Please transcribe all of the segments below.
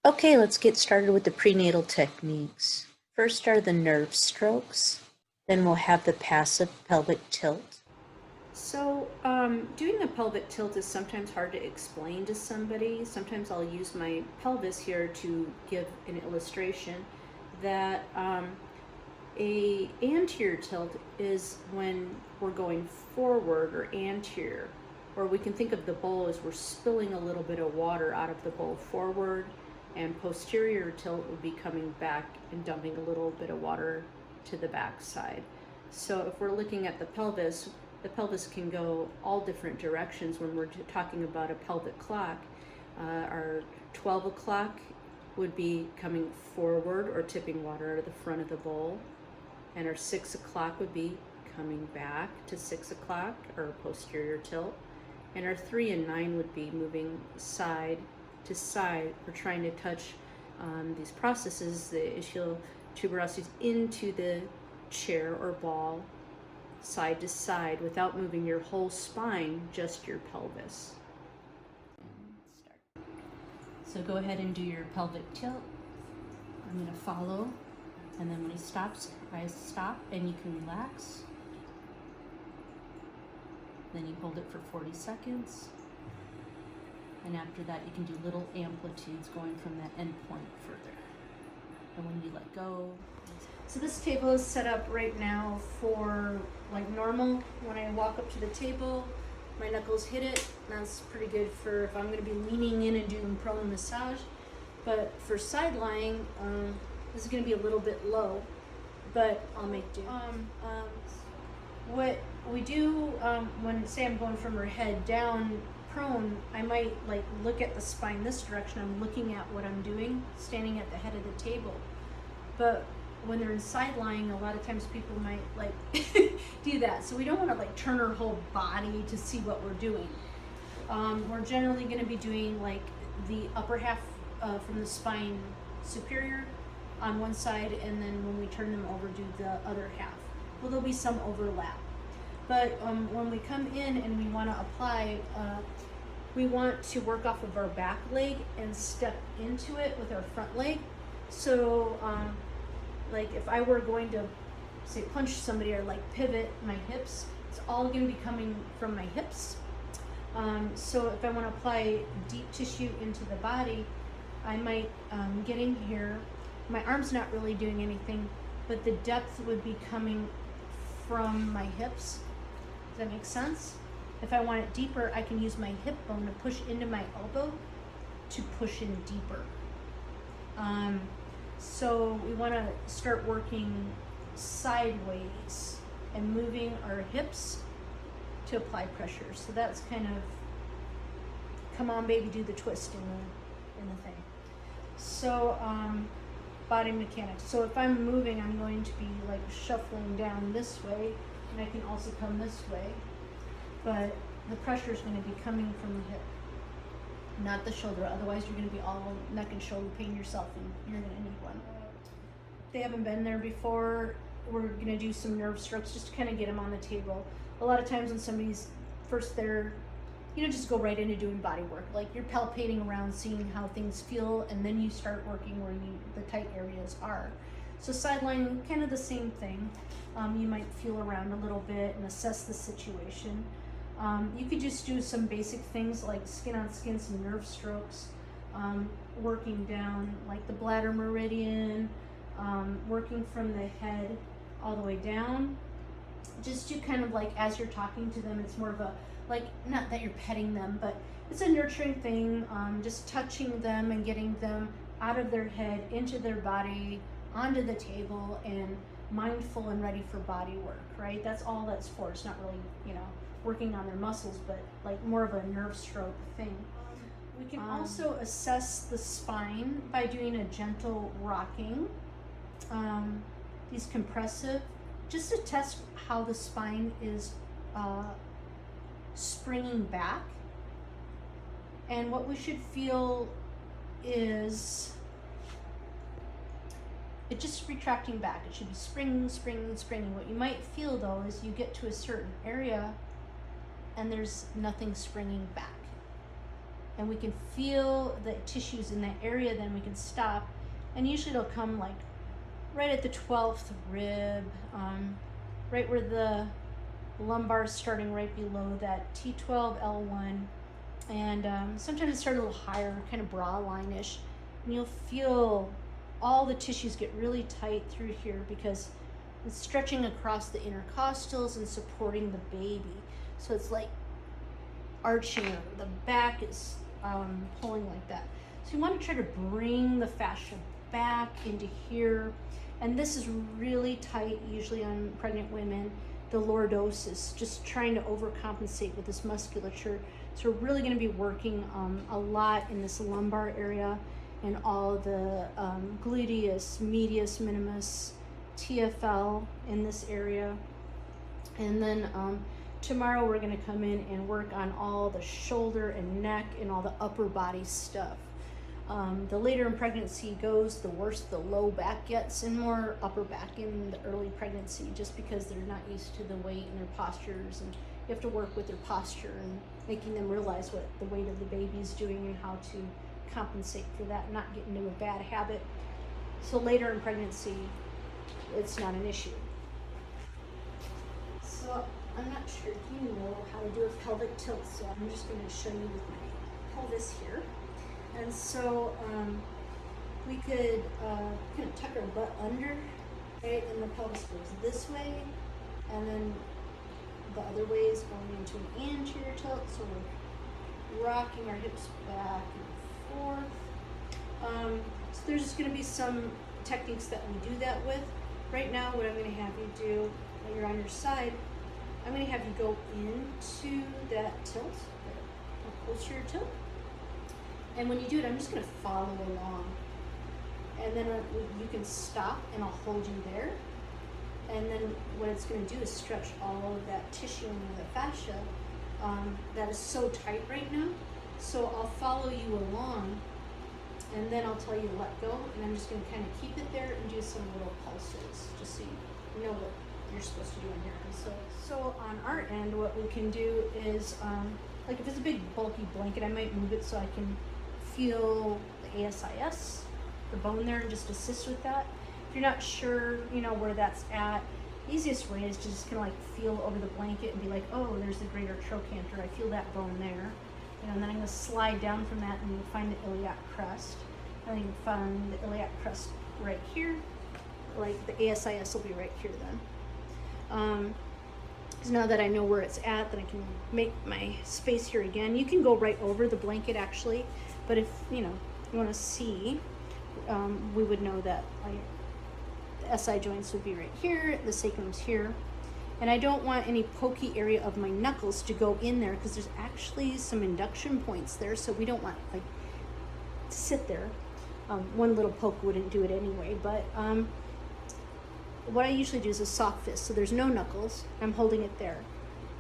Okay, let's get started with the prenatal techniques. First are the nerve strokes, then we'll have the passive pelvic tilt. So, doing a pelvic tilt is sometimes hard to explain to somebody. Sometimes I'll use my pelvis here to give an illustration that a anterior tilt is when we're going forward or anterior, or we can think of the bowl as we're spilling a little bit of water out of the bowl forward, and posterior tilt would be coming back and dumping a little bit of water to the back side. So if we're looking at the pelvis can go all different directions when we're talking about a pelvic clock. Our 12 o'clock would be coming forward or tipping water out of the front of the bowl, and our 6 o'clock would be coming back to 6 o'clock or posterior tilt, and our 3 and 9 would be moving side to side. We're trying to touch these processes, the ischial tuberosities, into the chair or ball, side to side, without moving your whole spine, just your pelvis. So go ahead and do your pelvic tilt. I'm going to follow, and then when he stops, I stop, and you can relax. Then you hold it for 40 seconds. And after that, you can do little amplitudes going from that end point further. And when you let go. So this table is set up right now for like normal. When I walk up to the table, my knuckles hit it. That's pretty good for if I'm going to be leaning in and doing prone massage. But for side lying, this is going to be a little bit low, but I'll make do. What we do when, say, I'm going from her head down prone, I might like look at the spine this direction. I'm looking at what I'm doing, standing at the head of the table. But when they're in side lying, a lot of times people might like do that. So we don't want to like turn our whole body to see what we're doing. We're generally going to be doing like the upper half from the spine superior on one side, and then when we turn them over, do the other half. Well, there'll be some overlap. But when we come in and we want to apply, we want to work off of our back leg and step into it with our front leg. So like if I were going to say punch somebody or like pivot my hips, it's all going to be coming from my hips. So if I want to apply deep tissue into the body, I might get in here. My arm's not really doing anything, but the depth would be coming from my hips. Does that make sense? If I want it deeper, I can use my hip bone to push into my elbow to push in deeper. So we want to start working sideways and moving our hips to apply pressure. So that's kind of, come on baby, do the twist in the thing. So body mechanics. So if I'm moving, I'm going to be like shuffling down this way, and I can also come this way, but the pressure is going to be coming from the hip, not the shoulder. Otherwise you're going to be all neck and shoulder pain yourself, and you're going to need one. If they haven't been there before, we're going to do some nerve strokes just to kind of get them on the table. A lot of times when somebody's first there, just go right into doing body work. Like you're palpating around, seeing how things feel, and then you start working where the tight areas are. So sideline, kind of the same thing. You might feel around a little bit and assess the situation. You could just do some basic things like skin on skin, some nerve strokes, working down like the bladder meridian, working from the head all the way down. Just to kind of like, as you're talking to them, it's more of a, like, not that you're petting them, but it's a nurturing thing, just touching them and getting them out of their head, into their body, onto the table, and mindful and ready for body work, right? That's all that's for. It's not really, working on their muscles, but like more of a nerve stroke thing. We can also assess the spine by doing a gentle rocking, these compressive, just to test how the spine is springing back. And what we should feel is it just retracting back. It should be springing, springing, springing. What you might feel though is you get to a certain area and there's nothing springing back. and we can feel the tissues in that area, then we can stop. And usually it'll come like right at the 12th rib, right where the lumbar is starting right below that T12, L1. And sometimes it starts a little higher, kind of bra line-ish. And you'll feel all the tissues get really tight through here because it's stretching across the intercostals and supporting the baby. So it's like arching, or the back is pulling like that. So you want to try to bring the fascia back into here. And this is really tight, usually on pregnant women, the lordosis, just trying to overcompensate with this musculature. So we're really going to be working a lot in this lumbar area and all the gluteus, medius minimus, TFL in this area. And then tomorrow we're going to come in and work on all the shoulder and neck and all the upper body stuff. The later in pregnancy goes, the worse the low back gets, and more upper back in the early pregnancy, just because they're not used to the weight and their postures, and you have to work with their posture and making them realize what the weight of the baby is doing and how to compensate for that and not get into a bad habit. So later in pregnancy, it's not an issue. So I'm not sure if you know how to do a pelvic tilt, so I'm just going to show you with my pelvis here. And so we could kind of tuck our butt under, right? And the pelvis goes this way, and then the other way is going into an anterior tilt. So we're rocking our hips back and forth. So there's just going to be some techniques that we do that with. Right now, what I'm going to have you do when you're on your side, I'm going to have you go into that tilt, posterior tilt. And when you do it, I'm just going to follow along. And then you can stop, and I'll hold you there. And then what it's going to do is stretch all of that tissue into the fascia that is so tight right now. So I'll follow you along, and then I'll tell you to let go. And I'm just going to kind of keep it there and do some little pulses, just so you know what you're supposed to do on your end. So on our end, what we can do is, like if it's a big bulky blanket, I might move it so I can feel the ASIS, the bone there, and just assist with that. If you're not sure, where that's at, the easiest way is to just kind of like feel over the blanket and be like, oh, there's the greater trochanter. I feel that bone there. And then I'm going to slide down from that and you'll find the iliac crest. And then you find the iliac crest right here. Like the ASIS will be right here then. Because now that I know where it's at, then I can make my space here again. You can go right over the blanket actually. But if, you want to see, we would know that the SI joints would be right here, the sacrum's here. And I don't want any pokey area of my knuckles to go in there because there's actually some induction points there. So we don't want to sit there. One little poke wouldn't do it anyway. But what I usually do is a soft fist. So there's no knuckles. I'm holding it there.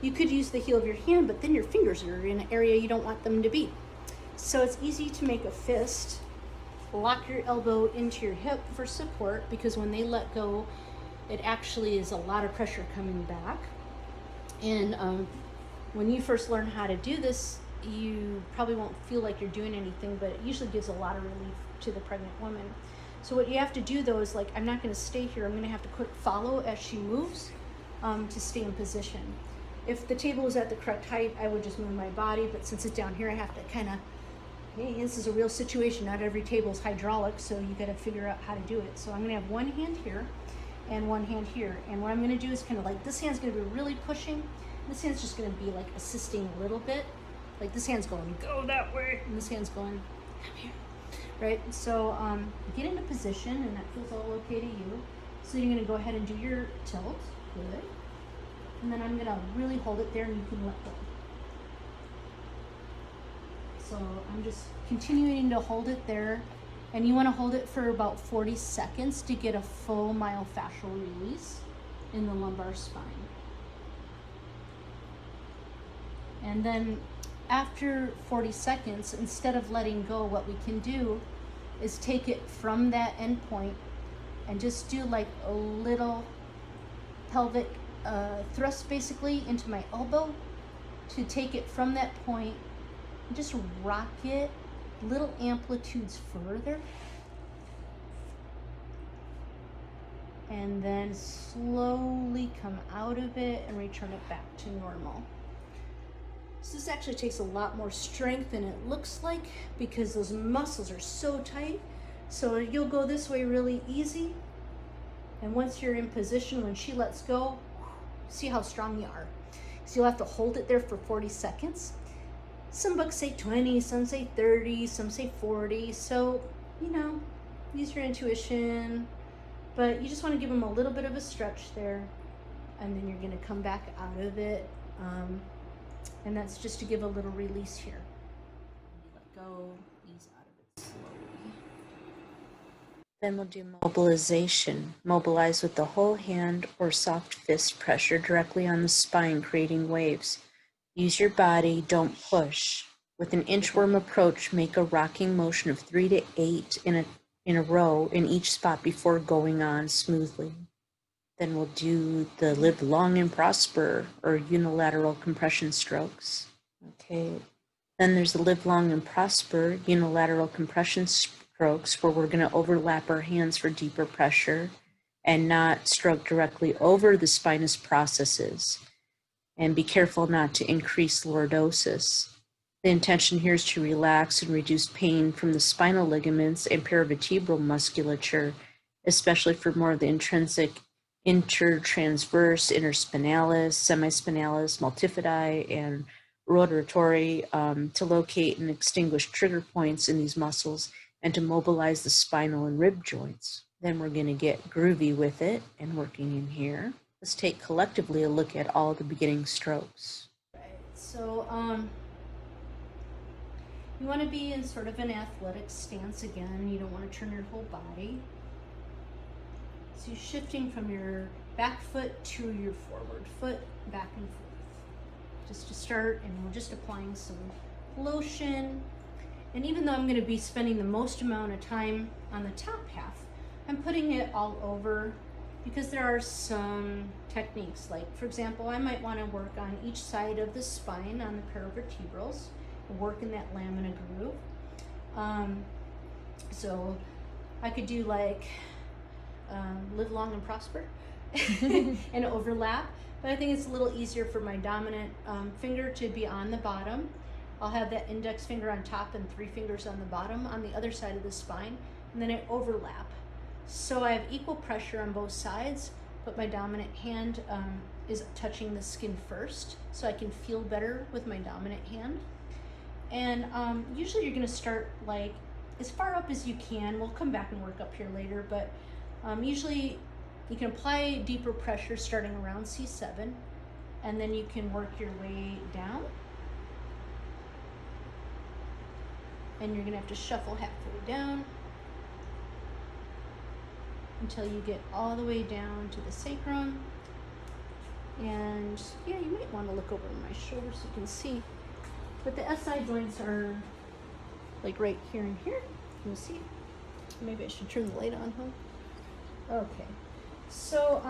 You could use the heel of your hand, but then your fingers are in an area you don't want them to be. So it's easy to make a fist. Lock your elbow into your hip for support, because when they let go, it actually is a lot of pressure coming back. And when you first learn how to do this, you probably won't feel like you're doing anything, but it usually gives a lot of relief to the pregnant woman. So what you have to do though is I'm not going to stay here. I'm going to have to quick follow as she moves to stay in position. If the table is at the correct height, I would just move my body, but since it's down here, I have to kind of, hey, this is a real situation. Not every table is hydraulic, so you got to figure out how to do it. So I'm going to have one hand here and one hand here. And what I'm going to do is kind of this hand's going to be really pushing. This hand's just going to be assisting a little bit. This hand's going, go that way. And this hand's going, come here. Right? So get into position, and that feels all okay to you. So you're going to go ahead and do your tilt. Good. And then I'm going to really hold it there, and you can let go. So I'm just continuing to hold it there, and you want to hold it for about 40 seconds to get a full myofascial release in the lumbar spine. And then after 40 seconds, instead of letting go, what we can do is take it from that end point and just do a little pelvic thrust basically into my elbow to take it from that point And just rock it little amplitudes further. And then slowly come out of it and return it back to normal. So this actually takes a lot more strength than it looks like because those muscles are so tight. So you'll go this way really easy. And once you're in position, when she lets go, see how strong you are. So you'll have to hold it there for 40 seconds. Some books say 20, some say 30, some say 40. So, you know, use your intuition. But you just want to give them a little bit of a stretch there. And then you're going to come back out of it. And that's just to give a little release here. Let go, ease out of it slowly. Then we'll do mobilization. Mobilize with the whole hand or soft fist pressure directly on the spine, creating waves. Use your body, don't push. With an inchworm approach, make a rocking motion of 3 to 8 in a row in each spot before going on smoothly. Then we'll do the live long and prosper or unilateral compression strokes. Okay. Then there's the live long and prosper unilateral compression strokes where we're going to overlap our hands for deeper pressure and not stroke directly over the spinous processes. And be careful not to increase lordosis. The intention here is to relax and reduce pain from the spinal ligaments and paravertebral musculature, especially for more of the intrinsic intertransverse, interspinalis, semispinalis, multifidi, and rotatory to locate and extinguish trigger points in these muscles and to mobilize the spinal and rib joints. Then we're going to get groovy with it and working in here. Let's take collectively a look at all the beginning strokes. Right. So you want to be in sort of an athletic stance again. You don't want to turn your whole body. So you're shifting from your back foot to your forward foot, back and forth. Just to start, and we're just applying some lotion. And even though I'm going to be spending the most amount of time on the top half, I'm putting it all over because there are some techniques. Like, for example, I might want to work on each side of the spine on the paravertebrals, work in that lamina groove. So I could do like live long and prosper and overlap, but I think it's a little easier for my dominant finger to be on the bottom. I'll have that index finger on top and 3 fingers on the bottom on the other side of the spine, and then I overlap. So I have equal pressure on both sides, but my dominant hand is touching the skin first, so I can feel better with my dominant hand. And usually you're going to start like as far up as you can. We'll come back and work up here later, but usually you can apply deeper pressure starting around C7, and then you can work your way down. And you're going to have to shuffle halfway down until you get all the way down to the sacrum. And yeah, you might want to look over my shoulder so you can see. But the SI joints are like right here and here. You'll see. Maybe I should turn the light on, huh? Okay. So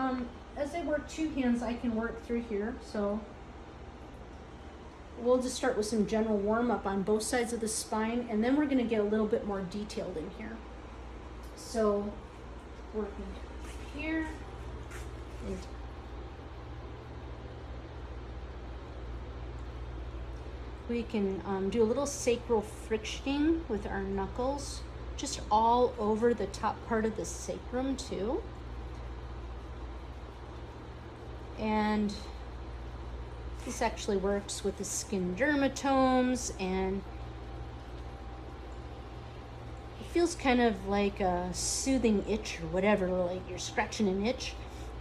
as I work 2 hands, I can work through here. So we'll just start with some general warm-up on both sides of the spine, and then we're going to get a little bit more detailed in here. So working here and we can do a little sacral frictioning with our knuckles, just all over the top part of the sacrum too. And this actually works with the skin dermatomes, and it feels kind of like a soothing itch or whatever, like you're scratching an itch.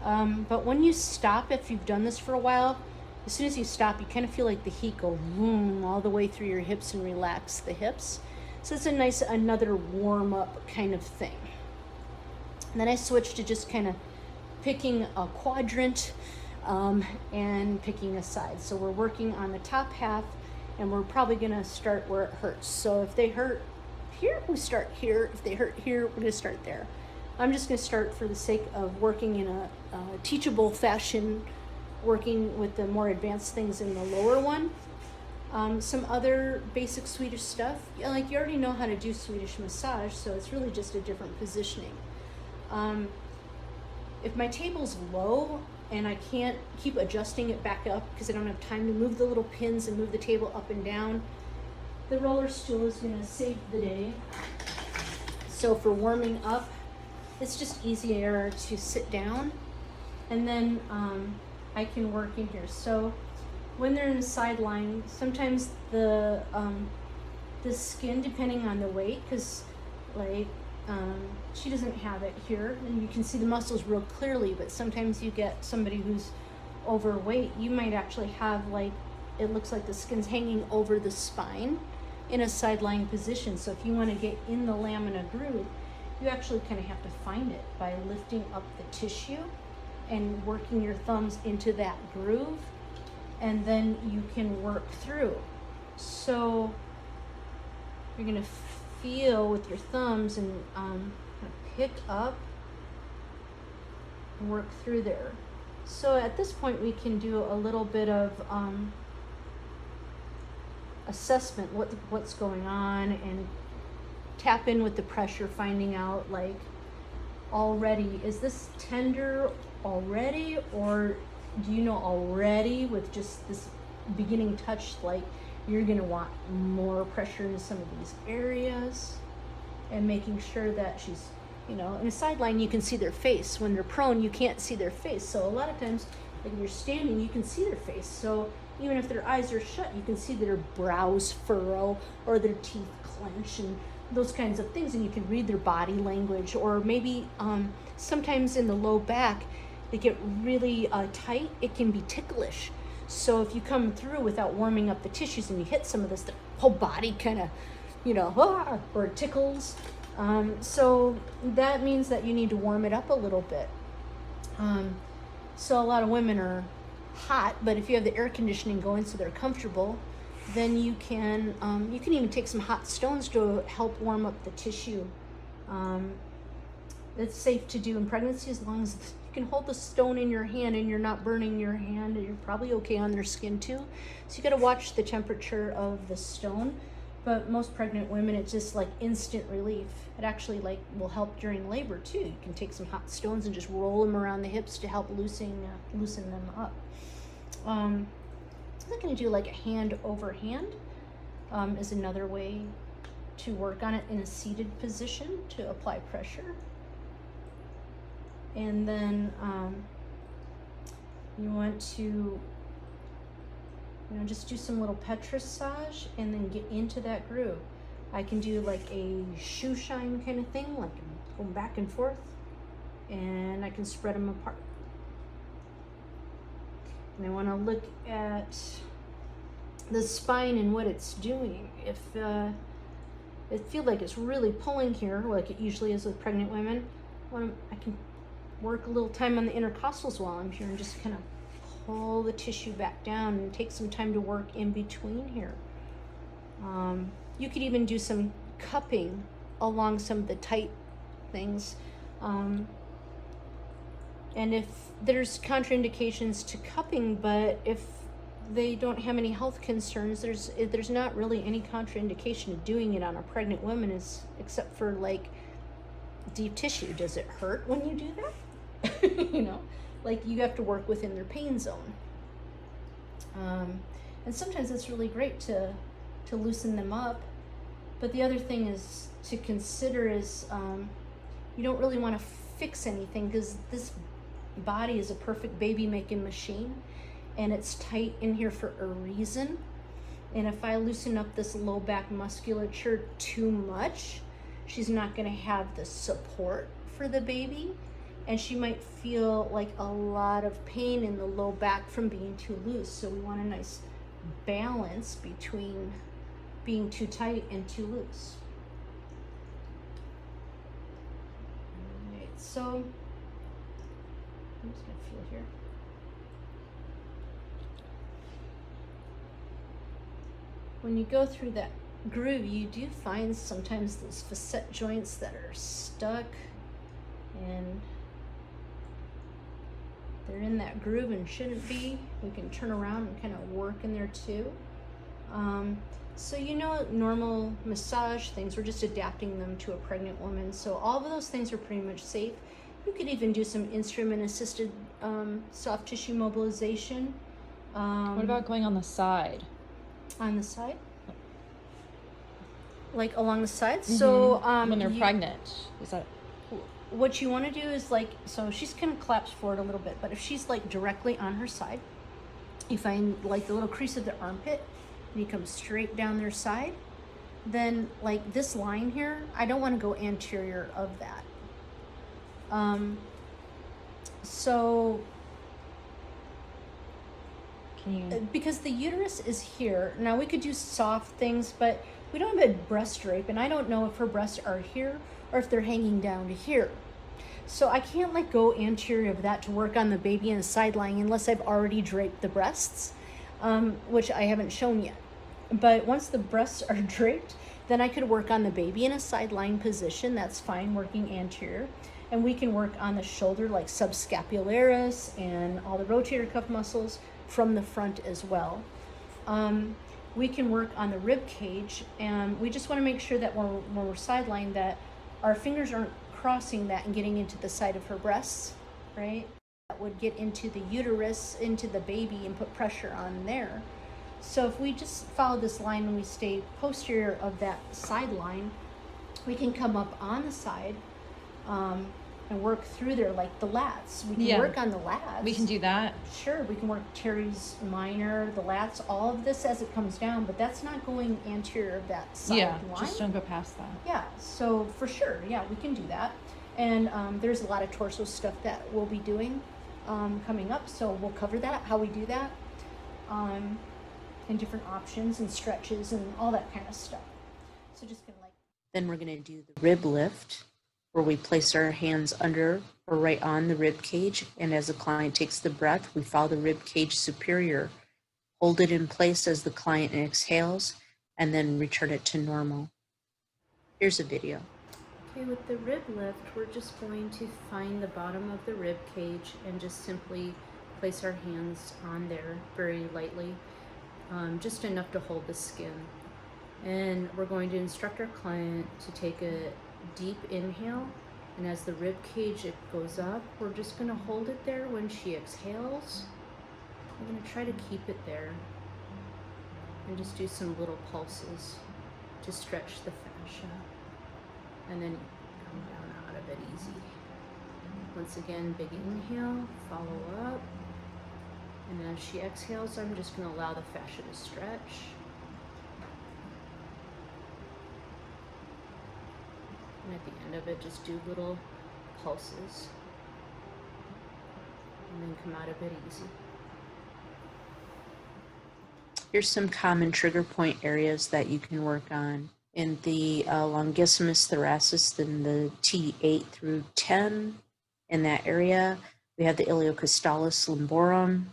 But when you stop, if you've done this for a while, as soon as you stop, you kind of feel like the heat go boom all the way through your hips and relax the hips. So it's a nice, another warm up kind of thing. And then I switched to just kind of picking a quadrant and picking a side. So we're working on the top half, and we're probably gonna start where it hurts. So if they hurt here, we start here. If they hurt here, we're gonna start there. I'm just gonna start for the sake of working in a teachable fashion, working with the more advanced things in the lower one. Some other basic Swedish stuff, like you already know how to do Swedish massage, so it's really just a different positioning. If my table's low and I can't keep adjusting it back up because I don't have time to move the little pins and move the table up and down, the roller stool is going to save the day. So for warming up, it's just easier to sit down, and then I can work in here. So when they're in the sideline, sometimes the skin, depending on the weight, because like she doesn't have it here, and you can see the muscles real clearly, but sometimes you get somebody who's overweight, you might actually have like, it looks like the skin's hanging over the spine in a sideline position. So if you want to get in the lamina groove, you actually kind of have to find it by lifting up the tissue and working your thumbs into that groove, and then you can work through. So you're going to feel with your thumbs and pick up and work through there. So at this point we can do a little bit of assessment, what's going on, and tap in with the pressure, finding out like already, is this tender already, or do you know already with just this beginning touch, like you're going to want more pressure into some of these areas, and making sure that she's, in a sideline you can see their face. When they're prone, you can't see their face. So a lot of times, like when you're standing, you can see their face. So even if their eyes are shut, you can see their brows furrow or their teeth clench and those kinds of things, and you can read their body language. Or maybe sometimes in the low back, they get really tight. It can be ticklish. So if you come through without warming up the tissues and you hit some of this, the whole body kind of, or it tickles. So that means that you need to warm it up a little bit. So a lot of women are hot, but if you have the air conditioning going so they're comfortable, then you can even take some hot stones to help warm up the tissue. It's safe to do in pregnancy as long as you can hold the stone in your hand and you're not burning your hand, and you're probably okay on their skin too. So you got to watch the temperature of the stone. But most pregnant women, it's just like instant relief. It actually will help during labor too. You can take some hot stones and just roll them around the hips to help loosen them up. I'm going to do like a hand over hand is another way to work on it in a seated position to apply pressure. And then you want to just do some little petrissage and then get into that groove. I can do like a shoe shine kind of thing, like I'm going back and forth, and I can spread them apart. And I want to look at the spine and what it's doing. If it feels like it's really pulling here, like it usually is with pregnant women, I can work a little time on the intercostals while I'm here and just kind of pull the tissue back down and take some time to work in between here. You could even do some cupping along some of the tight things. And if there's contraindications to cupping, but if they don't have any health concerns, there's not really any contraindication to doing it on a pregnant woman, except for like deep tissue. Does it hurt when you do that? Like you have to work within their pain zone. And sometimes it's really great to loosen them up. But the other thing is to consider is you don't really want to fix anything, because this body is a perfect baby making machine, and it's tight in here for a reason. And if I loosen up this low back musculature too much, she's not going to have the support for the baby, and she might feel like a lot of pain in the low back from being too loose. So we want a nice balance between being too tight and too loose. All right, so I'm just going to feel here. When you go through that groove, you do find sometimes those facet joints that are stuck, and they're in that groove and shouldn't be. We can turn around and kind of work in there too. So, you know, normal massage things, we're just adapting them to a pregnant woman. So all of those things are pretty much safe. You could even do some instrument-assisted soft tissue mobilization. What about going on the side? On the side? Like along the sides? Mm-hmm. So when they're pregnant, is that? What you want to do is like, so she's kind of collapsed forward a little bit, but if she's like directly on her side, you find like the little crease of the armpit and you come straight down their side, then like this line here, I don't want to go anterior of that. So Can you? because the uterus is here, now we could do soft things, but we don't have a breast drape, and I don't know if her breasts are here or if they're hanging down to here. So I can't like go anterior of that to work on the baby and the side lying unless I've already draped the breasts, which I haven't shown yet. But once the breasts are draped, then I could work on the baby in a side lying position. That's fine, working anterior. And we can work on the shoulder like subscapularis and all the rotator cuff muscles from the front as well. We can work on the rib cage, and we just want to make sure that when we're sidelined that our fingers aren't crossing that and getting into the side of her breasts, right? That would get into the uterus, into the baby, and put pressure on there. So if we just follow this line and we stay posterior of that side line, we can come up on the side and work through there like the lats. We can work on the lats. We can do that. Sure, we can work teres minor, the lats, all of this as it comes down, but that's not going anterior of that side line. Just don't go past that. Yeah, so for sure, yeah, we can do that. And there's a lot of torso stuff that we'll be doing coming up, so we'll cover that, how we do that, and different options and stretches and all that kind of stuff. So just gonna like. Then we're going to do the rib lift, where we place our hands under or right on the rib cage, and as the client takes the breath, we follow the rib cage superior, hold it in place as the client exhales, and then return it to normal. Here's a video. Okay, with the rib lift, we're just going to find the bottom of the rib cage and just simply place our hands on there very lightly, just enough to hold the skin. And we're going to instruct our client to take a deep inhale, and as the rib cage it goes up, we're just going to hold it there. When she exhales, we're going to try to keep it there and just do some little pulses to stretch the fascia, and then come down out of it easy. Once again, big inhale, follow up, and as she exhales, I'm just going to allow the fascia to stretch. And at the end of it, just do little pulses, and then come out of it easy. Here's some common trigger point areas that you can work on. In the longissimus thoracis, in the T8 through 10, in that area, we have the iliocostalis lumborum,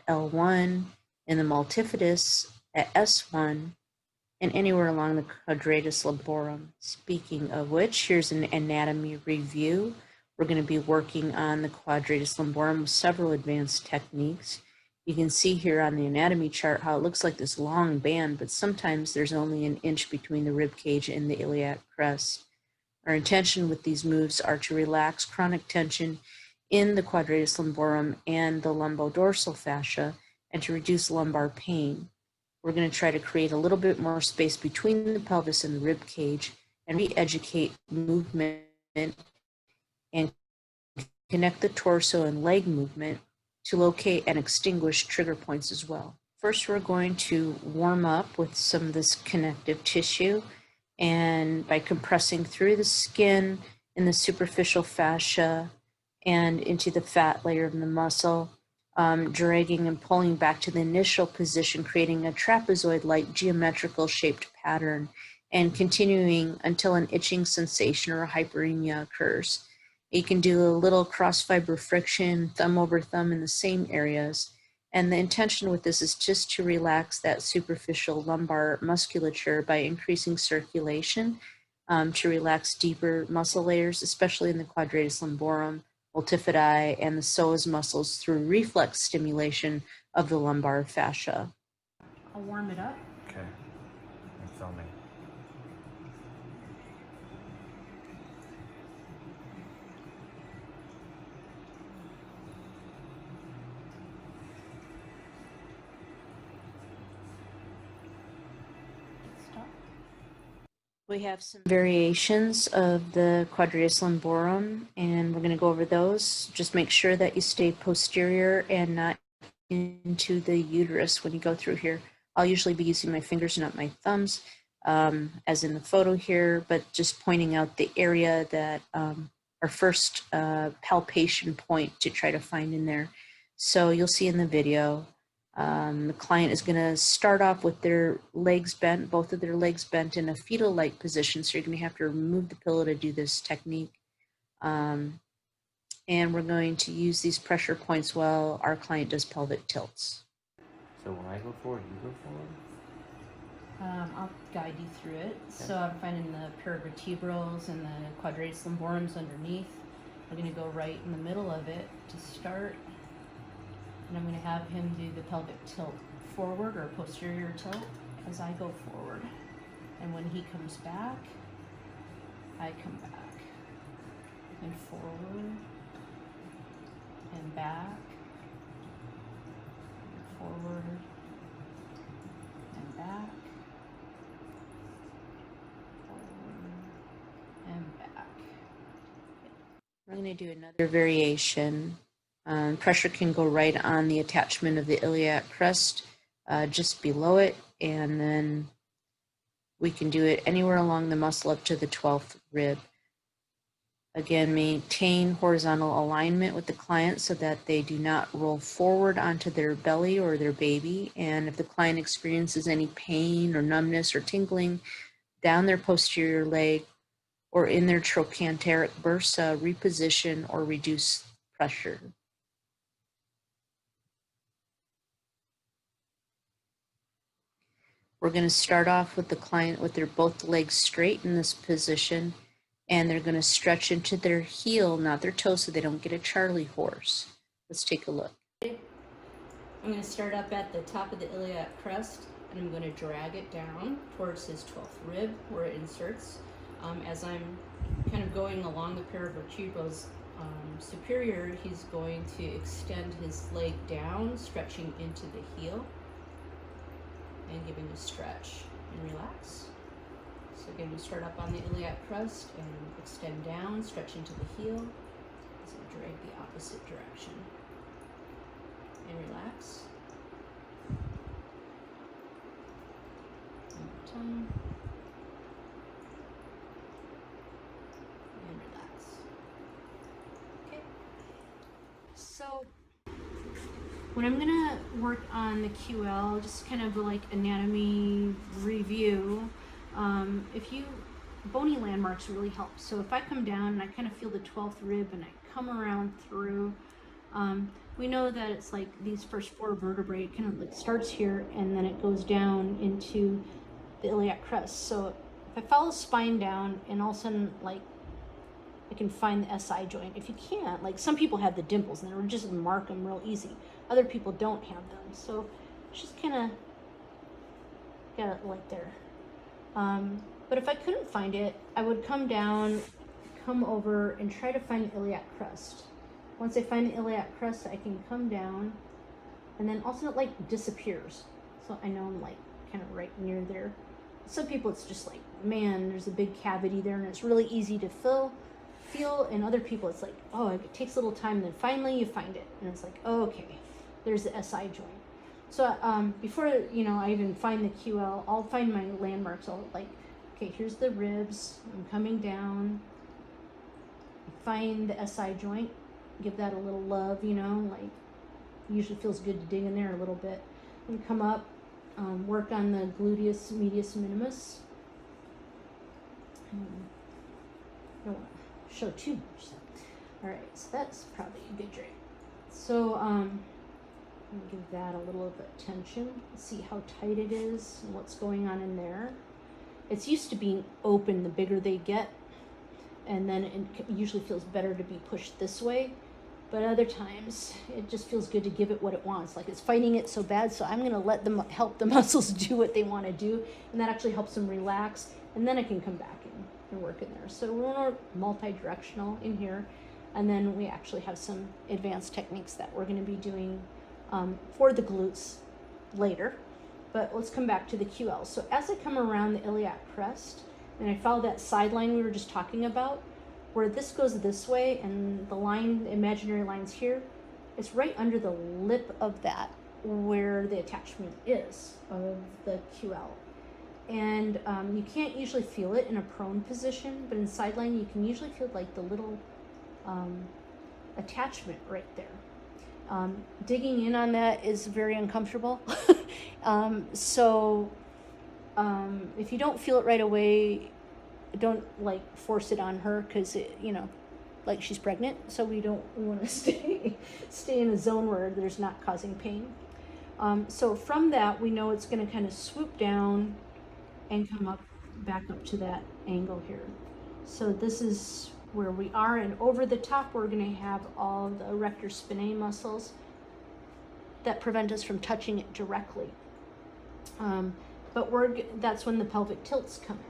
L1, in the multifidus at S1, and anywhere along the quadratus lumborum. Speaking of which, here's an anatomy review. We're going to be working on the quadratus lumborum with several advanced techniques. You can see here on the anatomy chart how it looks like this long band, but sometimes there's only an inch between the rib cage and the iliac crest. Our intention with these moves are to relax chronic tension in the quadratus lumborum and the lumbodorsal fascia and to reduce lumbar pain. We're going to try to create a little bit more space between the pelvis and the rib cage and re-educate movement and connect the torso and leg movement to locate and extinguish trigger points as well. First, we're going to warm up with some of this connective tissue, and by compressing through the skin in the superficial fascia and into the fat layer of the muscle, dragging and pulling back to the initial position, creating a trapezoid-like geometrical shaped pattern, and continuing until an itching sensation or a hyperemia occurs. You can do a little cross fiber friction, thumb over thumb in the same areas. And the intention with this is just to relax that superficial lumbar musculature by increasing circulation, to relax deeper muscle layers, especially in the quadratus lumborum, multifidi, and the psoas muscles through reflex stimulation of the lumbar fascia. I'll warm it up. Okay. We have some variations of the quadratus lumborum, and we're going to go over those. Just make sure that you stay posterior and not into the uterus when you go through here. I'll usually be using my fingers, not my thumbs, as in the photo here, but just pointing out the area that our first palpation point to try to find in there. So you'll see in the video, the client is going to start off with their legs bent, both of their legs bent in a fetal-like position. So you're going to have to remove the pillow to do this technique. And we're going to use these pressure points while our client does pelvic tilts. So when I go forward, you go forward? I'll guide you through it. Okay. So I'm finding the paravertebrals and the quadratus lumborums underneath. We're going to go right in the middle of it to start. And I'm going to have him do the pelvic tilt forward or posterior tilt as I go forward. And when he comes back, I come back. And forward. And back. And forward. And back. And back. We're going to do another variation. Pressure can go right on the attachment of the iliac crest, just below it, and then we can do it anywhere along the muscle up to the 12th rib. Again, maintain horizontal alignment with the client so that they do not roll forward onto their belly or their baby. And if the client experiences any pain or numbness or tingling down their posterior leg or in their trochanteric bursa, reposition or reduce pressure. We're going to start off with the client with their both legs straight in this position, and they're going to stretch into their heel, not their toe, so they don't get a Charlie horse. Let's take a look. I'm going to start up at the top of the iliac crest, and I'm going to drag it down towards his 12th rib where it inserts. As I'm kind of going along the paravertebrals superior, he's going to extend his leg down, stretching into the heel. And giving a stretch and relax. So again, we start up on the iliac crest and extend down, stretch into the heel. So drag the opposite direction. And relax. One more time. And relax. Okay. So when I'm gonna work on the QL, just kind of like anatomy review, bony landmarks really help. So if I come down and I kind of feel the 12th rib and I come around through, we know that it's like these first four vertebrae, it kind of like starts here and then it goes down into the iliac crest. So if I follow the spine down and all of a sudden like I can find the SI joint. If you can't, like some people have the dimples and they're just mark them real easy. Other people don't have them. So just kind of get it like there. But if I couldn't find it, I would come down, come over and try to find the iliac crest. Once I find the iliac crest, I can come down and then also it like disappears. So I know I'm like kind of right near there. Some people it's just like, man, there's a big cavity there and it's really easy to feel, and other people it's like, oh, it takes a little time and then finally you find it and it's like, oh, okay, there's the SI joint. So before I even find the QL, I'll find my landmarks. I'll like, okay, here's the ribs, I'm coming down, find the SI joint, give that a little love, like usually feels good to dig in there a little bit, and come up, work on the gluteus medius minimus. I don't want to show too much. All right, so that's probably a good drain. So I'm gonna give that a little bit of attention. See how tight it is and what's going on in there. It's used to being open the bigger they get, and then it usually feels better to be pushed this way. But other times it just feels good to give it what it wants. Like it's fighting it so bad, so I'm gonna let them help the muscles do what they want to do, and that actually helps them relax. And then I can come back in and work in there. So we're multi-directional in here, and then we actually have some advanced techniques that we're going to be doing for the glutes later. But let's come back to the QL. So as I come around the iliac crest, and I follow that sideline we were just talking about, where this goes this way and the line, the imaginary line's here, it's right under the lip of that where the attachment is of the QL. And you can't usually feel it in a prone position, but in sideline you can usually feel like the little attachment right there. Digging in on that is very uncomfortable. So if you don't feel it right away, don't like force it on her, because like she's pregnant, so we want to stay in a zone where there's not causing pain. So from that, we know it's going to kind of swoop down and come up back up to that angle here. So this is where we are, and over the top we're going to have all the erector spinae muscles that prevent us from touching it directly. But that's when the pelvic tilts come in.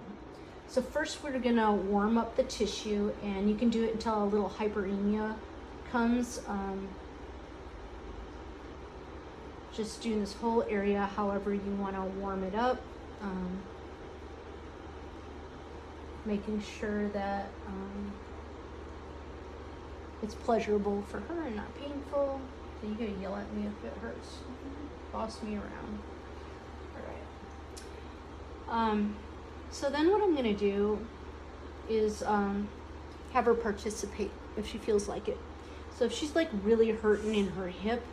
So first we're going to warm up the tissue, and you can do it until a little hyperemia comes. Just doing this whole area however you want to warm it up. Making sure that it's pleasurable for her and not painful. So you gotta yell at me if it hurts. Boss me around. Alright. So then what I'm gonna do is have her participate if she feels like it. So if she's like really hurting in her hip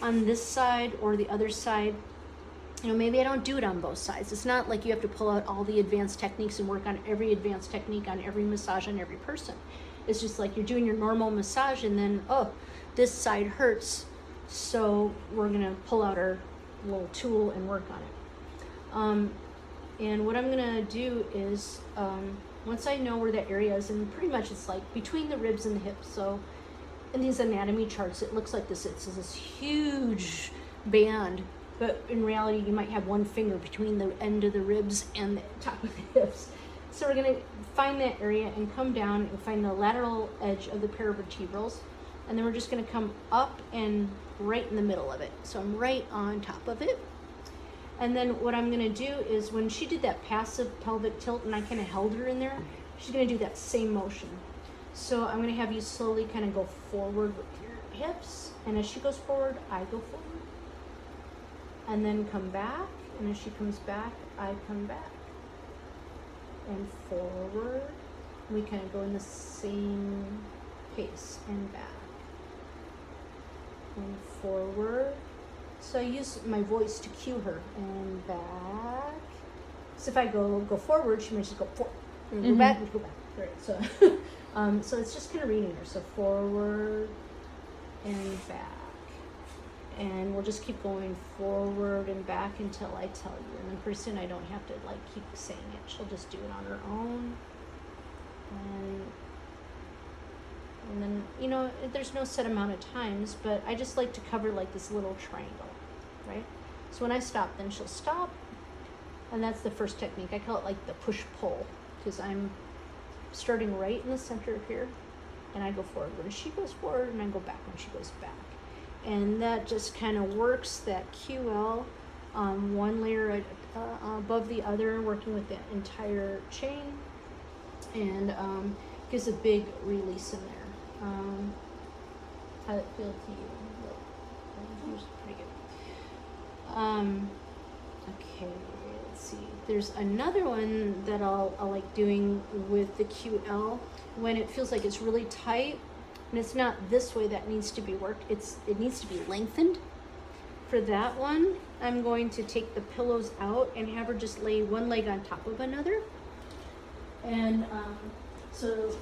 on this side or the other side, maybe I don't do it on both sides. It's not like you have to pull out all the advanced techniques and work on every advanced technique on every massage on every person. It's just like you're doing your normal massage, and then, oh, this side hurts, so we're gonna pull out our little tool and work on it. And what I'm gonna do is, once I know where that area is, and pretty much it's like between the ribs and the hips, so in these anatomy charts, it looks like this. It's this huge band, but in reality, you might have one finger between the end of the ribs and the top of the hips. So we're gonna find that area and come down and find the lateral edge of the paravertebrals, and then we're just gonna come up and right in the middle of it. So I'm right on top of it. And then what I'm gonna do is, when she did that passive pelvic tilt and I kind of held her in there, she's gonna do that same motion. So I'm gonna have you slowly kind of go forward with your hips, and as she goes forward, I go forward. And then come back, and as she comes back, I come back. And forward. We kind of go in the same pace, and back. And forward. So I use my voice to cue her, and back. So if I go forward, she might just go forward, and go back, and go back. Right. So, so it's just kind of reading her. So forward and back. And we'll just keep going forward and back until I tell you. And then pretty soon I don't have to like keep saying it. She'll just do it on her own. And then, there's no set amount of times, but I just like to cover like this little triangle, right? So when I stop, then she'll stop. And that's the first technique. I call it like the push-pull, because I'm starting right in the center here, and I go forward when she goes forward, and I go back when she goes back. And that just kind of works that QL, one layer above the other, working with that entire chain, and gives a big release in there. How did it feel to you? It was pretty good. Okay, let's see. There's another one that I'll like doing with the QL when it feels like it's really tight. And it's not this way that needs to be worked. It needs to be lengthened. For that one, I'm going to take the pillows out and have her just lay one leg on top of another. And so,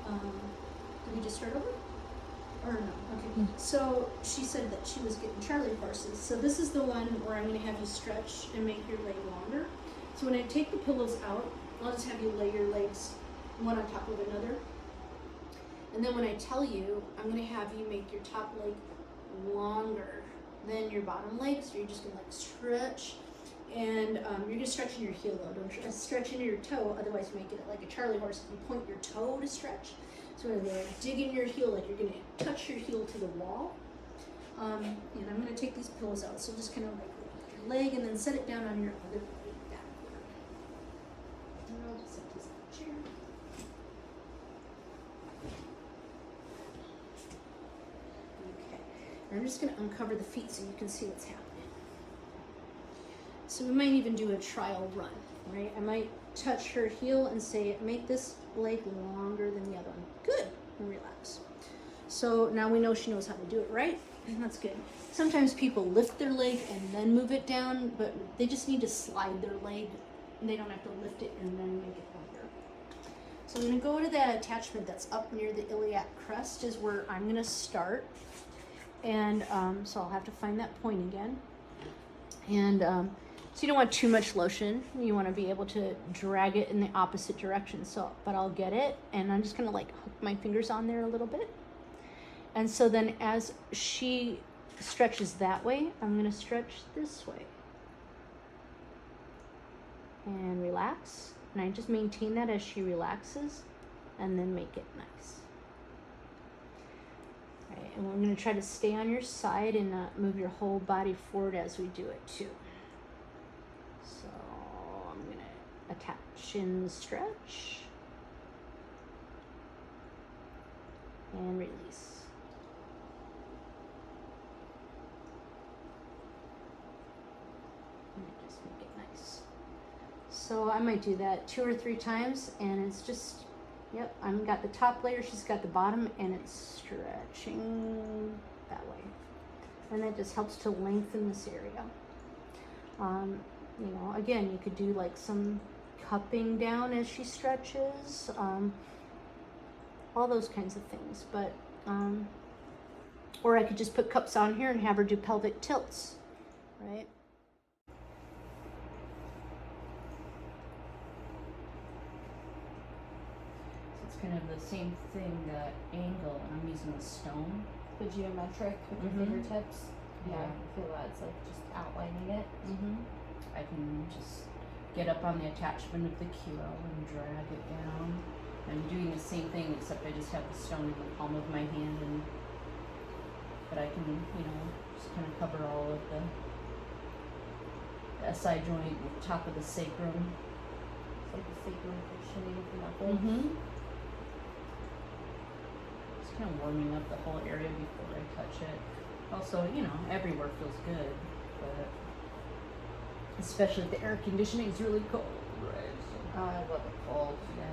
did we just start over? Or no? Okay. So she said that she was getting Charlie horses. So this is the one where I'm going to have you stretch and make your leg longer. So when I take the pillows out, I'll just have you lay your legs one on top of another. And then when I tell you, I'm going to have you make your top leg longer than your bottom leg. So you're just going to like stretch. And you're going to stretch in your heel though. Don't stretch into your toe, otherwise make it like a Charlie horse. You point your toe to stretch. So we're going to dig in your heel like you're going to touch your heel to the wall. And I'm going to take these pillows out. So just kind of like lift your leg and then set it down on your other leg. I'm just going to uncover the feet so you can see what's happening. So we might even do a trial run, right? I might touch her heel and say, make this leg longer than the other one. Good, and relax. So now we know she knows how to do it, right? And that's good. Sometimes people lift their leg and then move it down, but they just need to slide their leg. And they don't have to lift it and then make it longer. So I'm gonna go to that attachment that's up near the iliac crest is where I'm gonna start. And so I'll have to find that point again. And so you don't want too much lotion. You want to be able to drag it in the opposite direction. So, but I'll get it, and I'm just gonna like hook my fingers on there a little bit. And so then as she stretches that way, I'm gonna stretch this way. And relax. And I just maintain that as she relaxes, and then make it nice. Right, and we're gonna try to stay on your side and not move your whole body forward as we do it too. So I'm gonna attach in the stretch and release. And just make it nice. So I might do that 2 or 3 times, and it's just, yep, I've got the top layer, she's got the bottom, and it's stretching that way. And that just helps to lengthen this area. You know, again, you could do like some cupping down as she stretches, all those kinds of things. But, or I could just put cups on here and have her do pelvic tilts, right? It's kind of the same thing, that angle, and I'm using the stone. The geometric with Mhm. your fingertips. Yeah, Yeah. I feel that. It's like just outlining it. I can just get up on the attachment of the QL and drag it down. I'm doing the same thing, except I just have the stone in the palm of my hand, and but I can, you know, just kind of cover all of the SI joint, the top of the sacrum. It's like the sacrum cushioning for nothing. Just kind of warming up the whole area before I touch it. Also, you know, everywhere feels good, but especially if the air conditioning is really cold, right? So, I love it cold. yeah.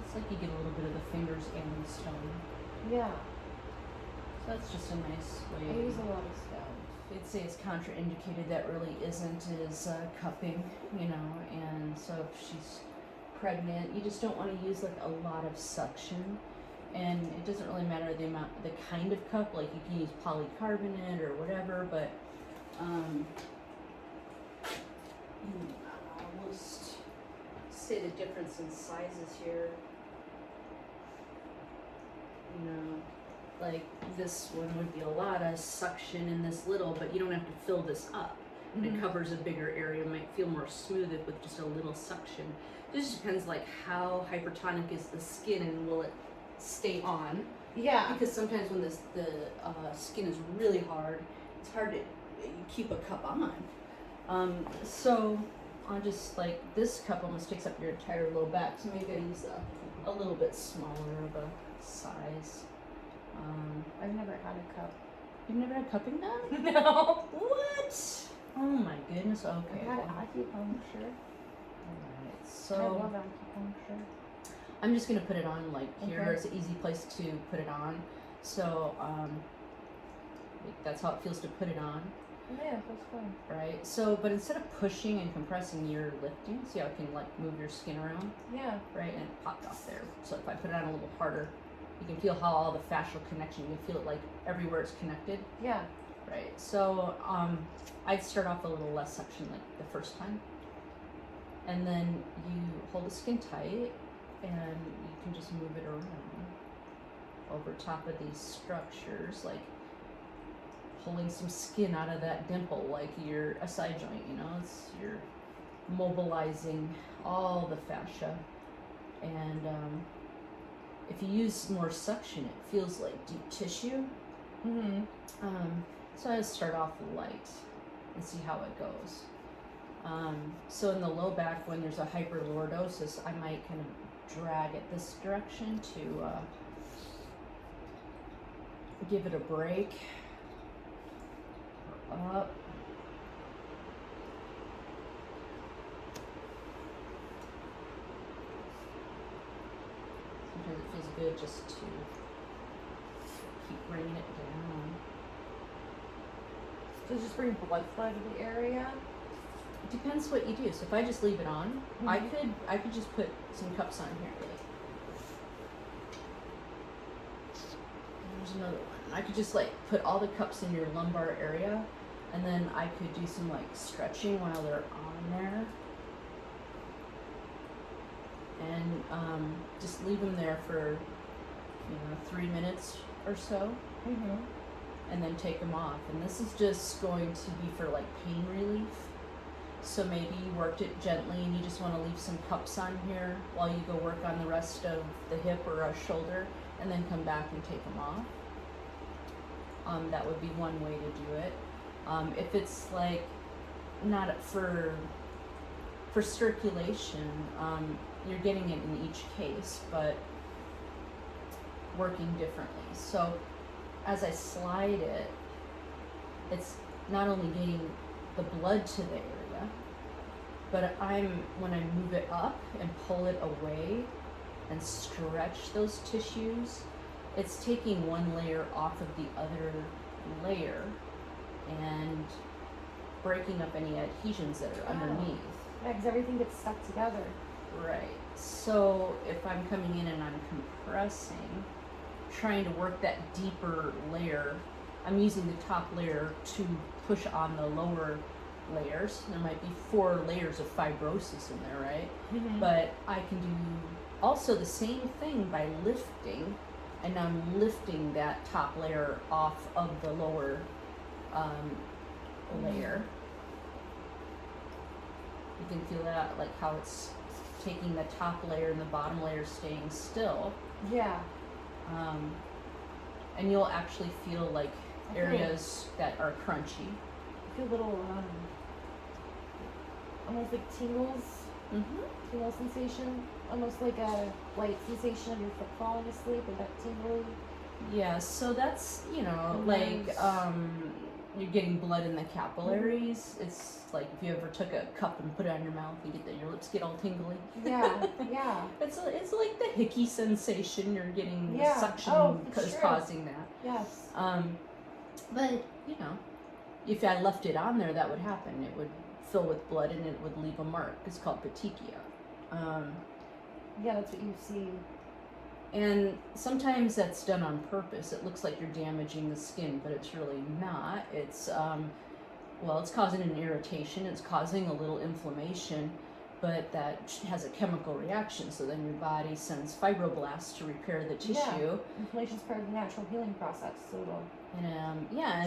It's like you get a little bit of the fingers and the stone. Yeah, So that's just a nice I way. use a lot of stone. I'd say it's contraindicated. That really isn't, is cupping, you know, and so if she's pregnant, you just don't want to use like a lot of suction. And it doesn't really matter the amount, the kind of cup, like you can use polycarbonate or whatever, but I'll just say the difference in sizes here. You know, like this one would be a lot of suction in this little, but you don't have to fill this up. And it covers a bigger area, might feel more smooth with just a little suction. This just depends like how hypertonic is the skin and will it stay on. Yeah. Because sometimes when the skin is really hard, it's hard to keep a cup on. So I'll just like, this cup almost takes up your entire low back, so maybe I use a little bit smaller of a size. I've never had a cup. You've never had cupping done? No. What? Oh my goodness, okay. I've had well, acupuncture. Alright, I so love acupuncture. I'm just gonna put it on like here. Okay. It's an easy place to put it on. So that's how it feels to put it on, Yeah, that's fun. right? So, but instead of pushing and compressing, you're lifting. See how it can like move your skin around, Yeah. right? And it popped off there. So if I put it on a little harder, you can feel how all the fascial connection. You can feel it like everywhere it's connected, Yeah. right? So I'd start off a little less suction like the first time, and then you hold the skin tight, and you can just move it around over top of these structures, like pulling some skin out of that dimple, like your SI joint, you know, you're mobilizing all the fascia. And if you use more suction, it feels like deep tissue. Mm-hmm. So I start off light and see how it goes. So in the low back, when there's a hyperlordosis, I might kind of drag it this direction to give it a break. Or up. Sometimes it feels good just to keep bringing it down. So just bring blood flow to the area. It depends what you do. So if I just leave it on, I could just put some cups on here. There's another one. I could just like put all the cups in your lumbar area, and then I could do some like stretching while they're on there, and just leave them there for 3 minutes or so, and then take them off. And this is just going to be for like pain relief. So maybe you worked it gently and you just want to leave some cups on here while you go work on the rest of the hip or a shoulder, and then come back and take them off. That would be one way to do it. If it's like not for circulation, you're getting it in each case, but working differently. So as I slide it, it's not only getting the blood to the area, but when I move it up and pull it away and stretch those tissues, it's taking one layer off of the other layer and breaking up any adhesions that are underneath. Yeah, because everything gets stuck together. Right. So if I'm coming in and I'm compressing, trying to work that deeper layer, I'm using the top layer to push on the lower layers. There might be 4 layers of fibrosis in there, right? But I can do also the same thing by lifting, and I'm lifting that top layer off of the lower layer. You can feel that, like how it's taking the top layer and the bottom layer staying still. Yeah. And you'll actually feel like areas that are crunchy. I feel little, almost like tingles, tingle sensation, almost like a light sensation of your foot falling asleep, or that tingly. Yeah, so that's, Nice. you're getting blood in the capillaries. It's like if you ever took a cup and put it on your mouth, your lips get all tingly. Yeah, yeah. It's like the hickey sensation you're getting. Yeah. The suction it's is true. causing that. Yes. But if I left it on there, that would happen. It would fill with blood and it would leave a mark. It's called petechia. Yeah, that's what you see. And sometimes that's done on purpose. It looks like you're damaging the skin, but it's really not. It's it's causing an irritation. It's causing a little inflammation, but that has a chemical reaction. So then your body sends fibroblasts to repair the tissue. Yeah. Inflammation's part of the natural healing process, so it'll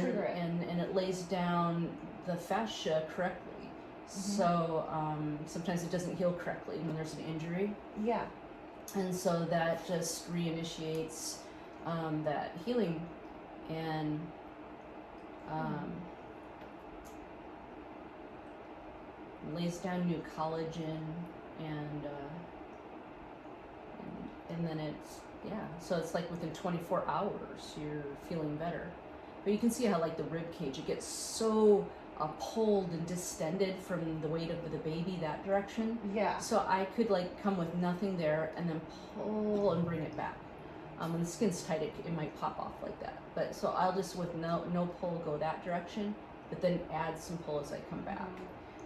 trigger it. And it lays down the fascia correctly. So sometimes it doesn't heal correctly when there's an injury. Yeah. And so that just reinitiates that healing and lays down new collagen and then it's so it's like within 24 hours you're feeling better. But you can see how like the rib cage, it gets so pulled and distended from the weight of the baby that direction. Yeah. So I could like come with nothing there and then pull and bring it back. When the skin's tight, it might pop off like that. But so I'll just with no pull go that direction, but then add some pull as I come back.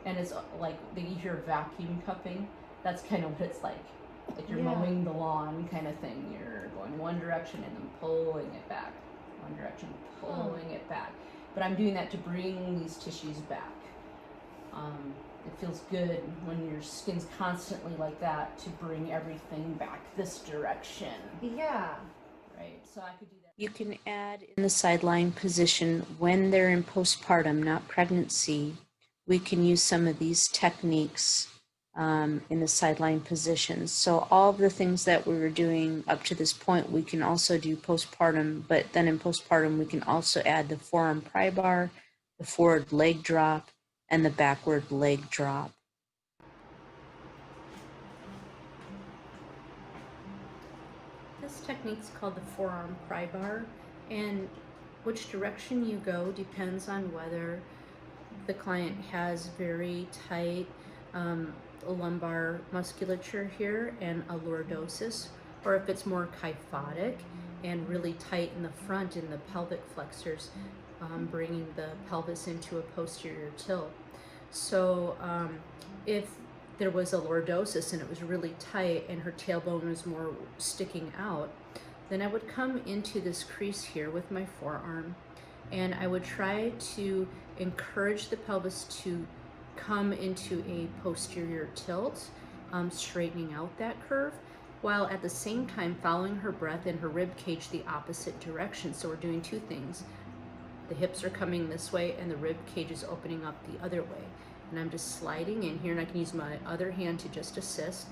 And it's like you hear vacuum cupping. That's kind of what it's like you're mowing the lawn kind of thing. You're going one direction and then pulling it back. One direction, pulling it back. But I'm doing that to bring these tissues back. It feels good when your skin's constantly like that to bring everything back this direction. Yeah. Right, so I could do that. You can add in the sideline position when they're in postpartum, not pregnancy. We can use some of these techniques in the sideline positions. So all of the things that we were doing up to this point, we can also do postpartum, but then in postpartum, we can also add the forearm pry bar, the forward leg drop, and the backward leg drop. This technique's called the forearm pry bar, and which direction you go depends on whether the client has very tight lumbar musculature here and a lordosis, or if it's more kyphotic and really tight in the front in the pelvic flexors, bringing the pelvis into a posterior tilt. So if there was a lordosis and it was really tight and her tailbone was more sticking out, then I would come into this crease here with my forearm, and I would try to encourage the pelvis to come into a posterior tilt, straightening out that curve, while at the same time following her breath and her rib cage the opposite direction. So we're doing two things. The hips are coming this way and the rib cage is opening up the other way. And I'm just sliding in here, and I can use my other hand to just assist.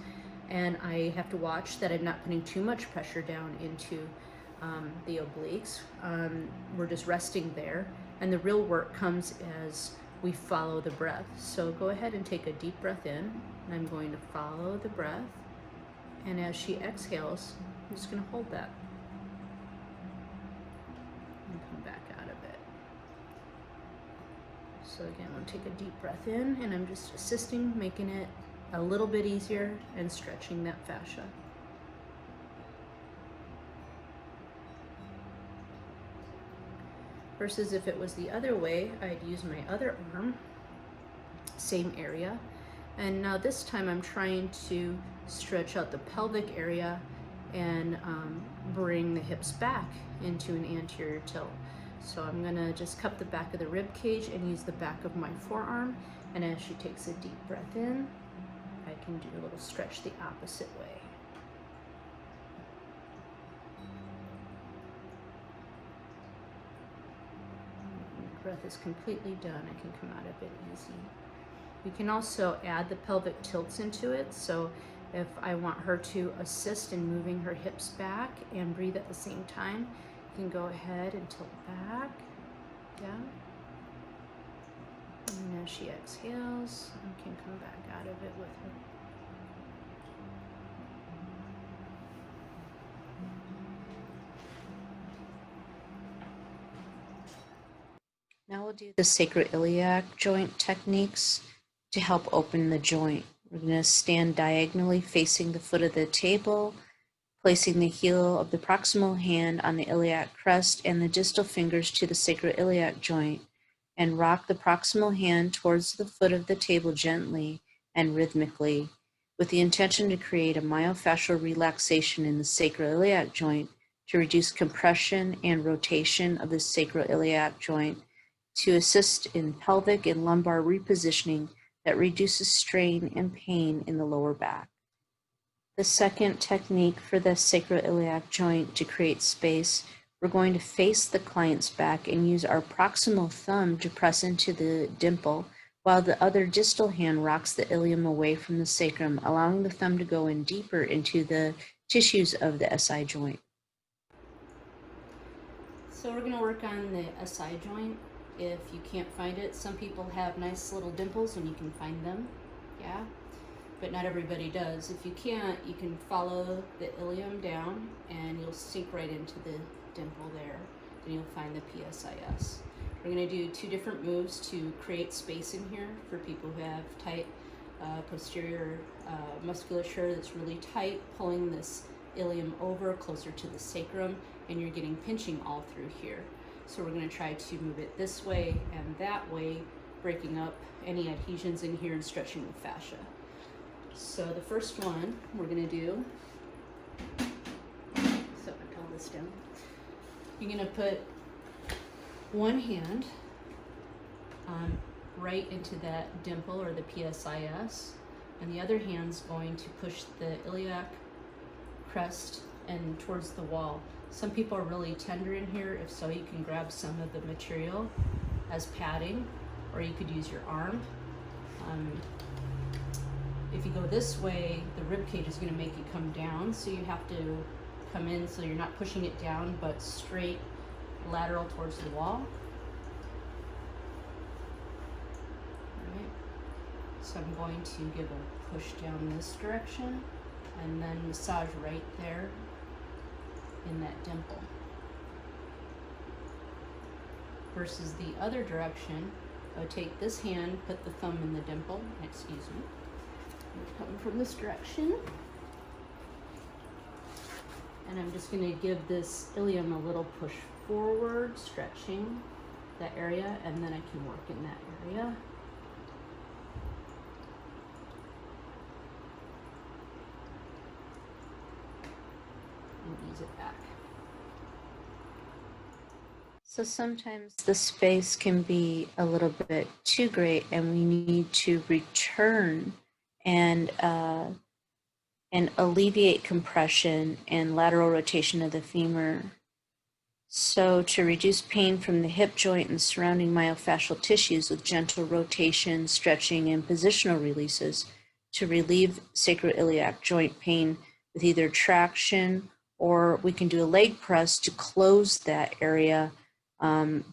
And I have to watch that I'm not putting too much pressure down into the obliques. We're just resting there. And the real work comes as we follow the breath. So go ahead and take a deep breath in, and I'm going to follow the breath. And as she exhales, I'm just going to hold that and come back out of it. So again, I'm going to take a deep breath in, and I'm just assisting, making it a little bit easier and stretching that fascia. Versus if it was the other way, I'd use my other arm, same area. And now this time I'm trying to stretch out the pelvic area and bring the hips back into an anterior tilt. So I'm gonna just cup the back of the rib cage and use the back of my forearm. And as she takes a deep breath in, I can do a little stretch the opposite way. Breath is completely done, I can come out of it easy. We can also add the pelvic tilts into it. So if I want her to assist in moving her hips back and breathe at the same time, you can go ahead and tilt back, down. And as she exhales, I can come back out of it with her. Now we'll do the sacroiliac joint techniques to help open the joint. We're going to stand diagonally facing the foot of the table, placing the heel of the proximal hand on the iliac crest and the distal fingers to the sacroiliac joint, and rock the proximal hand towards the foot of the table gently and rhythmically, with the intention to create a myofascial relaxation in the sacroiliac joint to reduce compression and rotation of the sacroiliac joint, to assist in pelvic and lumbar repositioning that reduces strain and pain in the lower back. The second technique for the sacroiliac joint to create space, we're going to face the client's back and use our proximal thumb to press into the dimple, while the other distal hand rocks the ilium away from the sacrum, allowing the thumb to go in deeper into the tissues of the SI joint. So we're going to work on the SI joint. If you can't find it, some people have nice little dimples and you can find them, yeah, but not everybody does. If you can't, you can follow the ilium down and you'll sink right into the dimple there, and you'll find the PSIS. We're going to do two different moves to create space in here for people who have tight posterior musculature that's really tight, pulling this ilium over closer to the sacrum, and you're getting pinching all through here. So we're going to try to move it this way and that way, breaking up any adhesions in here and stretching the fascia. So the first one we're going to do, so I pull this down. You're going to put one hand right into that dimple or the PSIS, and the other hand's going to push the iliac crest and towards the wall. Some people are really tender in here. If so, you can grab some of the material as padding, or you could use your arm. if you go this way, the rib cage is going to make you come down, so you have to come in so you're not pushing it down, but straight lateral towards the wall. Alright, so I'm going to give a push down this direction and then massage right there in that dimple. Versus the other direction, I would take this hand, put the thumb in the dimple, excuse me, I'm coming from this direction. And I'm just going to give this ilium a little push forward, stretching that area, and then I can work in that area. And ease it back. So sometimes the space can be a little bit too great, and we need to return and alleviate compression and lateral rotation of the femur. So to reduce pain from the hip joint and surrounding myofascial tissues with gentle rotation, stretching, and positional releases, to relieve sacroiliac joint pain with either traction, or we can do a leg press to close that area,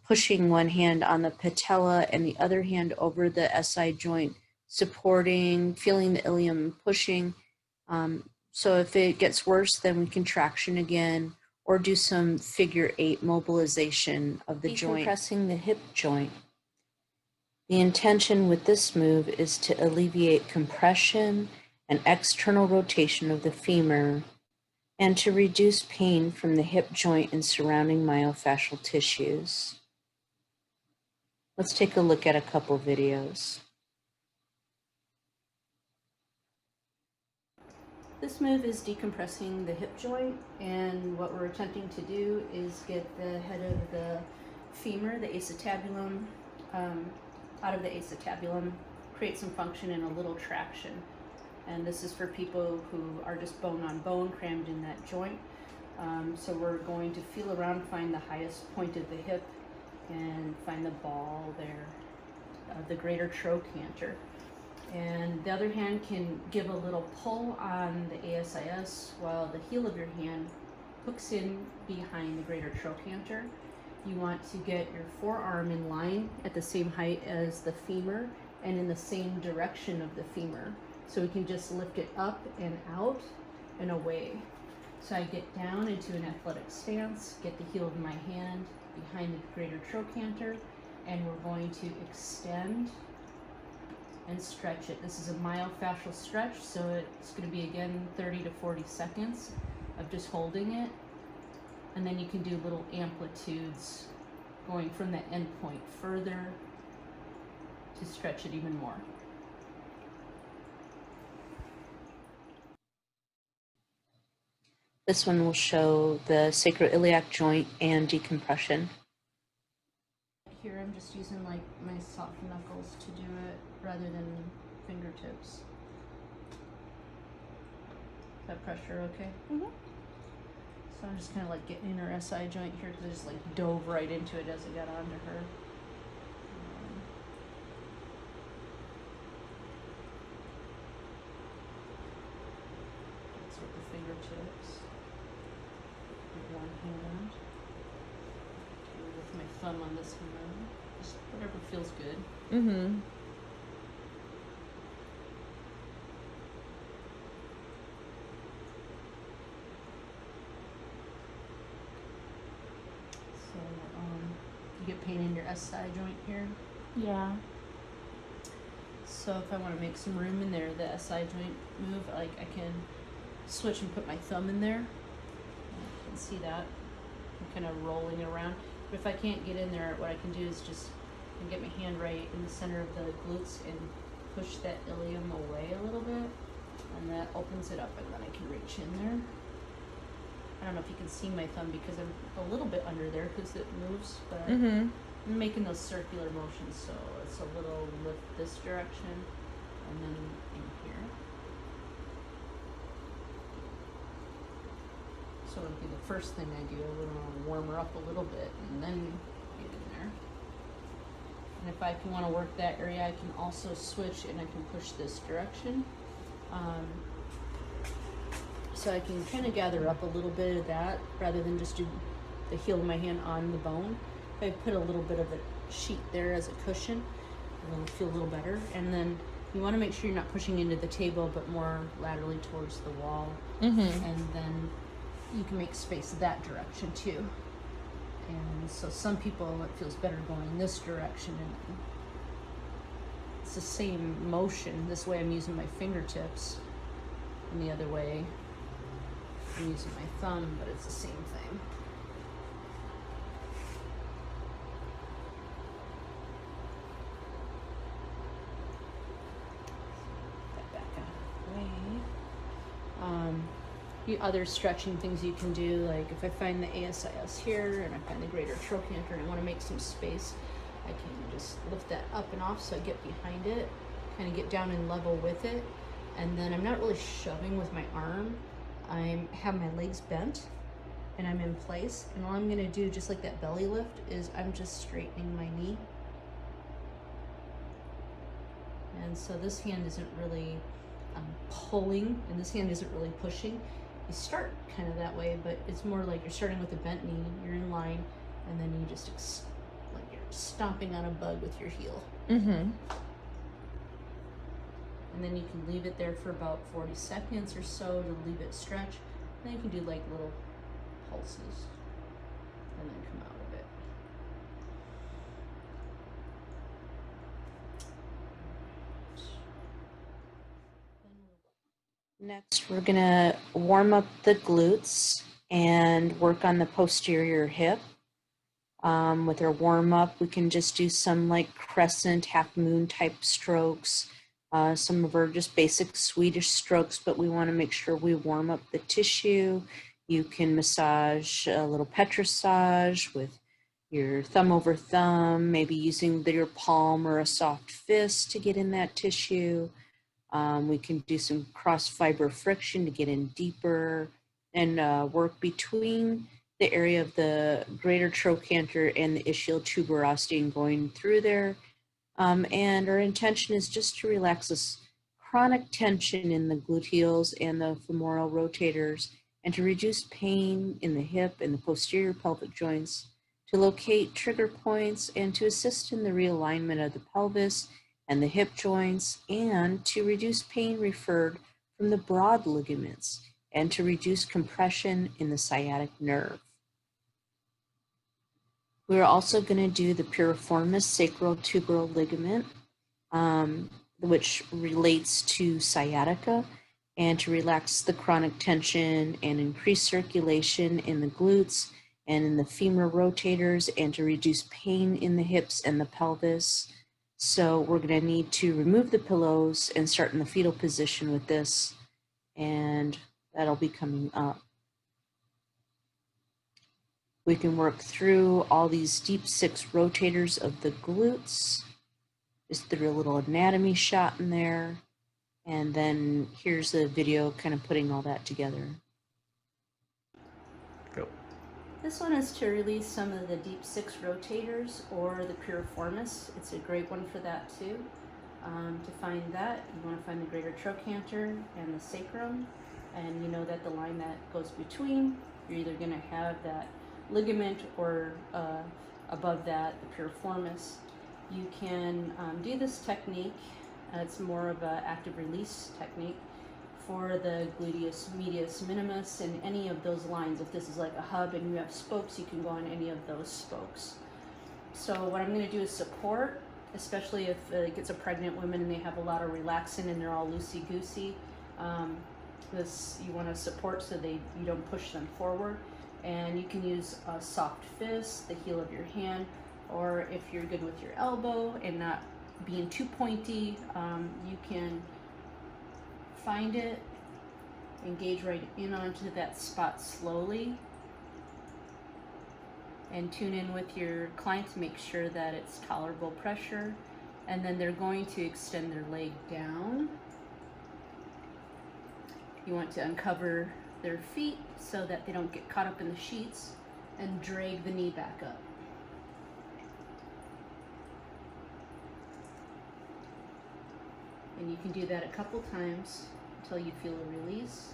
pushing one hand on the patella and the other hand over the SI joint, supporting, feeling the ilium, pushing. So if it gets worse, then we can traction again or do some figure 8 mobilization of the joint. Decompressing the hip joint. The intention with this move is to alleviate compression and external rotation of the femur and to reduce pain from the hip joint and surrounding myofascial tissues. Let's take a look at a couple videos. This move is decompressing the hip joint, and what we're attempting to do is get the head of the femur, the acetabulum, out of the acetabulum, create some function and a little traction. And this is for people who are just bone on bone crammed in that joint. So we're going to feel around, find the highest point of the hip, and find the ball there, the greater trochanter. And the other hand can give a little pull on the ASIS while the heel of your hand hooks in behind the greater trochanter. You want to get your forearm in line at the same height as the femur and in the same direction of the femur. So we can just lift it up and out and away. So I get down into an athletic stance, get the heel of my hand behind the greater trochanter, and we're going to extend and stretch it. This is a myofascial stretch, so it's going to be again 30 to 40 seconds of just holding it. And then you can do little amplitudes going from the end point further to stretch it even more. This one will show the sacroiliac joint and decompression. Here I'm just using like my soft knuckles to do it rather than fingertips. Is that pressure okay? Mm-hmm. So I'm just kind of like getting in her SI joint here because I just like dove right into it as I got onto her. That's with the fingertips. With one hand. With my thumb on this hand. Just whatever feels good. Mm-hmm. So, you get pain in your SI joint here. Yeah. So if I want to make some room in there, the SI joint move, like I can switch and put my thumb in there. You can see that. I'm kind of rolling around. But if I can't get in there, what I can do is just get my hand right in the center of the glutes and push that ilium away a little bit. And that opens it up, and then I can reach in there. I don't know if you can see my thumb because I'm a little bit under there because it moves, but Mm-hmm. I'm making those circular motions, so it's a little lift this direction and then in here. So it'll be the first thing I do. I want to warm her up a little bit and then get in there. And if I want to work that area, I can also switch and I can push this direction So I can kind of gather up a little bit of that rather than just do the heel of my hand on the bone. If I put a little bit of a sheet there as a cushion, it'll feel a little better. And then you want to make sure you're not pushing into the table, but more laterally towards the wall. Mm-hmm. And then you can make space that direction too. And so some people, it feels better going this direction, and it's the same motion. This way I'm using my fingertips, and the other way I'm using my thumb, but it's the same thing. That back out of the way. The other stretching things you can do, like if I find the ASIS here and I find the greater trochanter and I want to make some space, I can just lift that up and off so I get behind it, kind of get down and level with it, and then I'm not really shoving with my arm. I have my legs bent and I'm in place, and all I'm going to do, just like that belly lift, is I'm just straightening my knee. And so this hand isn't really pulling, and this hand isn't really pushing. You start kind of that way, but it's more like you're starting with a bent knee, you're in line, and then you just like you're stomping on a bug with your heel. Mm-hmm. And then you can leave it there for about 40 seconds or so to leave it stretch. Then you can do like little pulses and then come out of it. Next, we're gonna warm up the glutes and work on the posterior hip. With our warm up, we can just do some like crescent, half moon type strokes. Some of our just basic Swedish strokes, but we want to make sure we warm up the tissue. You can massage a little petrissage with your thumb over thumb, maybe using your palm or a soft fist to get in that tissue. We can do some cross fiber friction to get in deeper and work between the area of the greater trochanter and the ischial tuberosity and going through there. And our intention is just to relax this chronic tension in the gluteals and the femoral rotators, and to reduce pain in the hip and the posterior pelvic joints, to locate trigger points, and to assist in the realignment of the pelvis and the hip joints, and to reduce pain referred from the broad ligaments, and to reduce compression in the sciatic nerve. We're also going to do the piriformis sacrotuberal ligament, which relates to sciatica, and to relax the chronic tension and increase circulation in the glutes and in the femur rotators, and to reduce pain in the hips and the pelvis. So we're going to need to remove the pillows and start in the fetal position with this, and that'll be coming up. We can work through all these deep six rotators of the glutes. Just threw a little anatomy shot in there. And then here's a video kind of putting all that together. Go. This one is to release some of the deep six rotators or the piriformis. It's a great one for that too. To find that, you want to find the greater trochanter and the sacrum. And you know that the line that goes between, you're either going to have that ligament or above that, the piriformis. You can do this technique. It's more of an active release technique for the gluteus medius minimus and any of those lines. If this is like a hub and you have spokes, you can go on any of those spokes. So what I'm going to do is support, especially if it's a pregnant woman and they have a lot of relaxin and they're all loosey-goosey. This you want to support so you don't push them forward. And you can use a soft fist, the heel of your hand, or if you're good with your elbow and not being too pointy, you can find it, engage right in onto that spot slowly, and tune in with your client to make sure that it's tolerable pressure. And then they're going to extend their leg down. You want to uncover their feet so that they don't get caught up in the sheets, and drag the knee back up. And you can do that a couple times until you feel a release.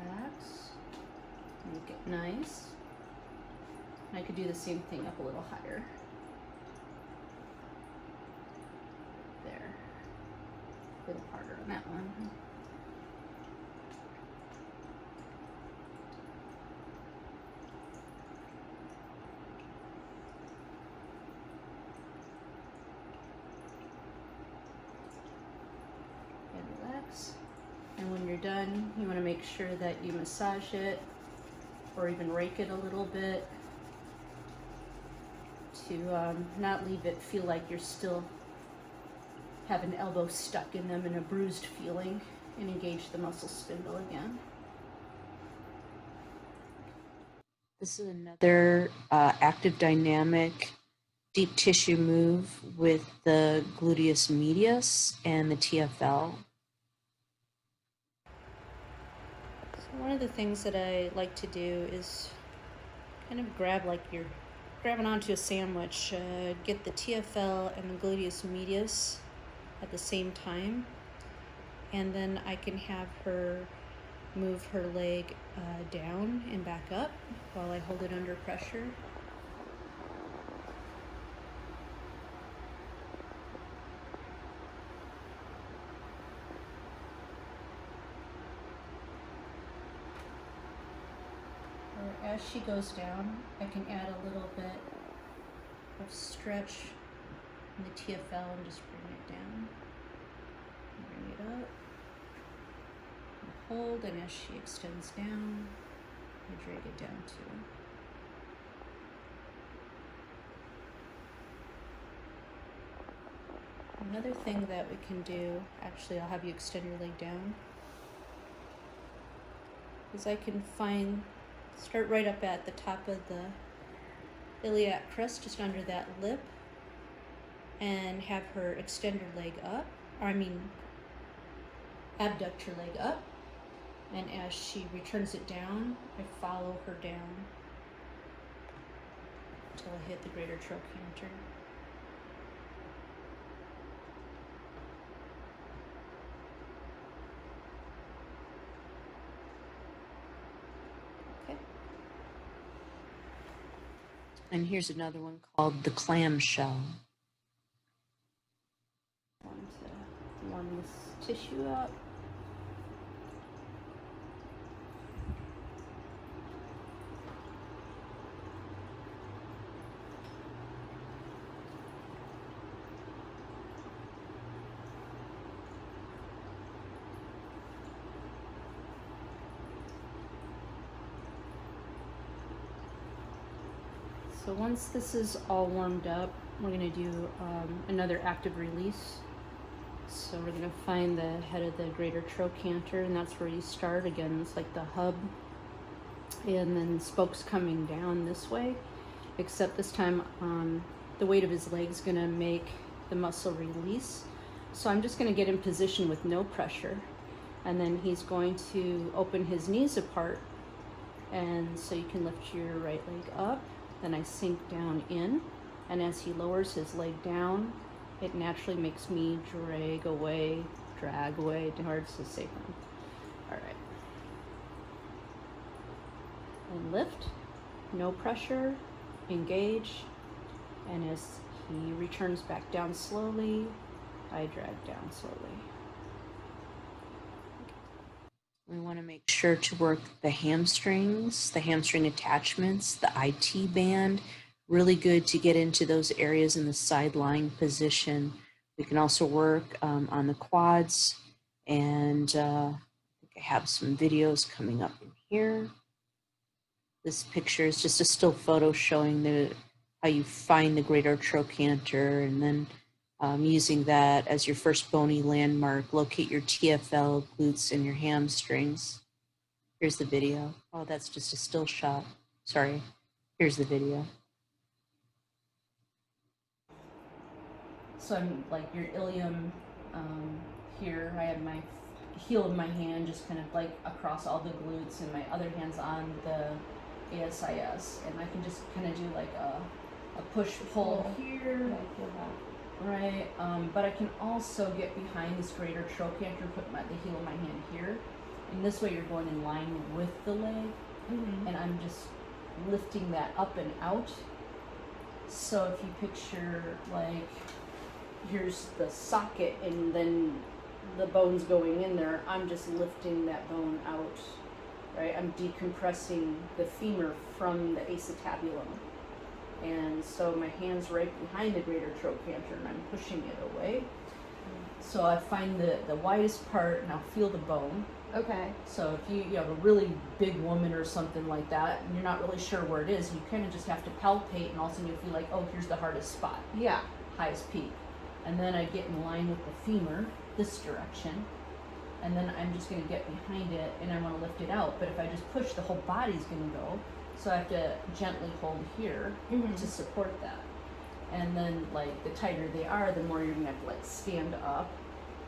Relax. Make it nice. I could do the same thing up a little higher. There. A little harder on that one. And relax. And when you're done, you want to make sure that you massage it or even rake it a little bit to not leave it feel like you're still have an elbow stuck in them and a bruised feeling, and engage the muscle spindle again. This is another active dynamic deep tissue move with the gluteus medius and the TFL. So one of the things that I like to do is kind of grab like you're grabbing onto a sandwich, get the TFL and the gluteus medius at the same time, and then I can have her move her leg down and back up while I hold it under pressure. Or as she goes down, I can add a little bit of stretch in the TFL and just bring it down. Bring it up. And hold, and as she extends down, I drag it down too. Another thing that we can do, actually I'll have you extend your leg down, is I can start right up at the top of the iliac crest, just under that lip, and have her extend her leg up, abduct her leg up, and as she returns it down, I follow her down until I hit the greater trochanter. Okay. And here's another one called the clamshell. I want to warm this tissue up. So once this is all warmed up, we're going to do another active release. So we're going to find the head of the greater trochanter, and that's where you start. Again, it's like the hub, and then spokes coming down this way, except this time the weight of his leg is going to make the muscle release. So I'm just going to get in position with no pressure, and then he's going to open his knees apart, and so you can lift your right leg up. Then I sink down in, and as he lowers his leg down, it naturally makes me drag away towards the sacrum. All right. And lift, no pressure, engage, and as he returns back down slowly, I drag down slowly. We want to make sure to work the hamstrings, the hamstring attachments, the IT band. Really good to get into those areas in the side lying position. We can also work on the quads, and I have some videos coming up in here. This picture is just a still photo showing how you find the greater trochanter, and then using that as your first bony landmark. Locate your TFL, glutes, and your hamstrings. Here's the video. Oh, that's just a still shot. Sorry. Here's the video. So I'm like your ilium here. I have my heel of my hand just kind of like across all the glutes, and my other hand's on the ASIS, and I can just kind of do like a push pull here, Yeah, I feel that. right? But I can also get behind this greater trochanter, put the heel of my hand here, and this way you're going in line with the leg, Mm-hmm. and I'm just lifting that up and out. So if you picture like here's the socket and then the bone's going in there, I'm just lifting that bone out, right? I'm decompressing the femur from the acetabulum. And so my hand's right behind the greater trochanter and I'm pushing it away. So I find the widest part and I'll feel the bone. Okay. So if you have a really big woman or something like that and you're not really sure where it is, you kind of just have to palpate and all of a sudden you'll feel like, oh, here's the hardest spot, Yeah. highest peak. And then I get in line with the femur, this direction, and then I'm just gonna get behind it and I wanna lift it out. But if I just push, the whole body's gonna go. So I have to gently hold here Mm-hmm. to support that. And then like the tighter they are, the more you're gonna have to like stand up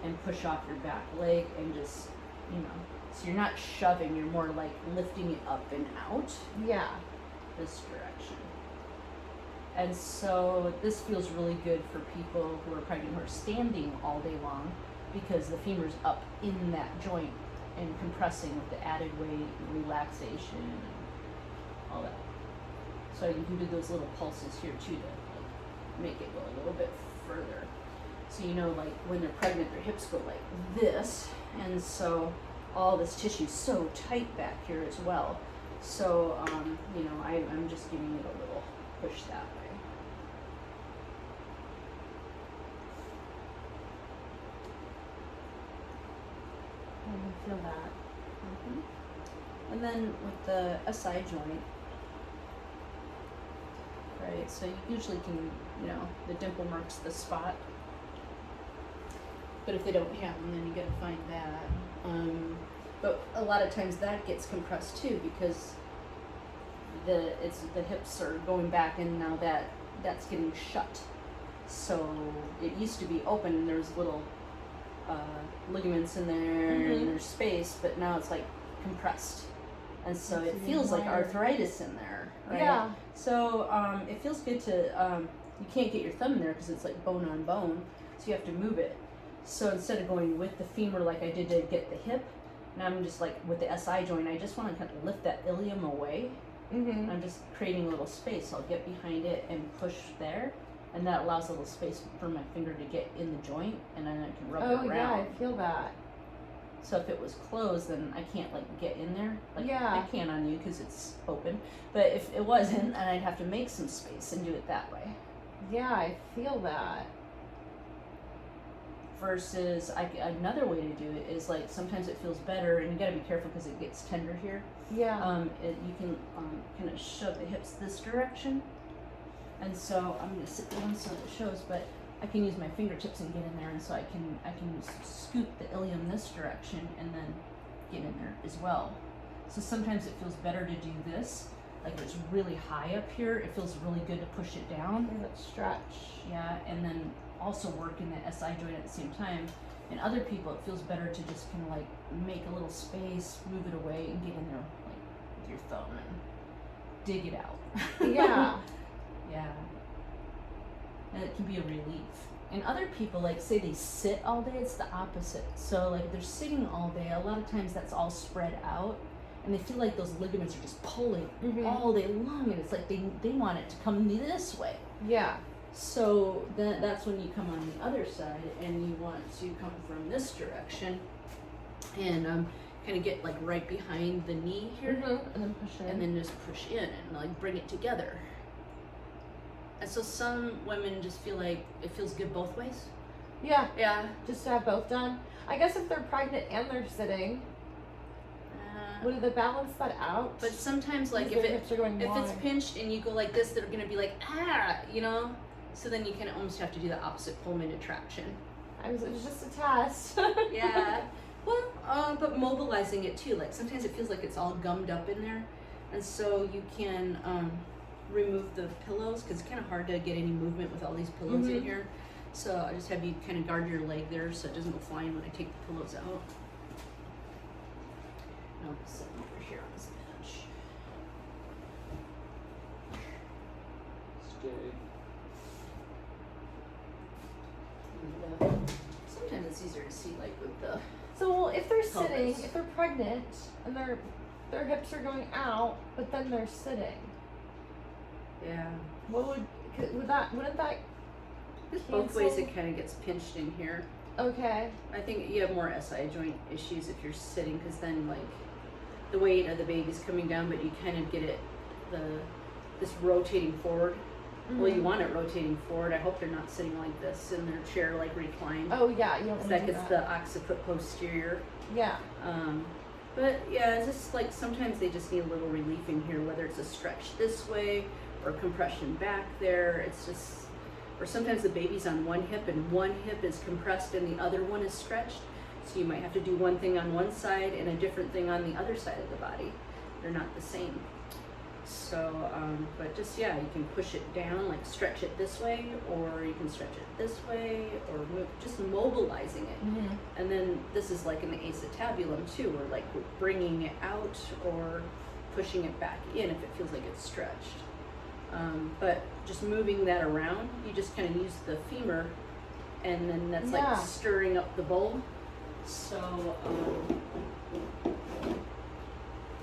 and push off your back leg and just, you know, so you're not shoving, you're more like lifting it up and out Yeah. this direction. And so this feels really good for people who are pregnant, who are standing all day long, because the femur's up in that joint and compressing with the added weight, relaxation, and all that. So you can do those little pulses here too to like make it go a little bit further. So you know, like when they're pregnant, their hips go like this, and so all this tissue's so tight back here as well. So you know, I'm just giving it a little push that way. I feel that. And then with the SI joint, right, so you usually can, you know, the dimple marks the spot. But if they don't have them, then you gotta find that. But a lot of times that gets compressed too because the hips are going back and now that's getting shut. So it used to be open and there's little ligaments in there and there's space, but now it's like compressed. And so it feels like arthritis in there, right? Yeah. So it feels good to, you can't get your thumb in there because it's like bone on bone, so you have to move it. So instead of going with the femur like I did to get the hip, now I'm just like with the SI joint, I just want to kind of lift that ilium away. Mm-hmm. I'm just creating a little space. I'll get behind it and push there, and that allows a little space for my finger to get in the joint, and then I can rub Oh it yeah, around. I feel that. So if it was closed, then I can't like get in there. Like Yeah. I can on you because it's open. But if it wasn't, then I'd have to make some space and do it that way. Yeah, I feel that. Versus another way to do it is like sometimes it feels better, and you gotta be careful because it gets tender here. Yeah. You can kind of shove the hips this direction, and so I'm gonna sit down so it shows, but I can use my fingertips and get in there, and so I can scoot the ilium this direction and then get in there as well. So sometimes it feels better to do this, like if it's really high up here, it feels really good to push it down. There's that stretch. Yeah, and then also work in the SI joint at the same time. And other people, it feels better to just kind of like make a little space, move it away, and get in there like with your thumb and dig it out. Yeah. Yeah. And it can be a relief. And other people, like say they sit all day, it's the opposite. So like if they're sitting all day, a lot of times that's all spread out. And they feel like those ligaments are just pulling all day long, and it's like they want it to come this way. Yeah. So that's when you come on the other side and you want to come from this direction and kind of get like right behind the knee here And then push in. and then just push in and like bring it together. And so some women just feel like it feels good both ways. Yeah. Yeah. Just to have both done. I guess if they're pregnant and they're sitting, would they balance that out? But sometimes like Because if their hips are going it's wide. pinched and you go like this, they're gonna be like, ah, you know? So then you kind of almost have to do the opposite Pullman traction. It was just a test. Yeah. Well, but mobilizing it too. Like sometimes it feels like it's all gummed up in there, and so you can remove the pillows because it's kind of hard to get any movement with all these pillows in here. So I just have you kind of guard your leg there so it doesn't go flying when I take the pillows out. And I'll just sit over here on this bench. Sometimes it's easier to see like with the. So, well, if they're sitting, Pelvis. if they're pregnant and their hips are going out, but then they're sitting, Yeah. what wouldn't that Both ways cancel? it kind of gets pinched in here. Okay. I think you have more SI joint issues if you're sitting, because then like the weight of the baby's coming down, but you kind of get it this rotating forward. Well, you Mhm. want it rotating forward. I hope they're not sitting like this in their chair, like reclined. Oh yeah, you don't 'Cause want that to do gets that. the occiput posterior. Yeah. But yeah, it's just like sometimes they just need a little relief in here, whether it's a stretch this way or compression back there. It's just, or sometimes the baby's on one hip and one hip is compressed and the other one is stretched. So you might have to do one thing on one side and a different thing on the other side of the body. They're not the same. So, but just, yeah, you can push it down, like stretch it this way, or you can stretch it this way, or just mobilizing it. Mhm. And then this is like in the acetabulum too, where like we're bringing it out or pushing it back in if it feels like it's stretched. But just moving that around, you just kind of use the femur, and then that's Yeah. like stirring up the bowl. So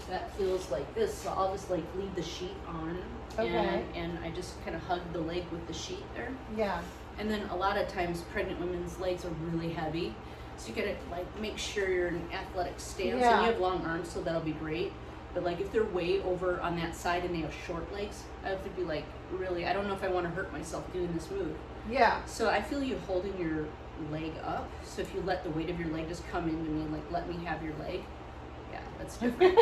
that feels like this. So I'll just like leave the sheet on, Okay. and I just kind of hug the leg with the sheet there. Yeah. And then a lot of times pregnant women's legs are really heavy. So you gotta like make sure you're in an athletic stance, Yeah. and you have long arms, so that'll be great. But like if they're way over on that side and they have short legs, I have to be like really, I don't know if I want to hurt myself doing this move. Yeah. So I feel you holding your leg up. So if you let the weight of your leg just come into me, like let me have your leg. Yeah, that's different.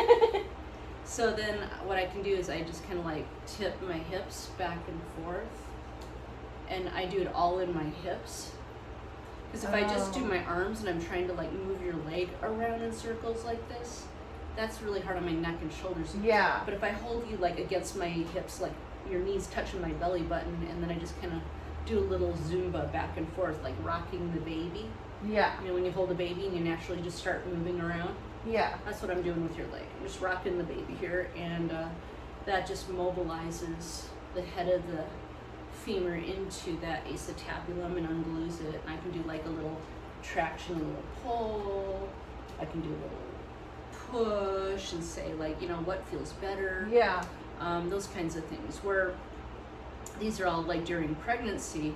So then what I can do is I just kind of like tip my hips back and forth. And I do it all in my hips. Because if I just do Oh. my arms and I'm trying to like move your leg around in circles like this, that's really hard on my neck and shoulders. Yeah. But if I hold you like against my hips, like your knees touching my belly button, and then I just kind of do a little Zumba back and forth, like rocking the baby. Yeah. You know, when you hold a baby and you naturally just start moving around. Yeah. That's what I'm doing with your leg. I'm just rocking the baby here, and that just mobilizes the head of the femur into that acetabulum and unglues it. And I can do like a little traction, a little pull. I can do a little push and say like, you know, what feels better. Yeah. Those kinds of things. Where these are all like during pregnancy,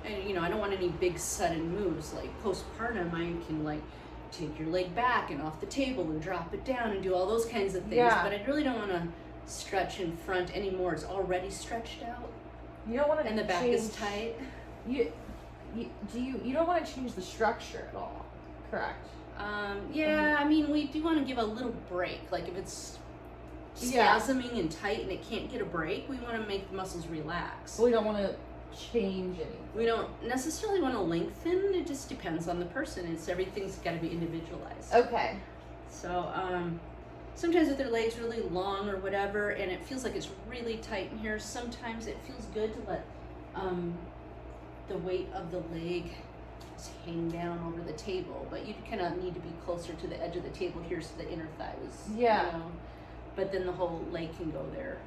and you know, I don't want any big sudden moves. Like postpartum, I can like take your leg back and off the table and drop it down and do all those kinds of things. Yeah. But I really don't want to stretch in front anymore. It's already stretched out You don't want to and the back is tight. You don't want to change the structure at all, correct? Yeah, I mean, we do want to give a little break. Like if it's Yeah. spasming and tight and it can't get a break, we want to make the muscles relax. But we don't want to change anything. We don't necessarily want to lengthen. It just depends on the person. Everything's got to be individualized. Okay. So sometimes if their legs really long or whatever, and it feels like it's really tight in here, sometimes it feels good to let the weight of the leg just hang down over the table. But you kind of need to be closer to the edge of the table here, so the inner thigh was, Yeah. you know, but then the whole leg can go there.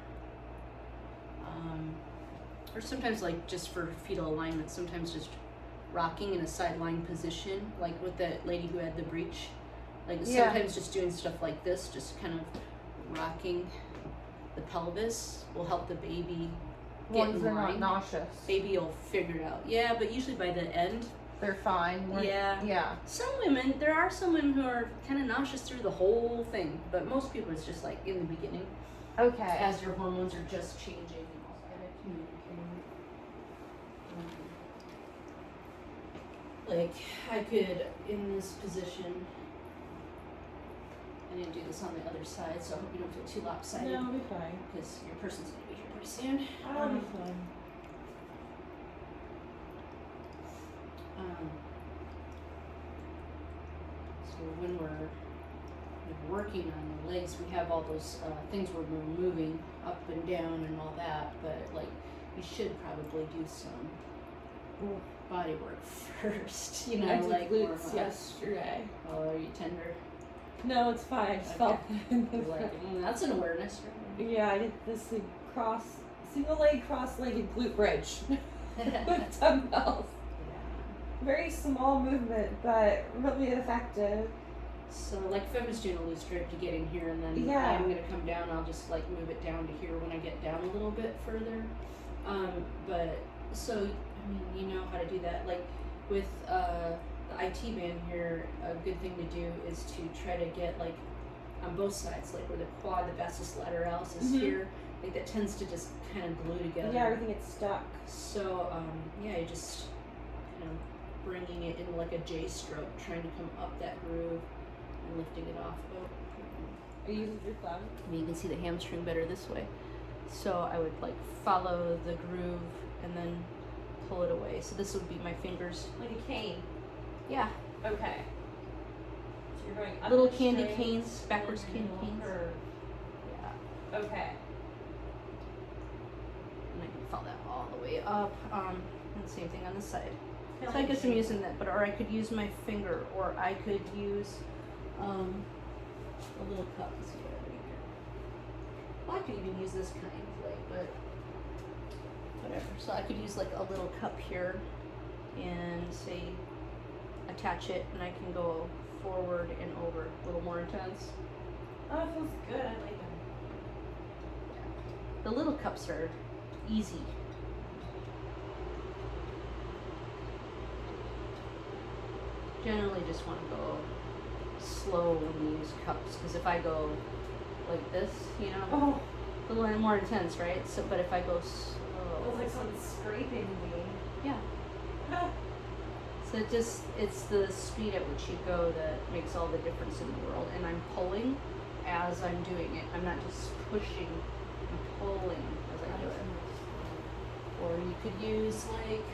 Or sometimes like just for fetal alignment, sometimes just rocking in a sideline position, like with the lady who had the breech. Like Yeah. sometimes just doing stuff like this, just kind of rocking the pelvis will help the baby get Ones in they're not line. nauseous. Baby will figure it out. Yeah, but usually by the end, They're fine. Yeah. Yeah. there are some women who are kind of nauseous through the whole thing, but most people it's just like in the beginning, Okay. as your hormones are just changing. Like I could, in this position, I didn't do this on the other side, so I hope you don't feel too lopsided, I'll be fine. because your person's gonna be here pretty soon. I'll be fine. So when we're working on the legs, we have all those things where we're moving up and down and all that, but like you should probably do some body work first, you know, I did like glutes warm up. yesterday. Oh, are you tender? No, it's fine. I just felt You're like, that's an awareness. Right? yeah, I did this like, cross Single leg, cross-legged glute bridge with dumbbells. Very small movement, but really effective. So like if I'm just doing a loose grip to get in here and then Yeah. I'm gonna come down, I'll just like move it down to here when I get down a little bit further. But so I mean you know how to do that. Like with the IT band here, a good thing to do is to try to get like on both sides, like where the quad, the vastus lateralis is Mhm. here. Like that tends to just kind of glue together. Yeah, everything gets stuck. So yeah, you just kind of bringing it in like a J stroke, trying to come up that groove and lifting it off. Oh, Are you using your thumb? I mean, you can see the hamstring better this way. So I would like follow the groove and then pull it away. So this would be my fingers. Like a cane. Yeah, Okay. So you're going up little the candy strings, canes, backwards and candy then canes. curve. Yeah, Okay. and I can follow that all the way up. And the same thing on this side. Kinda So I like guess I'm a- using that, but or I could use my finger, or I could use a little cup. Let's see what I have here. Well, I could even use this kind of like, but whatever. So I could use like a little cup here, and say attach it, and I can go forward and over, a little more intense. Oh, it feels good. I like it. The little cups are easy. Generally just want to go slow when you use cups, because if I go like this, you know, Oh, a little more intense, right? So, but if I go it feels slow, like someone's scraping me. yeah. So it's the speed at which you go that makes all the difference in the world. And I'm pulling as I'm doing it. I'm not just pushing, I'm pulling as I do it. Or you could use like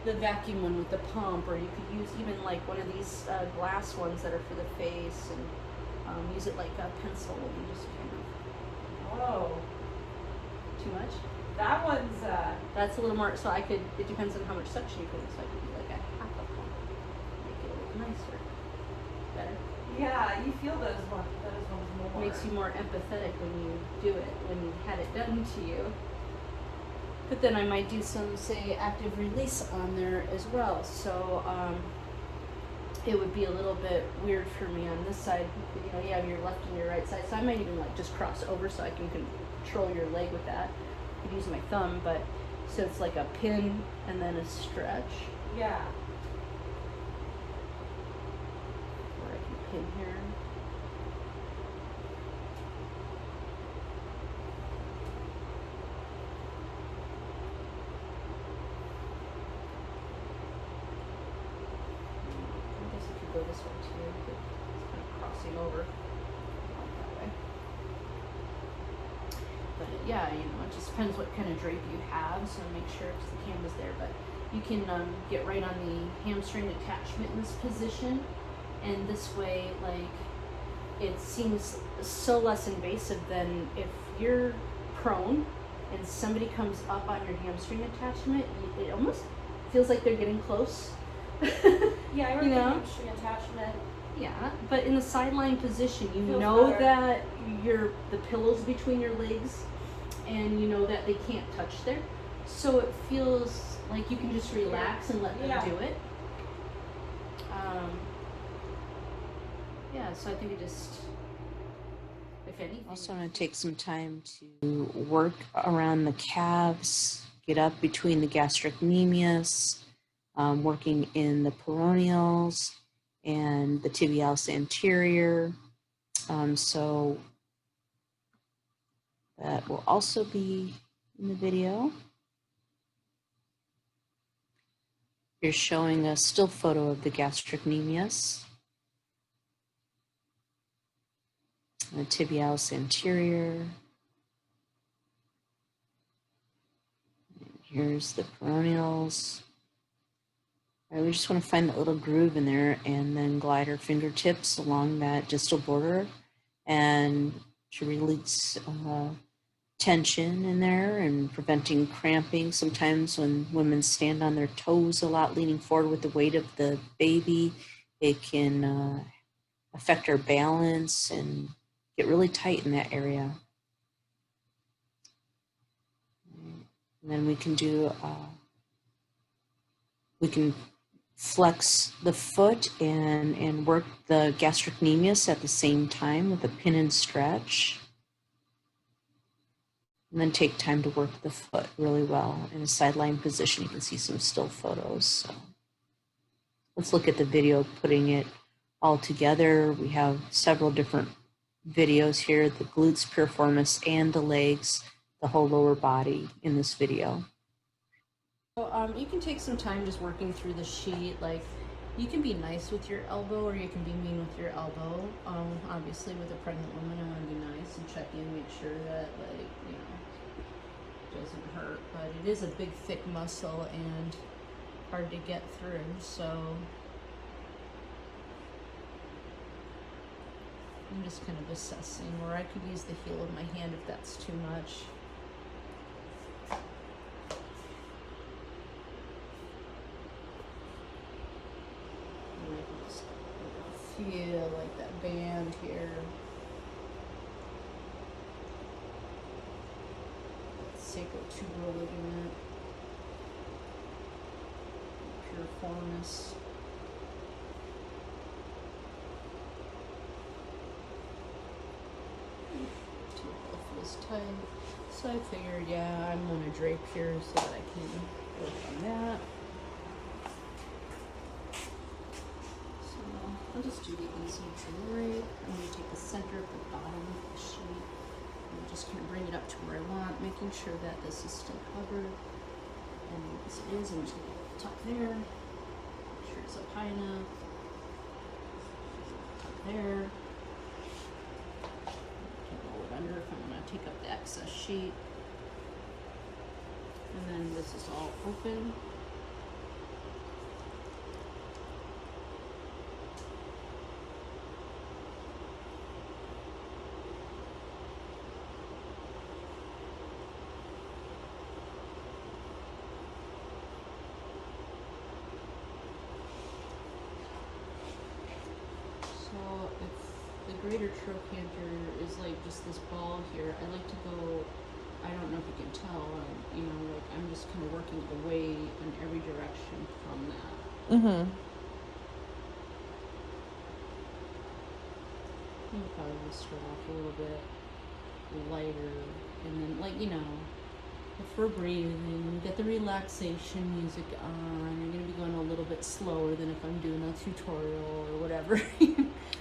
the vacuum one with the pump, or you could use even like one of these glass ones that are for the face, and use it like a pencil and just kind of Whoa. too much. That one's, That's a little more, so I could, it depends on how much suction you put in, so I could do like a half a pump, make it a little nicer, better. yeah, you feel those ones more. Makes you more empathetic when you do it, when you've had it done to you. But then I might do some, say, active release on there as well, so it would be a little bit weird for me on this side. You know, you have your left and your right side, so I might even like just cross over so I can control your leg with that. I could use my thumb, but so it's like a pin and then a stretch. Yeah. Or I can pin here. I guess I could go this way too, but it's kind of crossing over. Not that way. But yeah, you know, it just depends what kind of drape you have, so make sure, because the camera's there, but you can get right on the hamstring attachment in this position, and this way, like, it seems so less invasive than if you're prone and somebody comes up on your hamstring attachment, it almost feels like they're getting close. Yeah, I You remember know? the hamstring attachment. Yeah, but in the sideline position, you Feels know better. that the pillow's between your legs, and you know that they can't touch there. So it feels like you can just relax and let them Yeah. do it. Yeah, so I think it just, if anything. Also want to take some time to work around the calves, get up between the gastrocnemius, working in the peroneals and the tibialis anterior. So that will also be in the video. Here's showing a still photo of the gastrocnemius, the tibialis anterior. Here's the peroneals. All right, we just want to find that little groove in there and then glide our fingertips along that distal border and to release tension in there and preventing cramping. Sometimes when women stand on their toes a lot, leaning forward with the weight of the baby, it can affect our balance and get really tight in that area. And then we can do, we can flex the foot and work the gastrocnemius at the same time with a pin and stretch. And then take time to work the foot really well in a sideline position. You can see some still photos. So let's look at the video putting it all together. We have several different videos here, the glutes, piriformis, and the legs, the whole lower body in this video. So you can take some time just working through the sheet. Like, you can be nice with your elbow or you can be mean with your elbow. Obviously with a pregnant woman, I want to be nice and check in, make sure that, like, you know, it doesn't hurt. But it is a big thick muscle and hard to get through, so I'm just kind of assessing, or I could use the heel of my hand if that's too much. And I can just feel like that band here. Sacrotuberal ligament, piriformis. Feels tight. So I figured, yeah, I'm gonna drape here so that I can work on that. So I'll just do the easy drape. I'm gonna take the center of the bottom of the sheet and just kind of bring it up to where I want, making sure that this is still covered. And as it is, I'm just gonna tuck there. Make sure it's up high enough. Tuck there. Under if I'm going to take up the excess sheet. And then this is all open. So if the greater trochanter is like just this ball here, I like to go, I don't know if you can tell, you know, like I'm just kind of working away in every direction from that. Mm-hmm. You probably will start off a little bit lighter, and then, like, you know, if we're breathing, we get the relaxation music on, you're going to be going a little bit slower than if I'm doing a tutorial or whatever.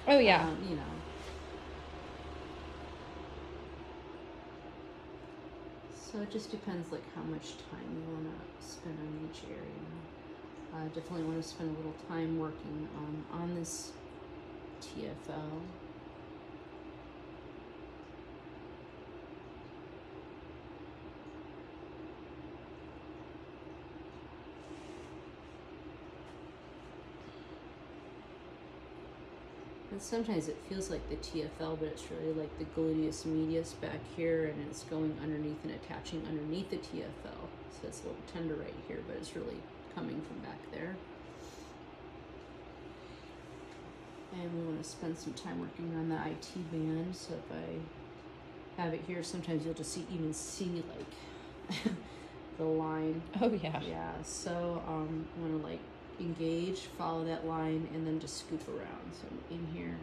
Oh, yeah. You know. So it just depends, like, how much time you want to spend on each area. I definitely want to spend a little time working on this TFL. And sometimes it feels like the TFL, but it's really like the gluteus medius back here, and it's going underneath and attaching underneath the TFL. So it's a little tender right here, but it's really coming from back there. And we want to spend some time working on the IT band. So if I have it here, sometimes you'll just even see like the line. Oh, yeah. Yeah, so I want to like engage, follow that line, and then just scoop around. So I'm in here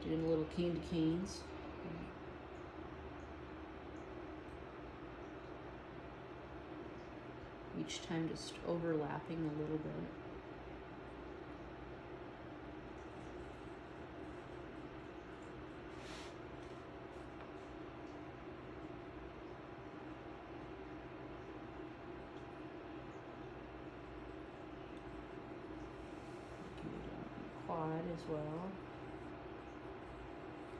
doing a little cane to canes. Each time just overlapping a little bit. Quad as well.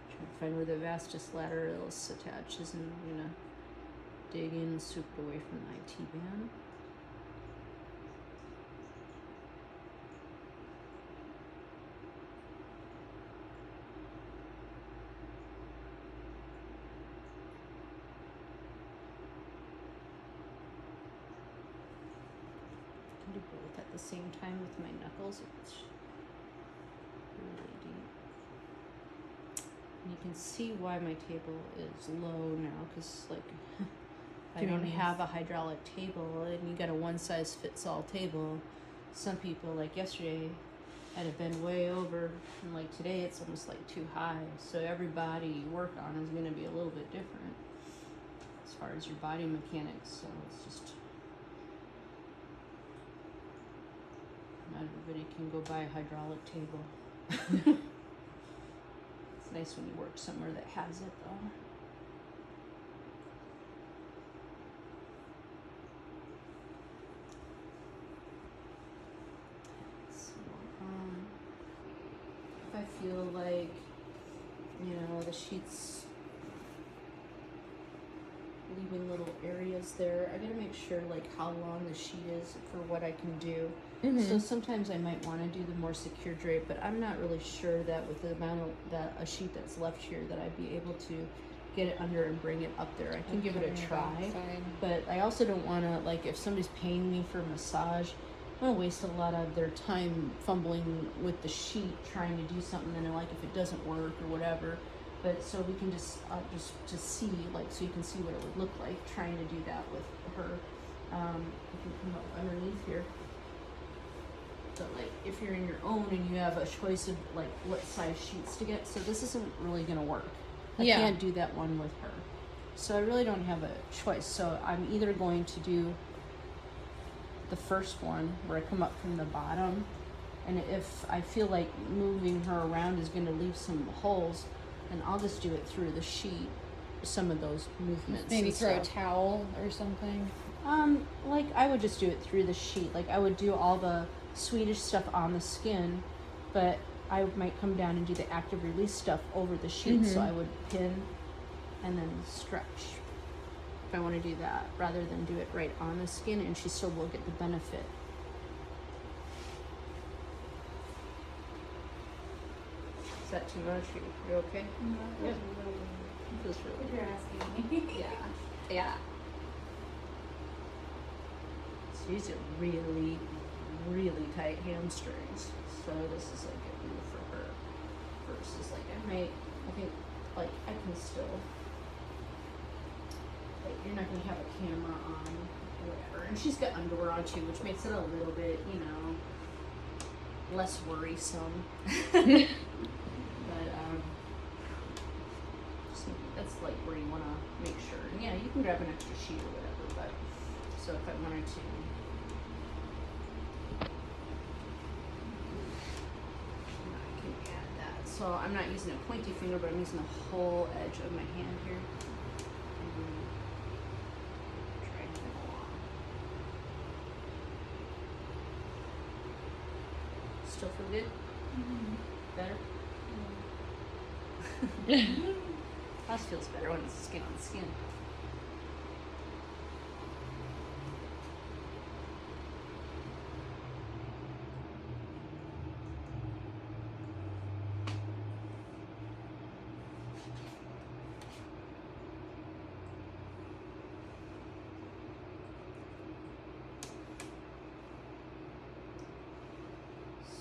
Trying to find where the vastus lateralis attaches, and I'm gonna dig in and swoop it away from the IT band. I can do both at the same time with my knuckles. It's really deep. And you can see why my table is low now, because like I don't have a hydraulic table and you got a one size fits all table, some people, like yesterday, had to bend way over, and like today it's almost like too high. So every body you work on is going to be a little bit different as far as your body mechanics. So it's just not everybody can go buy a hydraulic table. It's nice when you work somewhere that has it though. So, if I feel like, you know, the sheet's leaving little areas there, I gotta make sure like how long the sheet is for what I can do. So sometimes I might want to do the more secure drape, but I'm not really sure that with the amount of that a sheet that's left here that I'd be able to get it under and bring it up there. I can give it a try, but I also don't want to, like, if somebody's paying me for a massage, I don't waste a lot of their time fumbling with the sheet trying to do something, and like if it doesn't work or whatever. But so we can just see, like, so you can see what it would look like trying to do that with her. You can come up underneath here. But like if you're in your own and you have a choice of like what size sheets to get, so this isn't really gonna work. I can't do that one with her. So I really don't have a choice. So I'm either going to do the first one where I come up from the bottom, and if I feel like moving her around is gonna leave some holes, then I'll just do it through the sheet, some of those movements. Maybe and throw a stuff. towel or something. Like I would just do it through the sheet. Like I would do all the Swedish stuff on the skin, but I might come down and do the active release stuff over the sheet. So I would pin and then stretch if I want to do that, rather than do it right on the skin, and she still will get the benefit. Is that too much? You okay? Yeah. Feels really If you're asking me. yeah. So these are really, really tight hamstrings. So this is like a move for her. Versus like I think like I can still, like you're not gonna have a camera on or whatever. And she's got underwear on too, which makes it a little bit, you know, less worrisome. But that's like where you want to make sure. And yeah, you can grab an extra sheet or whatever. But so if I wanted to, I can add that. So I'm not using a pointy finger, but I'm using the whole edge of my hand here. And dragging it along. Still feel good? Better? House feels better when it's skin on skin.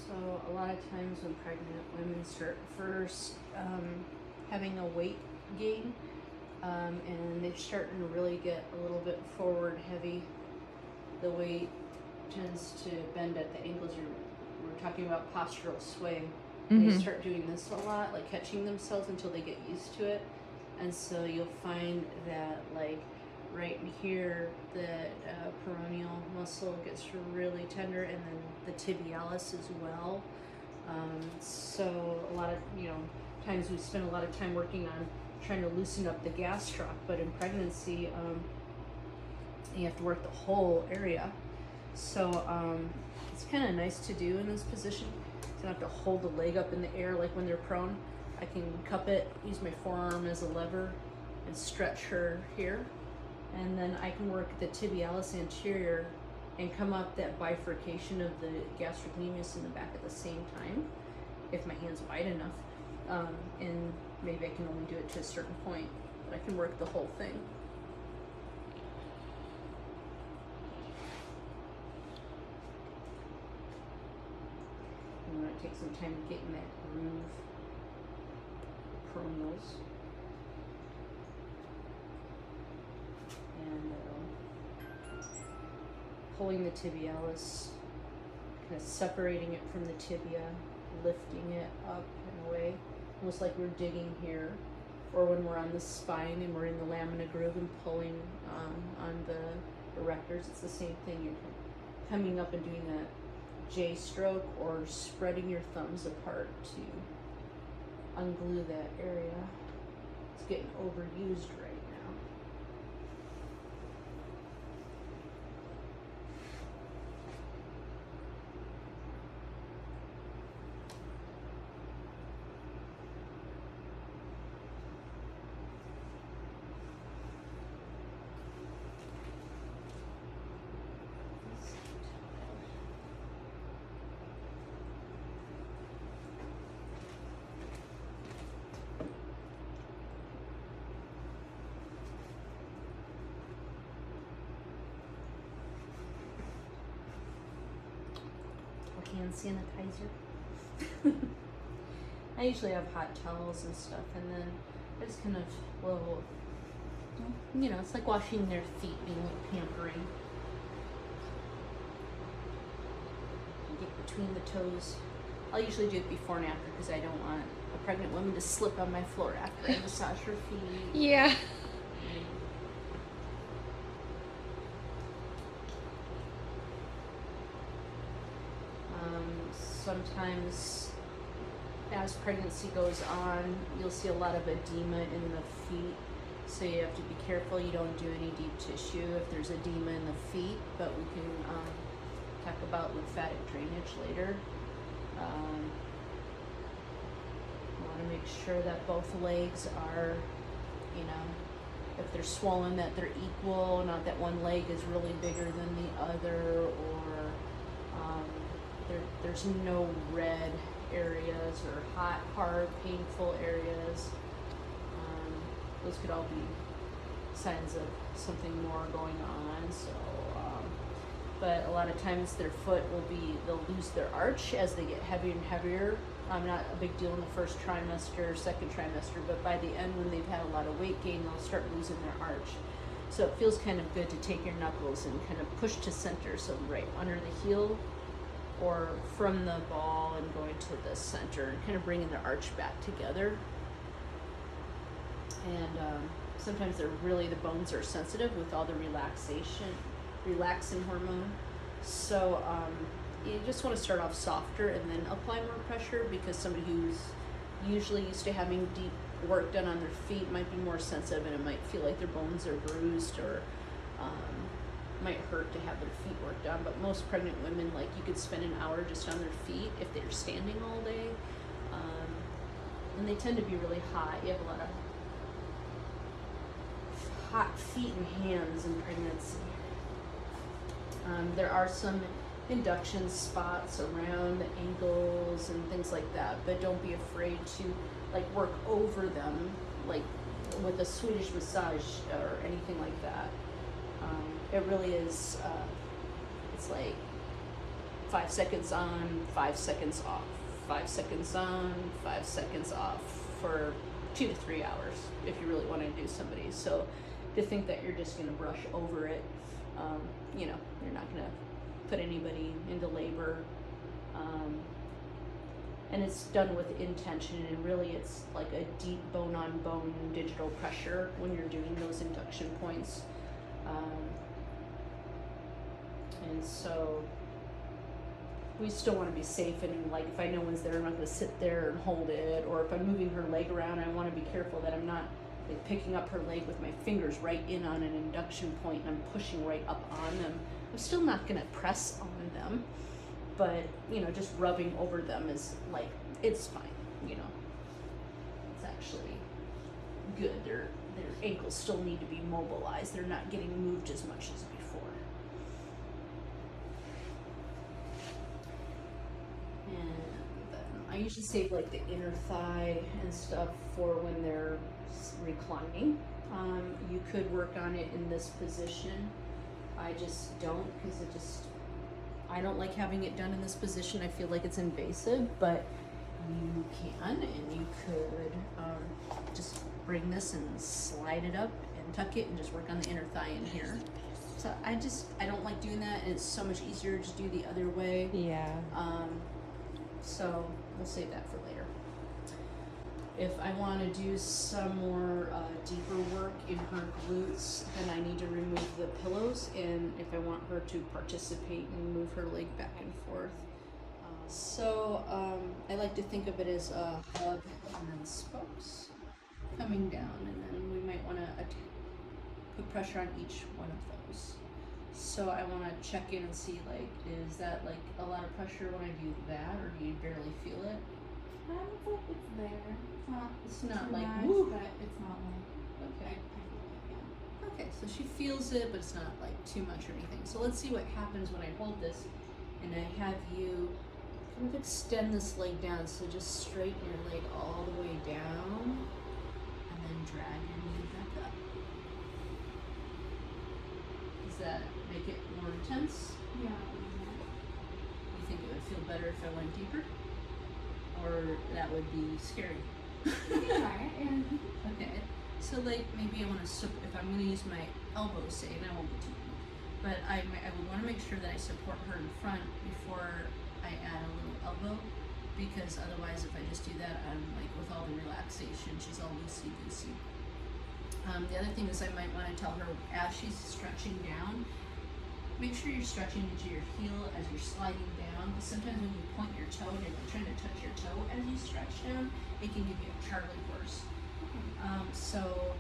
So a lot of times when pregnant women start first having a weight gain, and they're starting to really get a little bit forward heavy, the weight tends to bend at the ankles. We're talking about postural sway. They start doing this a lot, like catching themselves until they get used to it. And so you'll find that like right in here, the peroneal muscle gets really tender, and then the tibialis as well. So a lot of, times we spend a lot of time working on trying to loosen up the gastroc, but in pregnancy, you have to work the whole area. So it's kind of nice to do in this position. So I don't have to hold the leg up in the air like when they're prone. I can cup it, use my forearm as a lever, and stretch her here. And then I can work the tibialis anterior and come up that bifurcation of the gastrocnemius in the back at the same time, if my hand's wide enough. And maybe I can only do it to a certain point, but I can work the whole thing. I'm going to take some time to get in that groove, peroneals. and pulling the tibialis, kind of separating it from the tibia, lifting it up and away, almost like we're digging here, or when we're on the spine and we're in the lamina groove and pulling on the erectors. It's the same thing. You're coming up and doing that J stroke or spreading your thumbs apart to unglue that area. It's getting overused right now. Hand sanitizer. I usually have hot towels and stuff, and then I just kind of, well, you know, it's like washing their feet, being like pampering. You get between the toes. I'll usually do it before and after because I don't want a pregnant woman to slip on my floor after I massage her feet. Yeah. Sometimes as pregnancy goes on, you'll see a lot of edema in the feet, so you have to be careful you don't do any deep tissue if there's edema in the feet, but we can talk about lymphatic drainage later. You want to make sure that both legs are, you know, if they're swollen, that they're equal, not that one leg is really bigger than the other, or there's no red areas or hot, hard, painful areas. Those could all be signs of something more going on. So, but a lot of times their foot they'll lose their arch as they get heavier and heavier. Not a big deal in the first trimester, second trimester, but by the end when they've had a lot of weight gain, they'll start losing their arch. So it feels kind of good to take your knuckles and kind of push to center, so right under the heel, or from the ball and going to the center and kind of bringing the arch back together. And sometimes the bones are sensitive with all the relaxin hormone. So you just want to start off softer and then apply more pressure, because somebody who's usually used to having deep work done on their feet might be more sensitive, and it might feel like their bones are bruised, or might hurt to have their feet worked on. But most pregnant women, like, you could spend an hour just on their feet if they're standing all day, and they tend to be really hot. You have a lot of hot feet and hands in pregnancy. There are some induction spots around the ankles and things like that, but don't be afraid to like work over them, like with a Swedish massage or anything like that. It really is, it's like 5 seconds on, 5 seconds off, 5 seconds on, 5 seconds off for 2 to 3 hours if you really want to do somebody. So to think that you're just going to brush over it, you know, you're not going to put anybody into labor. And it's done with intention, and really it's like a deep bone-on-bone digital pressure when you're doing those induction points. And so we still want to be safe, and like if I know one's there, I'm not going to sit there and hold it, or if I'm moving her leg around, I want to be careful that I'm not like picking up her leg with my fingers right in on an induction point and I'm pushing right up on them. I'm still not going to press on them, but you know, just rubbing over them is like, it's fine, you know, it's actually good. Their ankles still need to be mobilized. They're not getting moved as much as before. And then I usually save like the inner thigh and stuff for when they're reclining. You could work on it in this position. I just don't, because I don't like having it done in this position. I feel like it's invasive, but you can, and you could just bring this and slide it up and and tuck it and just work on the inner thigh in here. So I don't like doing that, and it's so much easier to do the other way. Yeah. So we'll save that for later. If I want to do some more deeper work in her glutes, then I need to remove the pillows, and if I want her to participate and move her leg back and forth. So I like to think of it as a hub and then spokes coming down, and then we might want to put pressure on each one of those. So I want to check in and see, like, is that like a lot of pressure when I do that, or do you barely feel it? It's like it's there. It's not too like much, woo. but it's not like Okay. I feel it, yeah. Okay, so she feels it, but it's not like too much or anything. So let's see what happens when I hold this, and I have you kind of extend this leg down. So just straighten your leg all the way down, and then drag your knee back up. Does that make it more intense? Yeah. You think it would feel better if I went deeper? Or that would be scary? You can try it, yeah. Okay, so like maybe I want to, if I'm going to use my elbow, say, and I won't be too deep, but I would want to make sure that I support her in front before I add a little elbow, because otherwise if I just do that, I'm like, with all the relaxation, she's all loosey-goosey. The other thing is I might want to tell her as she's stretching down, make sure you're stretching into your heel as you're sliding down, because sometimes when you point your toe and you're trying to touch your toe as you stretch down, it can give you a Charlie horse. So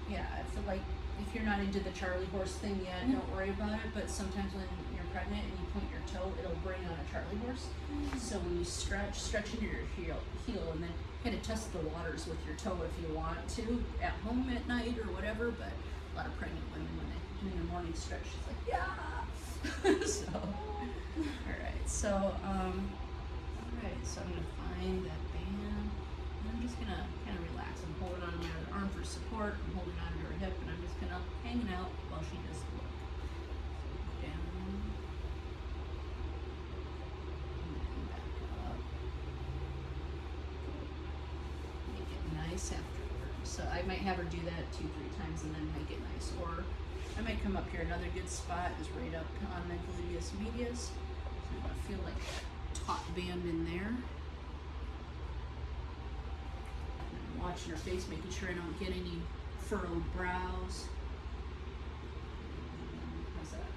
yeah, I feel like if you're not into the Charlie horse thing yet, don't worry about it, but sometimes when you're pregnant and you point your toe, it'll bring on a Charlie horse. So when you stretch into your heel and then kind of test the waters with your toe if you want to, at home at night or whatever, but a lot of pregnant women, when they do their morning stretch, it's like, yeah! So, alright, so I'm gonna find that band, and I'm just gonna kind of relax. I'm holding on to my other arm for support, I'm holding on to her hip, and I'm just gonna hang out while she does the work. So down, and then back up. Make it nice afterward. So I might have her do that 2-3 times and then make it nice, or I might come up here. Another good spot is right up on the gluteus medius. So I want to feel like that taut band in there. And I'm watching her face, making sure I don't get any furrowed brows. How's that?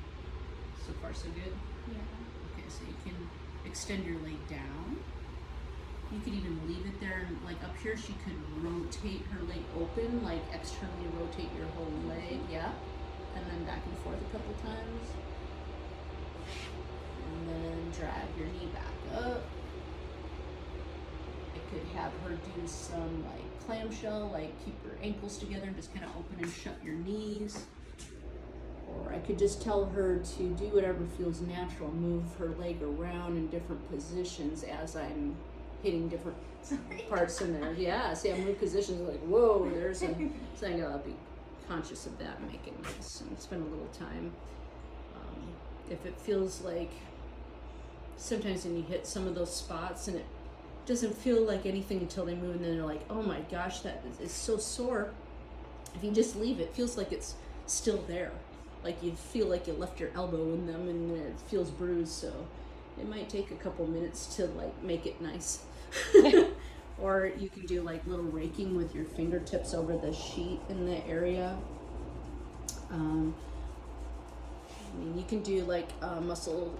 So far, so good? Yeah. Okay, so you can extend your leg down. You could even leave it there, and like up here, she could rotate her leg open, like externally rotate your whole leg, yeah. And then back and forth a couple times. And then drag your knee back up. I could have her do some like clamshell, like keep her ankles together and just kind of open and shut your knees. Or I could just tell her to do whatever feels natural, move her leg around in different positions as I'm hitting different parts in there. Yeah, see, I move positions like, whoa, there's a, so I gotta be conscious of that and make it nice and spend a little time. If it feels like, sometimes when you hit some of those spots and it doesn't feel like anything until they move, and then they're like, oh my gosh, that is so sore. If you just leave it, feels like it's still there. Like you feel like you left your elbow in them and it feels bruised, so it might take a couple minutes to like make it nice. Or you can do like little raking with your fingertips over the sheet in the area. I mean, you can do like muscle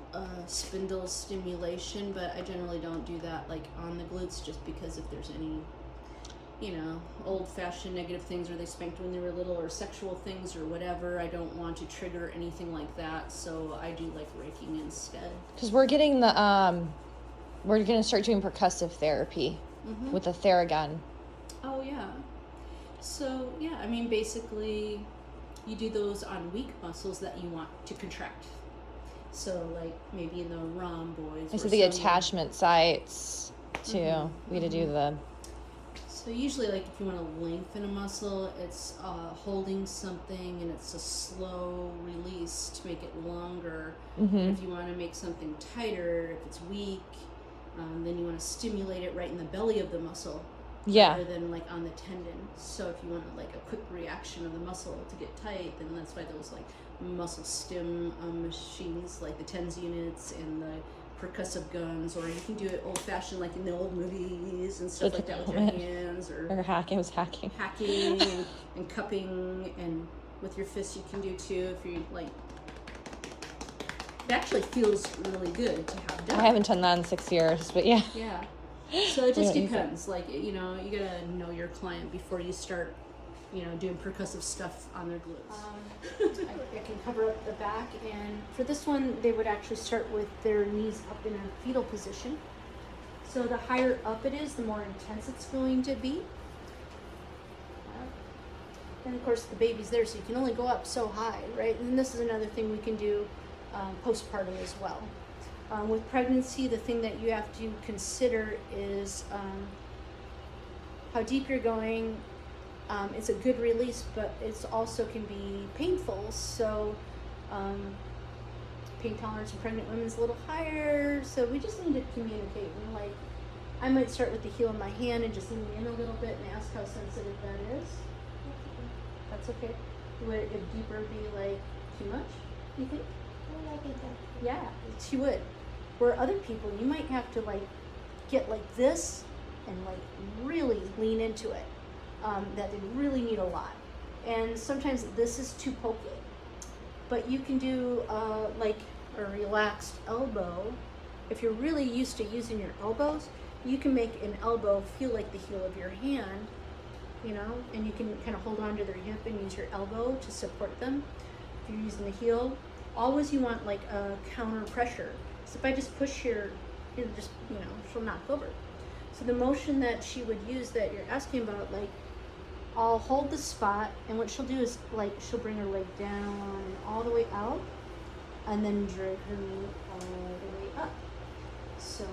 spindle stimulation, but I generally don't do that like on the glutes, just because if there's any, you know, old-fashioned negative things, or they spanked when they were little, or sexual things or whatever, I don't want to trigger anything like that, so I do like raking instead. Because we're getting the we're gonna start doing percussive therapy with the Theragun. Oh yeah. So yeah, I mean, basically you do those on weak muscles that you want to contract. So like maybe in the rhomboids. I or see the some- attachment sites too. We had to do the. So usually, like if you want to lengthen a muscle, it's holding something and it's a slow release to make it longer. And if you want to make something tighter, if it's weak, then you want to stimulate it right in the belly of the muscle. Yeah. rather than like on the tendon. So if you want like a quick reaction of the muscle to get tight, then that's why those like muscle stim machines, like the TENS units and the percussive guns, or you can do it old fashioned like in the old movies and stuff With like the that with your helmet. hands, or Or hacking. It was hacking. hacking and cupping, and with your fists you can do too if you like. It actually feels really good to have done. I haven't done that in 6 years, but yeah. Yeah. So it We just don't use it. depends. Like, you know, you gotta know your client before you start, you know, doing percussive stuff on their glutes. I can cover up the back, and for this one, they would actually start with their knees up in a fetal position. So the higher up it is, the more intense it's going to be. And of course, the baby's there, so you can only go up so high, right? And this is another thing we can do postpartum as well. With pregnancy, the thing that you have to consider is how deep you're going. It's a good release, but it's also can be painful. So pain tolerance in pregnant women is a little higher. So we just need to communicate. And like, I might start with the heel of my hand and just lean in a little bit and ask how sensitive that is. That's okay. Would it deeper be like too much, you think? Yeah, she would. Where other people, you might have to like get like this and like really lean into it. That they really need a lot. And sometimes this is too pokey. But you can do like a relaxed elbow. If you're really used to using your elbows, you can make an elbow feel like the heel of your hand, you know, and you can kind of hold on to their hip and use your elbow to support them. If you're using the heel, always you want like a counter pressure. So if I just push here, it'll just, you know, she'll knock over. So the motion that she would use that you're asking about, like, I'll hold the spot, and what she'll do is like she'll bring her leg down all the way out, and then drag her knee all the way up. So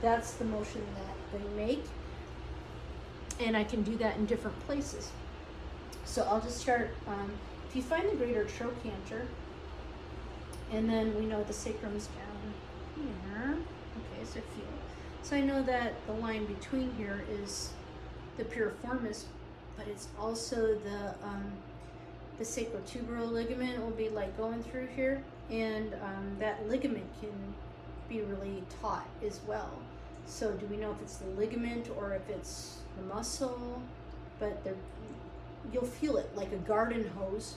that's the motion that they make, and I can do that in different places. So I'll just start. If you find the greater trochanter, and then we know the sacrum's down here. Okay, so feel. So I know that the line between here is the piriformis, but it's also the sacrotuberal ligament will be like going through here, and that ligament can be really taut as well. So do we know if it's the ligament or if it's the muscle? But you'll feel it like a garden hose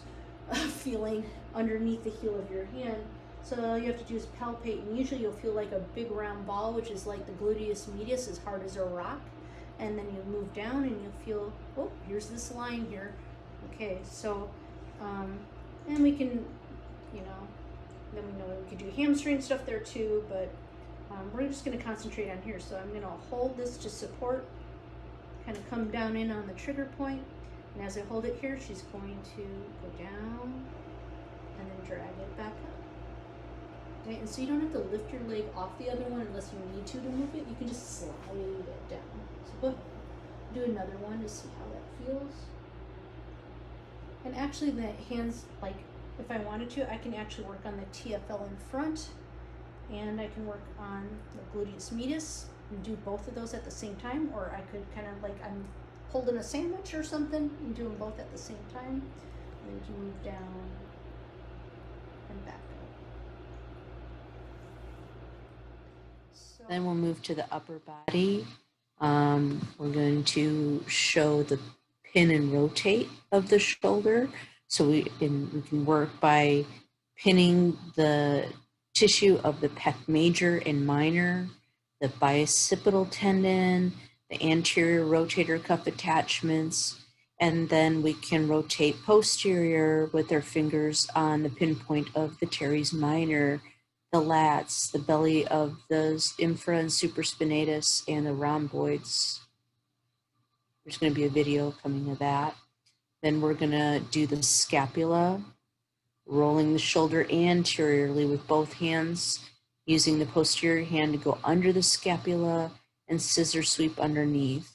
feeling underneath the heel of your hand. So all you have to do is palpate, and usually you'll feel like a big round ball, which is like the gluteus medius, as hard as a rock. And then you'll move down and you'll feel, oh, here's this line here. Okay, so, and we can, you know, then we know we could do hamstring stuff there too, but we're just going to concentrate on here. So I'm going to hold this to support, kind of come down in on the trigger point, and as I hold it here, she's going to go down and then drag it back up. Okay, and so you don't have to lift your leg off the other one unless you need to move it. You can just slide it down. So go ahead, do another one to see how that feels. And actually the hands, like if I wanted to, I can actually work on the TFL in front, and I can work on the gluteus medius and do both of those at the same time, or I could kind of like I'm holding a sandwich or something and do them both at the same time. And then you can move down and back up. So, Then we'll move to the upper body. We're going to show the pin and rotate of the shoulder. So we can work by pinning the tissue of the pec major and minor, the bicipital tendon, the anterior rotator cuff attachments, and then we can rotate posterior with our fingers on the pinpoint of the teres minor, the lats, the belly of the infra and supraspinatus, and the rhomboids. There's going to be a video coming of that. Then we're going to do the scapula, rolling the shoulder anteriorly with both hands, using the posterior hand to go under the scapula and scissor sweep underneath.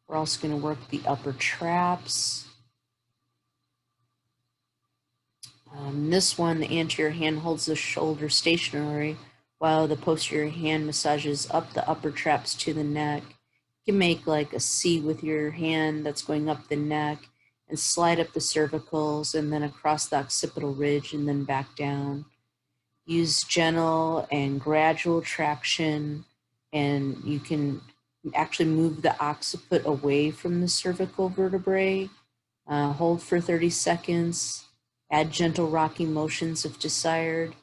We're also going to work the upper traps. This one, the anterior hand holds the shoulder stationary while the posterior hand massages up the upper traps to the neck. You can make like a C with your hand that's going up the neck and slide up the cervicals and then across the occipital ridge and then back down. Use gentle and gradual traction, and you can actually move the occiput away from the cervical vertebrae. Hold for 30 seconds, add gentle rocking motions if desired.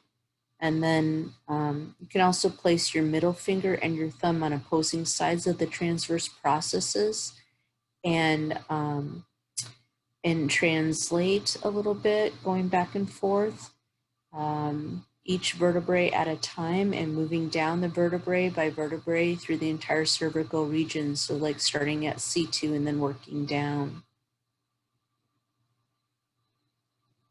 And then you can also place your middle finger and your thumb on opposing sides of the transverse processes and translate a little bit, going back and forth, each vertebrae at a time and moving down the vertebrae by vertebrae through the entire cervical region. So like starting at C2 and then working down.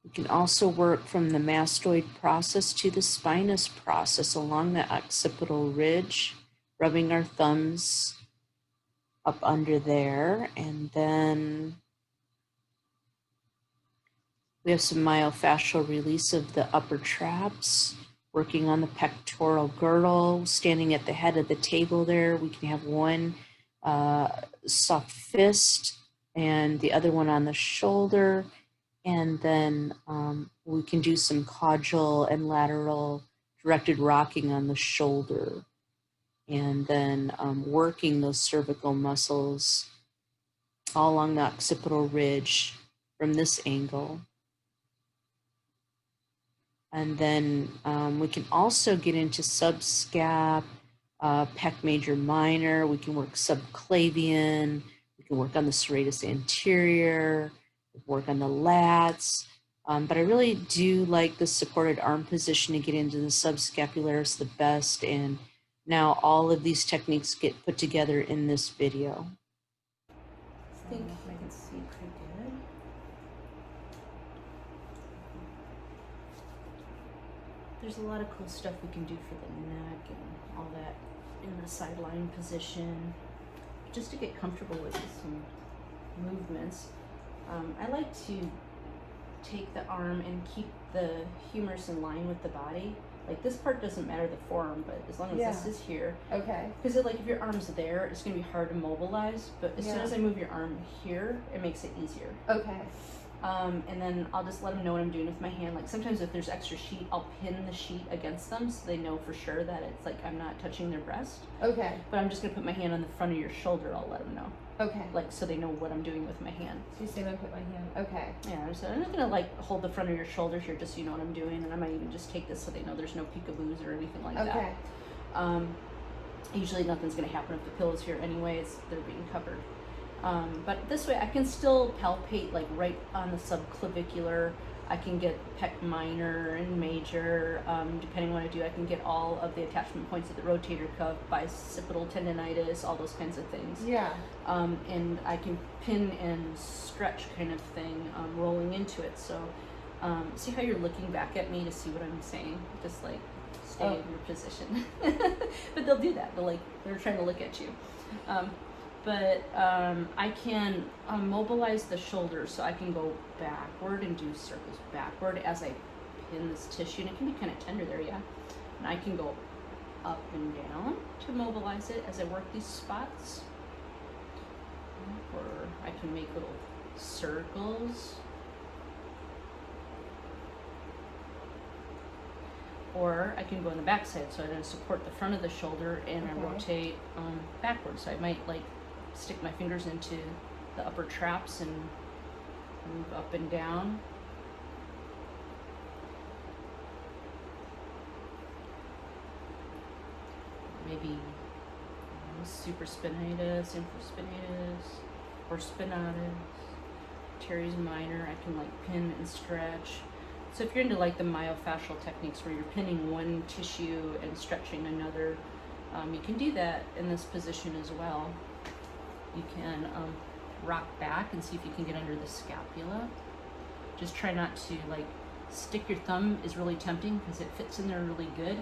We can also work from the mastoid process to the spinous process along the occipital ridge, rubbing our thumbs up under there. And then we have some myofascial release of the upper traps, working on the pectoral girdle, standing at the head of the table there. We can have one soft fist and the other one on the shoulder. And then we can do some caudal and lateral directed rocking on the shoulder. And then working those cervical muscles all along the occipital ridge from this angle. And then we can also get into subscap, pec major minor. We can work subclavian. We can work on the serratus anterior, work on the lats. But I really do like the supported arm position to get into the subscapularis the best. And now all of these techniques get put together in this video. I think I can see pretty good. There's a lot of cool stuff we can do for the neck and all that in the sideline position, just to get comfortable with some movements. I like to take the arm and keep the humerus in line with the body. Like this part doesn't matter, the forearm, but as long as this is here. Okay. Because like if your arm's there, it's gonna be hard to mobilize, but as soon as I move your arm here, it makes it easier. Okay. And then I'll just let them know what I'm doing with my hand. Like sometimes if there's extra sheet, I'll pin the sheet against them so they know for sure that it's like I'm not touching their breast. Okay. But I'm just gonna put my hand on the front of your shoulder. I'll let them know. Okay. Like so they know what I'm doing with my hand. So you say I'm gonna put my hand. Okay. Yeah, so I'm not gonna like hold the front of your shoulder here just so you know what I'm doing, and I might even just take this so they know there's no peekaboos or anything like Okay. that. Usually nothing's gonna happen if the pillow's here anyways, they're being covered. But this way I can still palpate like right on the subclavicular. I can get pec minor and major, depending on what I do. I can get all of the attachment points of the rotator cuff, bicipital tendonitis, all those kinds of things. Yeah. And I can pin and stretch kind of thing, rolling into it. So see how you're looking back at me to see what I'm saying? Just like stay in your position. But they'll do that. They're trying to look at you. But I can mobilize the shoulders so I can go backward and do circles backward as I pin this tissue. And it can be kind of tender there, yeah. And I can go up and down to mobilize it as I work these spots. Or I can make little circles. Or I can go on the back side, so I then support the front of the shoulder and I rotate backwards. So I might like stick my fingers into the upper traps and move up and down. Maybe supraspinatus, infraspinatus, or spinatus, teres minor. I can like pin and stretch. So if you're into like the myofascial techniques where you're pinning one tissue and stretching another, you can do that in this position as well. You can rock back and see if you can get under the scapula. Just try not to like stick your thumb is really tempting because it fits in there really good.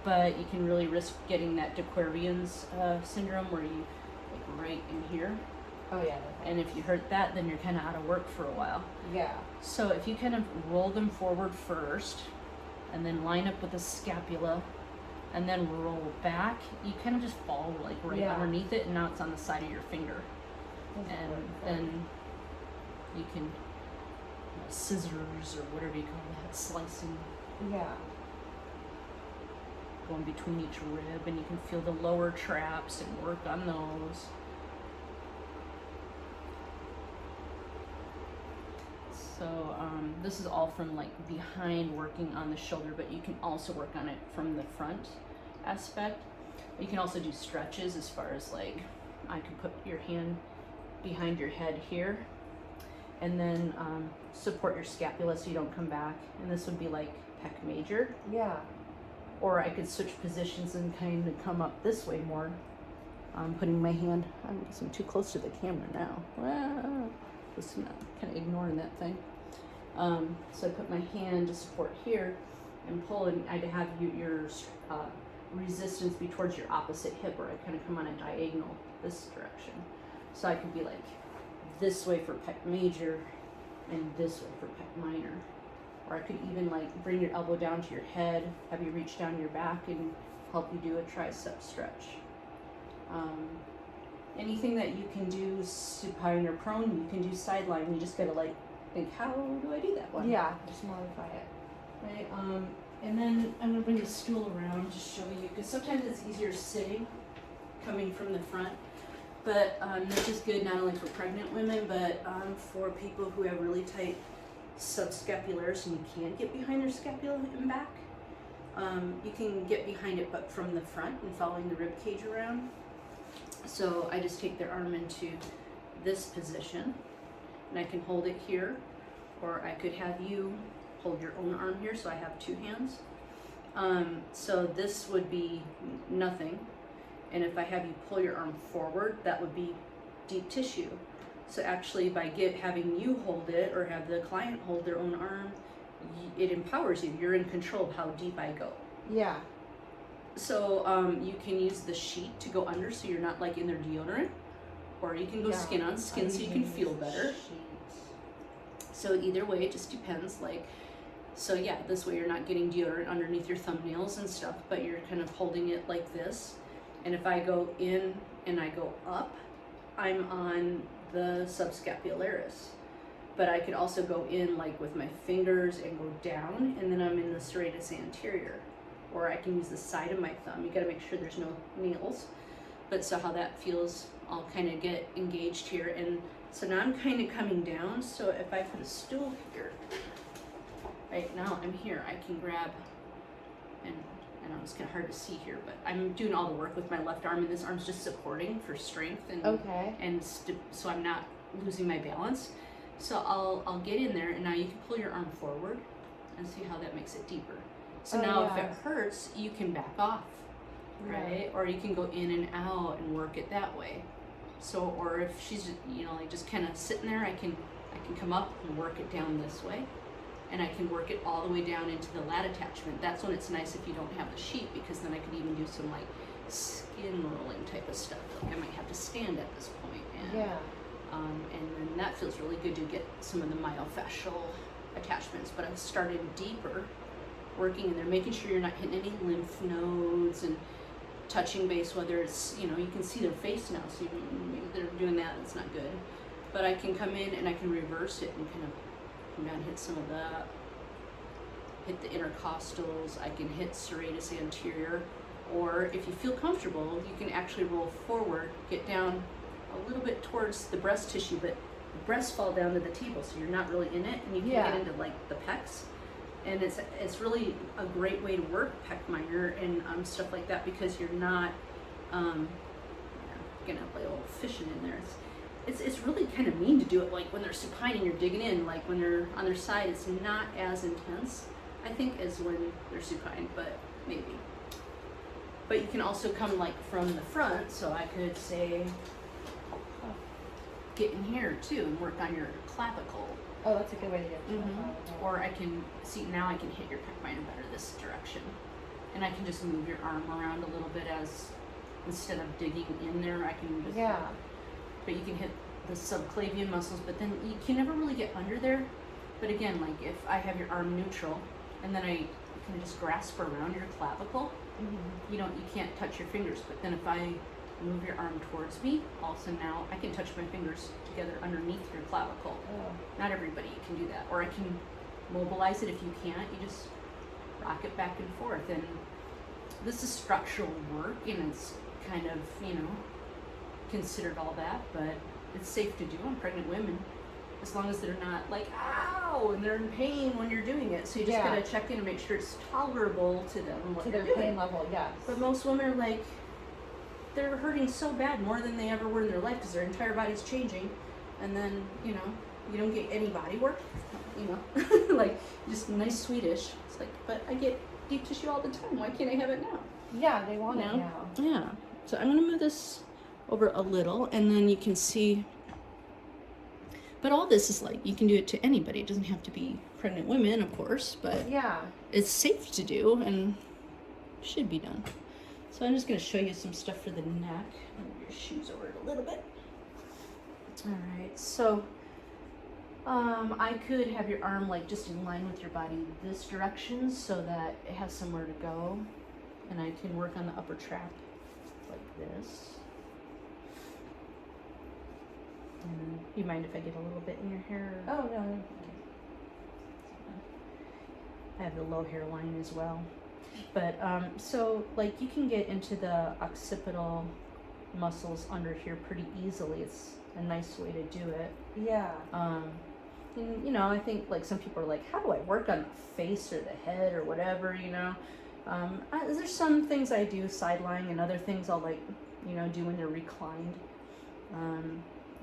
But you can really risk getting that de Quervain's syndrome where you like right in here. Oh yeah. And if you hurt that, then you're kind of out of work for a while. Yeah. So if you kind of roll them forward first, and then line up with the scapula, and then roll back. You kind of just fall like right Yeah. underneath it, and now it's on the side of your finger. And then you can scissors or whatever you call that, slicing, Yeah. going between each rib, and you can feel the lower traps and work on those. So this is all from like behind, working on the shoulder, but you can also work on it from the front aspect. You can also do stretches as far as like, I could put your hand behind your head here, and then support your scapula so you don't come back. And this would be like pec major. Yeah. Or I could switch positions and kind of come up this way more. Putting my hand, I guess I'm too close to the camera now. Just kind of ignoring that thing. So I put my hand to support here and pull, and I'd have your resistance be towards your opposite hip, or I kind of come on a diagonal this direction. So I could be like this way for pec major and this way for pec minor. Or I could even like bring your elbow down to your head, have you reach down your back and help you do a tricep stretch. Anything that you can do supine or prone, you can do sideline. You just gotta like think, how do I do that one? Yeah. Just modify it. Right. And then I'm gonna bring the stool around to show you, because sometimes it's easier sitting, coming from the front. But this is good not only for pregnant women, but for people who have really tight subscapularis and you can't get behind their scapula and back. You can get behind it, but from the front and following the rib cage around. So I just take their arm into this position, and I can hold it here, or I could have you hold your own arm here, so I have two hands. So this would be nothing, and if I have you pull your arm forward, that would be deep tissue. So actually, by having you hold it, or have the client hold their own arm, it empowers you. You're in control of how deep I go. Yeah. So you can use the sheet to go under, so you're not like in their deodorant, or you can go skin on skin, so you can feel better. So either way, it just depends. Like, so yeah, this way you're not getting deodorant underneath your thumbnails and stuff, but you're kind of holding it like this. And if I go in and I go up, I'm on the subscapularis. But I could also go in like with my fingers and go down, and then I'm in the serratus anterior. Or I can use the side of my thumb. You gotta make sure there's no nails. But so how that feels, I'll kind of get engaged here. And so now I'm kind of coming down. So if I put a stool here, right now I'm here, I can grab, and I know it's kind of hard to see here, but I'm doing all the work with my left arm, and this arm's just supporting for strength and so I'm not losing my balance. So I'll get in there, and now you can pull your arm forward and see how that makes it deeper. So now if it hurts, you can back off, right? Or you can go in and out and work it that way. So, or if she's, like just kind of sitting there, I can come up and work it down this way, and I can work it all the way down into the lat attachment. That's when it's nice if you don't have the sheet, because then I could even do some like skin rolling type of stuff. Like I might have to stand at this point, and and then that feels really good to get some of the myofascial attachments. But I've started deeper, working in there, making sure you're not hitting any lymph nodes and touching base, whether it's, you can see their face now, so maybe they're doing that, it's not good. But I can come in and I can reverse it and kind of come down, hit some of that, hit the intercostals, I can hit serratus anterior, or if you feel comfortable, you can actually roll forward, get down a little bit towards the breast tissue, but the breasts fall down to the table, so you're not really in it, and you can get into like the pecs. And it's really a great way to work pec minor and stuff like that, because you're not gonna play a little fishing in there. It's really kind of mean to do it like when they're supine and you're digging in. Like when they're on their side, it's not as intense, I think, as when they're supine, but maybe. But you can also come like from the front, so I could say get in here too and work on your clavicle. Oh, that's a good way to get it. Or I can see, now I can hit your pec minor better this direction, and I can just move your arm around a little bit, as instead of digging in there, I can just but you can hit the subclavian muscles, but then you can never really get under there. But again, like if I have your arm neutral and then I kind of just grasp around your clavicle. Mm-hmm. You can't touch your fingers, but then if I move your arm towards me, all of a sudden now I can touch my fingers together underneath your clavicle. Oh. Not everybody can do that. Or I can mobilize it if you can't. You just rock it back and forth. And this is structural work, and it's kind of, considered all that, but it's safe to do on pregnant women as long as they're not like, ow, and they're in pain when you're doing it. So you just Yeah. gotta check in and make sure it's tolerable to them. What To you're their doing. pain level, yes. But most women are like, they're hurting so bad, more than they ever were in their life, because their entire body's changing, and then you don't get any body work, like just nice Swedish. It's like, but I get deep tissue all the time. Why can't I have it now? Yeah, they want it No? now. Yeah. So I'm gonna move this over a little, and then you can see. But all this is like, you can do it to anybody. It doesn't have to be pregnant women, of course, but Yeah. it's safe to do and should be done. So I'm just going to show you some stuff for the neck. Move your shoes over it a little bit. All right, so I could have your arm like just in line with your body this direction so that it has somewhere to go, and I can work on the upper trap like this. And you mind if I get a little bit in your hair? Oh, no. I have the low hairline as well. But so like you can get into the occipital muscles under here pretty easily. It's a nice way to do it. Yeah. And I think like some people are like, how do I work on the face or the head or whatever, there's some things I do side lying, and other things I'll like, do when they're reclined.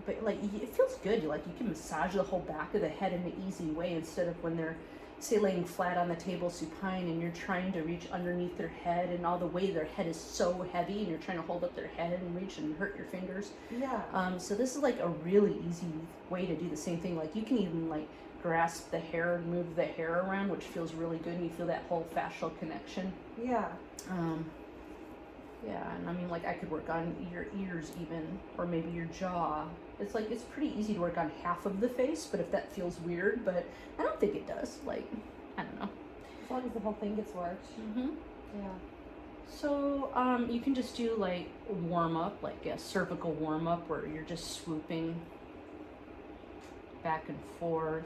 But like it feels good. You can massage the whole back of the head in an easy way, instead of when they're, say, laying flat on the table supine and you're trying to reach underneath their head, and all the way their head is so heavy and you're trying to hold up their head and reach and hurt your fingers. Yeah. So this is like a really easy way to do the same thing. Like you can even like grasp the hair and move the hair around, which feels really good, and you feel that whole fascial connection. Yeah. Yeah, and I mean, like I could work on your ears even, or maybe your jaw. It's pretty easy to work on half of the face, but if that feels weird, but I don't think it does. Like, I don't know. As long as the whole thing gets worked. Mm-hmm. Yeah. So, you can just do like warm up, like a cervical warm up, where you're just swooping back and forth.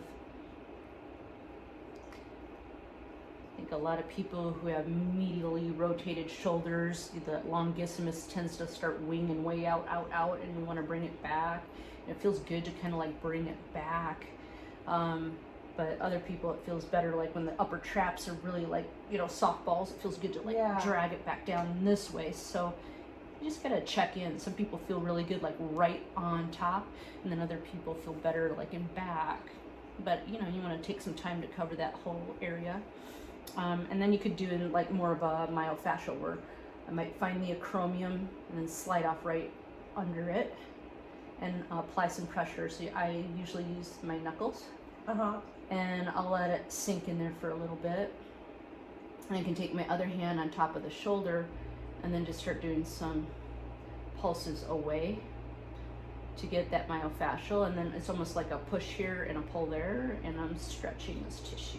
I think a lot of people who have medially rotated shoulders, the longissimus tends to start winging way out, and you want to bring it back. And it feels good to kind of like bring it back. But other people, it feels better like when the upper traps are really like, softballs. It feels good to like drag it back down this way. So you just gotta check in. Some people feel really good like right on top, and then other people feel better like in back. But you want to take some time to cover that whole area. And then you could do like more of a myofascial work. I might find the acromion and then slide off right under it and apply some pressure. So I usually use my knuckles, and I'll let it sink in there for a little bit. And I can take my other hand on top of the shoulder and then just start doing some pulses away to get that myofascial. And then it's almost like a push here and a pull there, and I'm stretching this tissue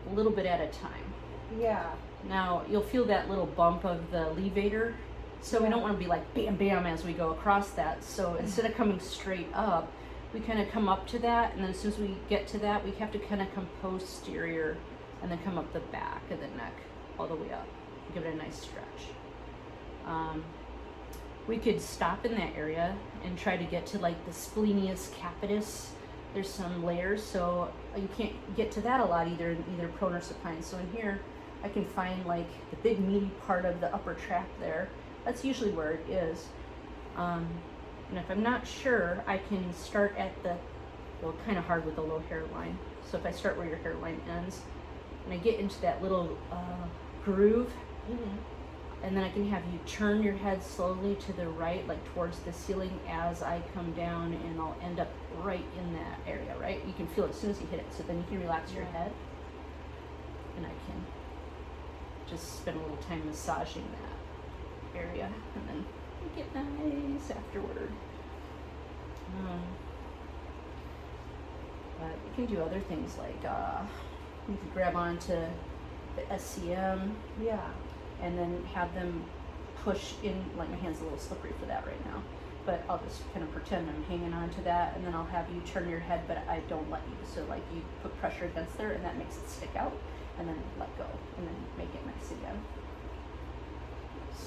a little bit at a time. Yeah. Now you'll feel that little bump of the levator, so we don't want to be like bam bam as we go across that. So instead of coming straight up, we kind of come up to that, and then as soon as we get to that, we have to kind of come posterior and then come up the back of the neck all the way up. Give it a nice stretch. We could stop in that area and try to get to like the splenius capitis. There's some layers, so you can't get to that a lot either in either prone or supine. So in here, I can find like the big meaty part of the upper trap there. That's usually where it is. And if I'm not sure, I can start at kind of hard with the low hairline. So if I start where your hairline ends, and I get into that little groove, and then I can have you turn your head slowly to the right, like towards the ceiling as I come down, and I'll end up right in that area, right? You can feel it as soon as you hit it, so then you can relax your head, and I can just spend a little time massaging that area, and then get nice afterward. But you can do other things like you can grab onto the SCM, Yeah. and then have them push in. Like my hand's a little slippery for that right now, but I'll just kind of pretend I'm hanging on to that, and then I'll have you turn your head, but I don't let you. So like you put pressure against there, and that makes it stick out, and then let go, and then make it nice again.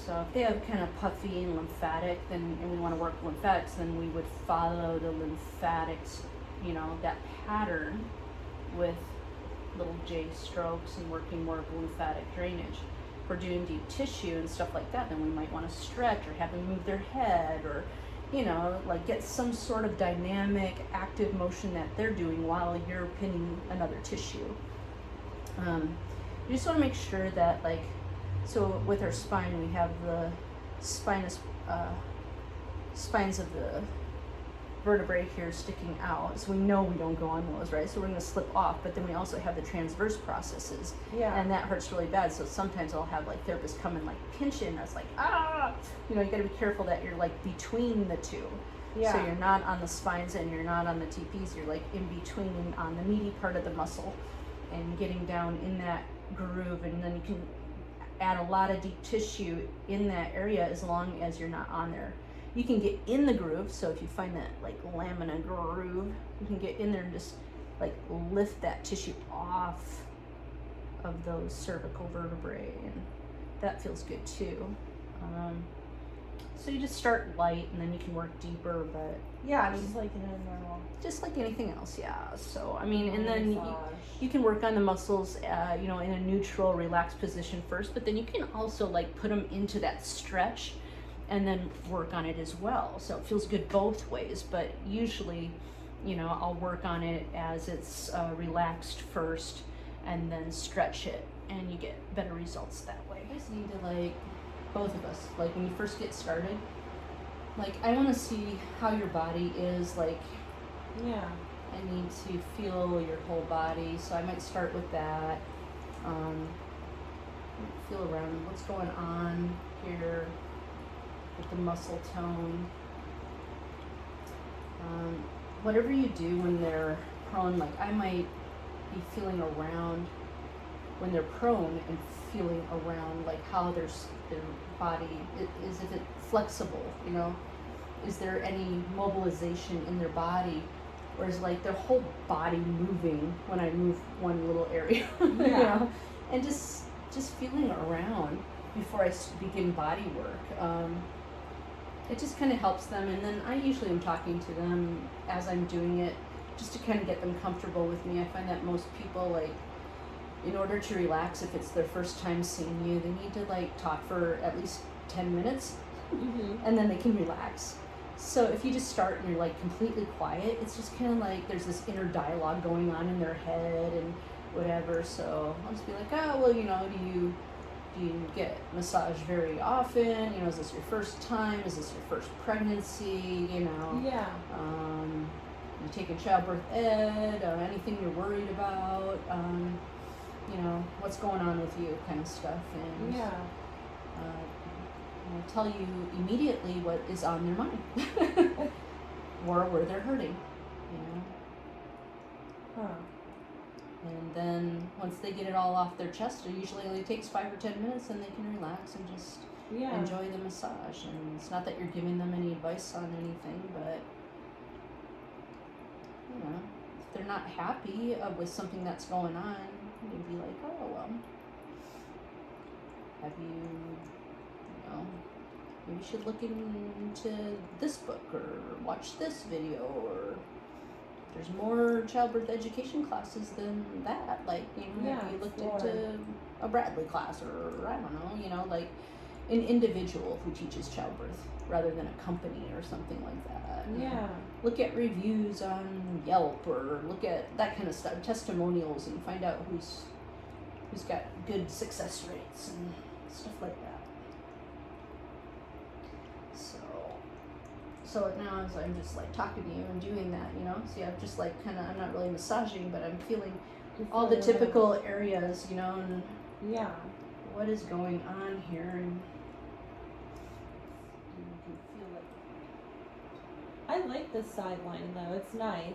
So if they have kind of puffy and lymphatic, then and we want to work lymphatics, then we would follow the lymphatics, you know, that pattern with little J strokes and working more of lymphatic drainage. If we're doing deep tissue and stuff like that, then we might want to stretch or have them move their head, or, you know, like get some sort of dynamic, active motion that they're doing while you're pinning another tissue. You just want to make sure that, like, so with our spine, we have the spines of the vertebrae here sticking out, so we know we don't go on those, right? So we're going to slip off, but then we also have the transverse processes, Yeah. and that hurts really bad. So sometimes I'll have like therapists come and like pinch in, that's like, ah, you know, you got to be careful that you're like between the two. Yeah. So you're not on the spines and you're not on the TPs, you're like in between on the meaty part of the muscle and getting down in that groove, and then you can add a lot of deep tissue in that area as long as you're not on there. You can get in the groove, so if you find that like lamina groove, you can get in there and just like lift that tissue off of those cervical vertebrae, and that feels good too. So you just start light and then you can work deeper, but Yeah, just like in a normal just like anything else, yeah. So I mean, and then massage. you can work on the muscles, you know, in a neutral, relaxed position first, but then you can also like put them into that stretch and then work on it as well. So it feels good both ways, but usually, you know, I'll work on it as it's relaxed first and then stretch it, and you get better results that way. You just need to, like, both of us, like when you first get started, like I want to see how your body is, like Yeah. I need to feel your whole body, so I might start with that. Feel around what's going on here with the muscle tone. Whatever you do when they're prone, like I might be feeling around when they're prone and feeling around like how their body is, if it's flexible, you know, is there any mobilization in their body, or is like their whole body moving when I move one little area, you know, and just feeling around before I begin body work. It just kind of helps them, and then I usually am talking to them as I'm doing it, just to kind of get them comfortable with me. I find that most people, like, in order to relax, if it's their first time seeing you, they need to like talk for at least 10 minutes, and then they can relax. So if you just start and you're like completely quiet, it's just kind of like there's this inner dialogue going on in their head and whatever. So I'll just be like, oh, well, you know, do you get massage very often? You know, is this your first time? Is this your first pregnancy? You know, Yeah. you taking childbirth ed? Anything you're worried about? You know, what's going on with you, kind of stuff, and Yeah. I'll tell you immediately what is on their mind or where they're hurting, you know. Huh. And then once they get it all off their chest, it usually only takes 5 or 10 minutes, and they can relax and just Yeah. enjoy the massage. And it's not that you're giving them any advice on anything, but you know, if they're not happy with something that's going on, you'd be like, oh, well, have you know, maybe you should look into this book or watch this video, or there's more childbirth education classes than that. Like, you know, Yeah, maybe you looked sure. into a Bradley class, or I don't know, you know, like an individual who teaches childbirth rather than a company or something like that. Yeah. Look at reviews on Yelp, or look at that kind of stuff, testimonials, and find out who's got good success rates and stuff like that. So now as I'm just like talking to you and doing that, you know, see, I'm just like kind of, I'm not really massaging, but I'm feeling all the typical areas, you know, and Yeah. what is going on here, and you can feel it. I like this sideline though. It's nice.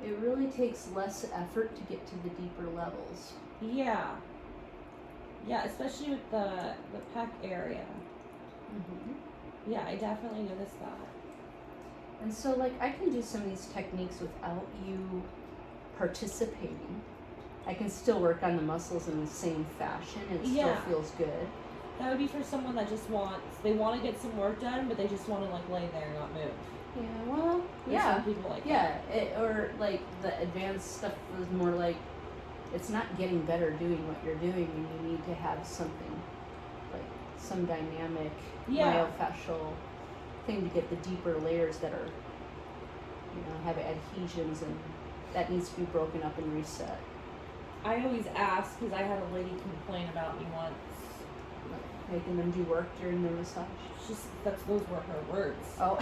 It really takes less effort to get to the deeper levels. Yeah. Yeah, especially with the pec area. Mm-hmm. Yeah, I definitely noticed that. And so, like, I can do some of these techniques without you participating. I can still work on the muscles in the same fashion. It still Yeah. feels good. That would be for someone that just they want to get some work done, but they just want to like lay there and not move. Yeah, well, There's some people like yeah. Or like the advanced stuff is more like it's not getting better doing what you're doing, and you need to have something like some dynamic myofascial thing to get the deeper layers that are, have adhesions, and that needs to be broken up and reset. I always ask because I had a lady complain about me once. Making them do work during the massage. Those were her words. Oh.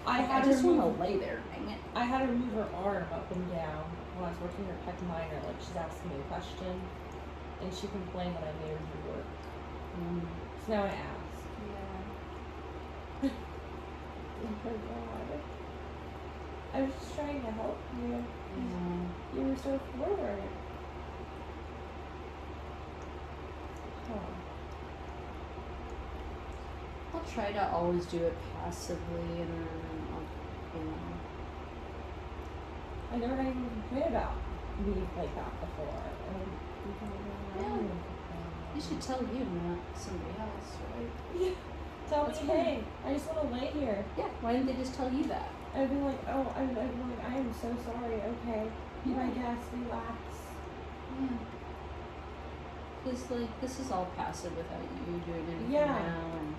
I just want to lay there, dang it. I had her move her arm up and down when I was working her pec minor. Like she's asking me a question, and she complained that I made her do work. So now I ask. Yeah. Oh my God. I was just trying to help you. You were so forward. Oh. I'll try to always do it passively, and then I never had anyone complain about me like that before. You should tell you, not somebody else, right? Yeah. Tell That's me, fine. hey, I just want to lay here. Yeah. Why didn't they just tell you that? I'd be like, oh, I'd be like, I am so sorry. Okay, be my guest, relax. Yeah. Because like this is all passive without you doing anything Yeah. now, and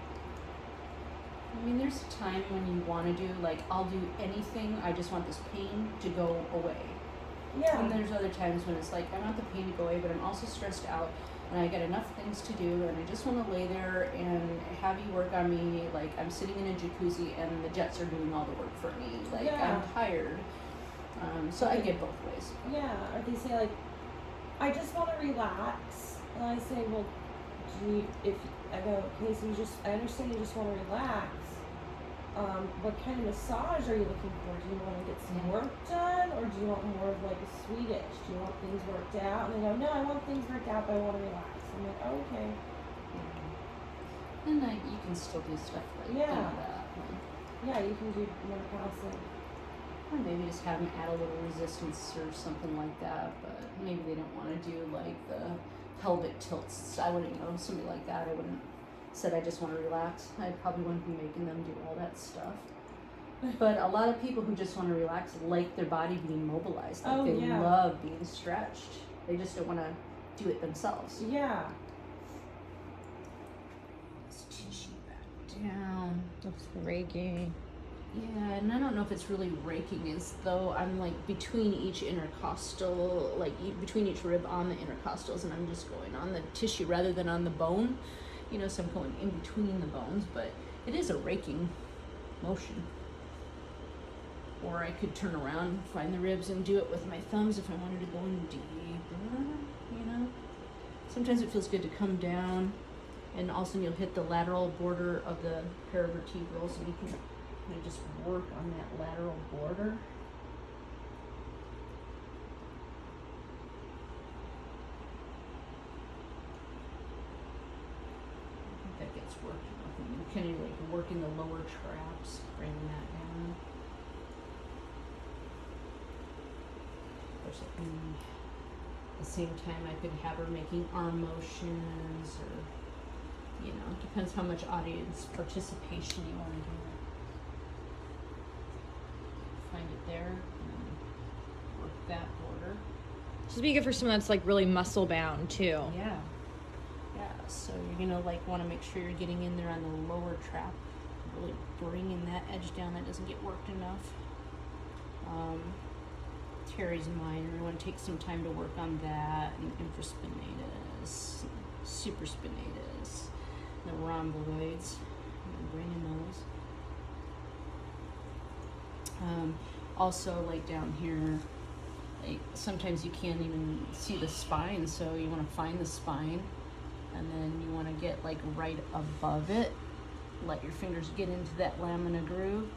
I mean, there's a time when you want to do like I'll do anything. I just want this pain to go away. Yeah. And there's other times when it's like I want the pain to go away, but I'm also stressed out, and I got enough things to do, and I just want to lay there and have you work on me. Like I'm sitting in a jacuzzi, and the jets are doing all the work for me. Like Yeah. I'm tired. So I get both ways. Yeah. Or they say like, I just want to relax, and I say, well, I go, okay, so I understand you just want to relax. What kind of massage are you looking for? Do you want to get some work done, or do you want more of like a Swedish? Do you want things worked out? And they go, no, I want things worked out, but I want to relax. I'm like, oh, okay. And like you can still do stuff like Yeah. that. Like, Yeah, you can do more passive. or maybe just have them add a little resistance or something like that. But maybe they don't want to do like the pelvic tilts. I wouldn't, somebody like that. I wouldn't said I just want to relax. I probably wouldn't be making them do all that stuff. But a lot of people who just want to relax like their body being mobilized. Like they love being stretched. They just don't want to do it themselves. Yeah. Let's tissue back down. Looks raking. Yeah, and I don't know if it's really raking, as though I'm like between each intercostal, like between each rib on the intercostals, and I'm just going on the tissue rather than on the bone. So I'm going in between the bones, but it is a raking motion. Or I could turn around, find the ribs, and do it with my thumbs if I wanted to go in deeper, Sometimes it feels good to come down, and also you'll hit the lateral border of the paravertebrals, and you can just work on that lateral border. I think that gets worked enough. And you kind of like working the lower traps, bringing that down. Of course, at the same time, I could have her making arm motions, or depends how much audience participation you want to do. Find it there, and work that border. Just be good for someone that's like really muscle bound too. Yeah. So you're gonna want to make sure you're getting in there on the lower trap, really bringing that edge down. That doesn't get worked enough. Teres minor. You want to take some time to work on that, and infraspinatus, supraspinatus, the rhomboids. Bringing those. Also, like down here, like sometimes you can't even see the spine, so you want to find the spine, and then you want to get like right above it. Let your fingers get into that lamina groove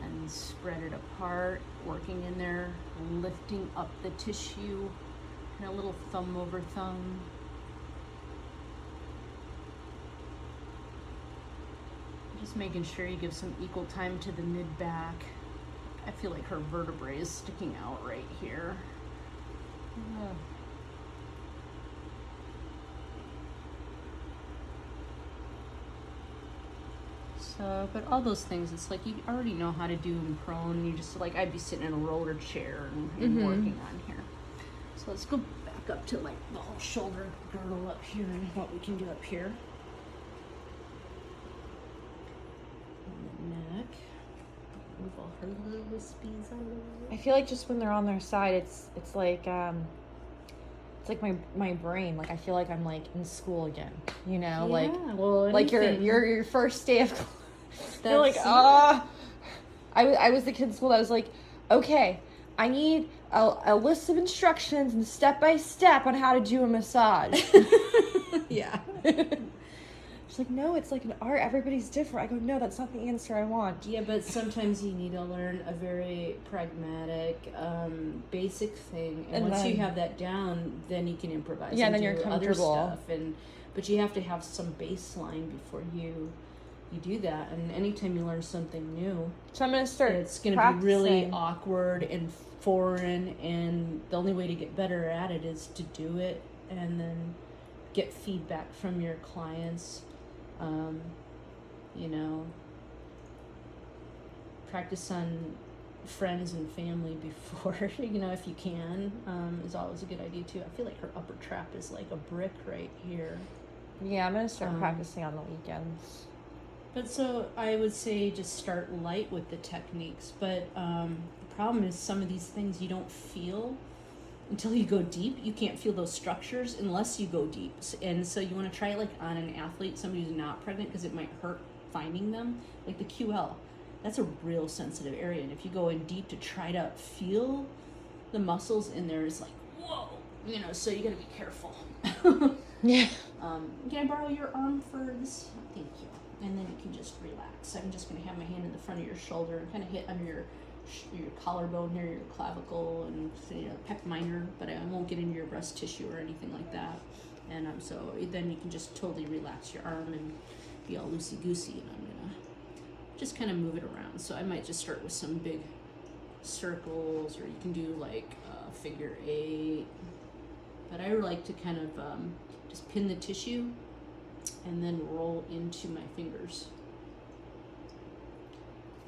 and spread it apart, working in there, lifting up the tissue, kind of little thumb over thumb. Just making sure you give some equal time to the mid back. I feel like her vertebrae is sticking out right here. So, but all those things, it's like you already know how to do in prone. You just like, I'd be sitting in a roller chair and working on here. So let's go back up to like the whole shoulder girdle up here and what we can do up here. And the neck. Move all her little wispies out of the way. I feel like just when they're on their side, it's like my brain. Like I feel like I'm like in school again. You know, like well, like your first day of class. You're like, I was the kid in school that was like, okay, I need a list of instructions and step by step on how to do a massage. Yeah. She's like, no, it's like an art. Everybody's different. I go, no, that's not the answer I want. Yeah, but sometimes you need to learn a very pragmatic, basic thing, and once you have that down, then you can improvise. Yeah, and then you're do comfortable. Other stuff, but you have to have some baseline before you do that. And anytime you learn something new, So I'm gonna start. it's going to be really awkward and foreign, and the only way to get better at it is to do it and then get feedback from your clients. You know, practice on friends and family before, you know, if you can, is always a good idea too. I feel like her upper trap is like a brick right here. Yeah, I'm gonna start practicing on the weekends. But so I would say just start light with the techniques. But the problem is some of these things you don't feel until you go deep. You can't feel those structures unless you go deep. And so you want to try it like on an athlete, somebody who's not pregnant, because it might hurt finding them. Like the QL, that's a real sensitive area. And if you go in deep to try to feel the muscles in there, it's like, whoa, you know, so you got to be careful. Yeah. Can I borrow your arm for this? Thank you. And then you can just relax. I'm just going to have my hand in the front of your shoulder and kind of hit under your collarbone here, your clavicle, and pec minor, but I won't get into your breast tissue or anything like that. And so then you can just totally relax your arm and be all loosey-goosey, and I'm going to just kind of move it around. So I might just start with some big circles, or you can do like figure 8. But I like to kind of just pin the tissue and then roll into my fingers,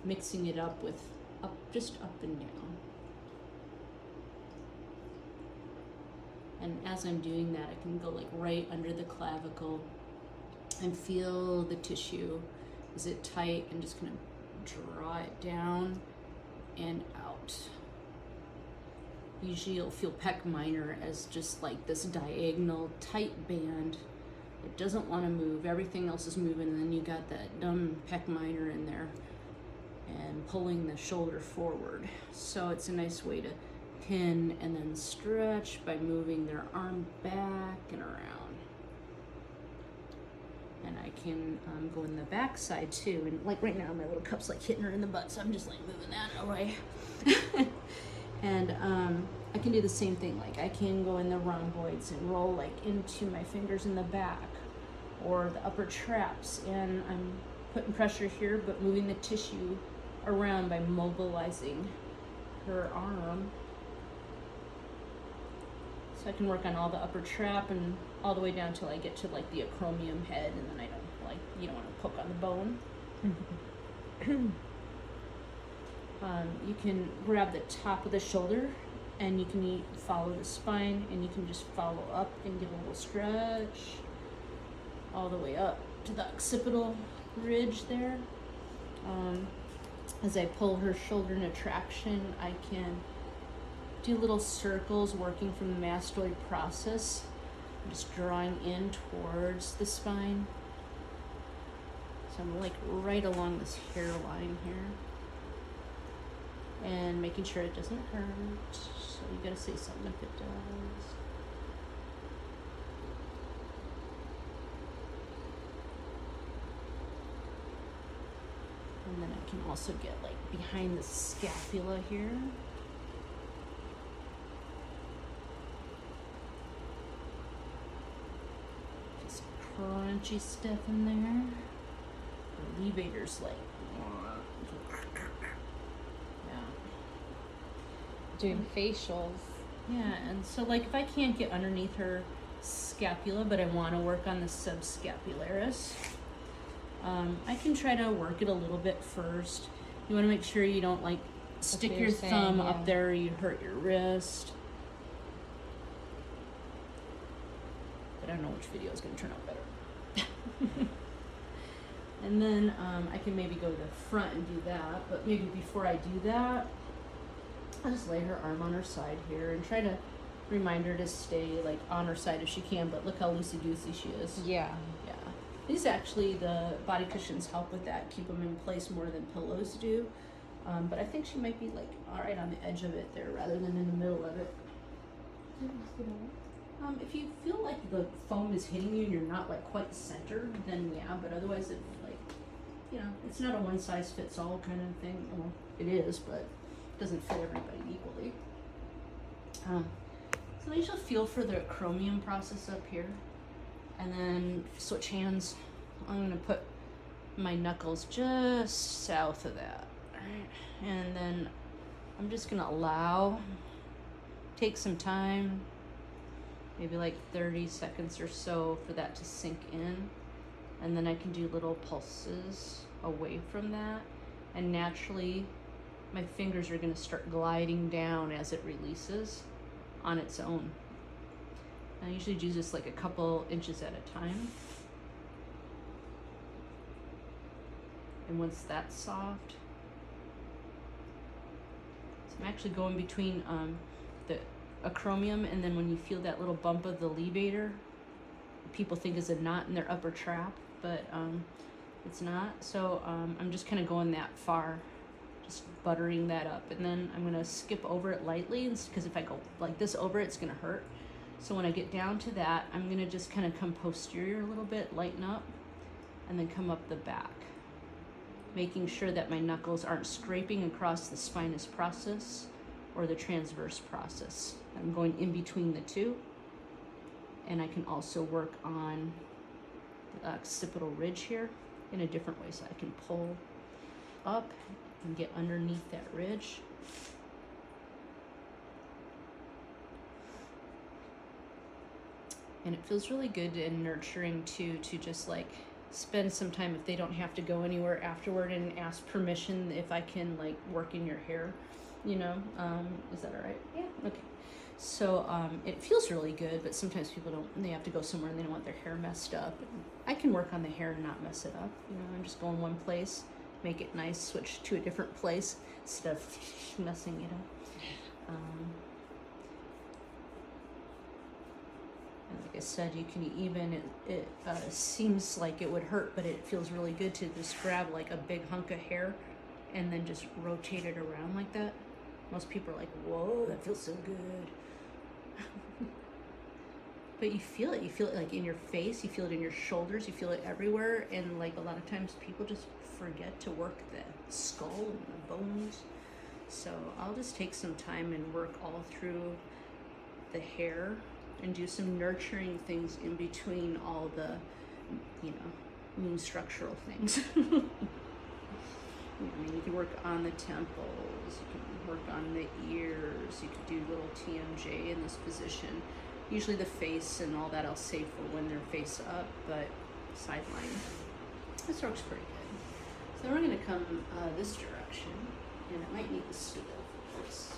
mixing it up with just up and down. And as I'm doing that, I can go like right under the clavicle and feel the tissue. Is it tight? I'm just gonna draw it down and out. Usually you'll feel pec minor as just like this diagonal tight band. It doesn't want to move. Everything else is moving, and then you got that dumb pec minor in there and pulling the shoulder forward. So it's a nice way to pin and then stretch by moving their arm back and around. And I can go in the back side too. And like right now, my little cup's like hitting her in the butt, so I'm just like moving that away. And I can do the same thing. Like I can go in the rhomboids and roll like into my fingers in the back or the upper traps. And I'm putting pressure here, but moving the tissue around by mobilizing her arm. So I can work on all the upper trap and all the way down till I get to like the acromion head, and then I don't like, you don't want to poke on the bone. You can grab the top of the shoulder, and you can follow the spine, and you can just follow up and give a little stretch all the way up to the occipital ridge there. As I pull her shoulder into traction, I can do little circles working from the mastoid process. I'm just drawing in towards the spine. So I'm like right along this hairline here. And making sure it doesn't hurt. So you gotta say something if it does. And then I can also get like behind the scapula here. crunchy stuff in there. The levator's like, yeah. Doing facials. Yeah, and so like if I can't get underneath her scapula, but I want to work on the subscapularis, I can try to work it a little bit first. You want to make sure you don't like stick what your you're saying, thumb yeah. up there, or you hurt your wrist. But I don't know which video is going to turn out better. And then I can maybe go to the front and do that, but maybe before I do that, I'll just lay her arm on her side here and try to remind her to stay like on her side if she can, but look how loosey-goosey she is. Yeah. Yeah. These actually, the body cushions help with that, keep them in place more than pillows do. But I think she might be like all right on the edge of it there rather than in the middle of it. If you feel like the foam is hitting you and you're not like quite centered, then yeah, but otherwise it like, you know, it's not a one size fits all kind of thing. Well, it is, but it doesn't fit everybody equally. So I usually feel for the acromion process up here, and then switch hands. I'm gonna put my knuckles just south of that, right? And then I'm just gonna take some time, maybe like 30 seconds or so for that to sink in, and then I can do little pulses away from that, and naturally my fingers are going to start gliding down as it releases on its own. I usually do this like a couple inches at a time, and once that's soft, so I'm actually going between the acromion, and then when you feel that little bump of the levator, people think is a knot in their upper trap, but it's not. So I'm just kind of going that far, just buttering that up, and then I'm gonna skip over it lightly, because if I go like this over it, it's gonna hurt. So when I get down to that, I'm gonna just kind of come posterior a little bit, lighten up, and then come up the back, making sure that my knuckles aren't scraping across the spinous process or the transverse process. I'm going in between the two, and I can also work on the occipital ridge here in a different way, so I can pull up and get underneath that ridge. And it feels really good and nurturing too, to just like spend some time, if they don't have to go anywhere afterward, and ask permission if I can like work in your hair, you know. Is that all right? Yeah. Okay. So it feels really good, but sometimes people don't, they have to go somewhere and they don't want their hair messed up. And I can work on the hair and not mess it up. You know, I'm just going one place, make it nice, switch to a different place instead of messing it up. And like I said, you can even, it seems like it would hurt, but it feels really good to just grab like a big hunk of hair and then just rotate it around like that. Most people are like, whoa, that feels so good. But you feel it like in your face, you feel it in your shoulders, you feel it everywhere. And like a lot of times people just forget to work the skull and the bones. So I'll just take some time and work all through the hair and do some nurturing things in between all the, you know, moon structural things. I mean, you can work on the temples, you can work on the ears, you can do little TMJ in this position. Usually the face and all that I'll save for when they're face up, but sideline. This works pretty good. So we're gonna come this direction, and it might need the stool for this.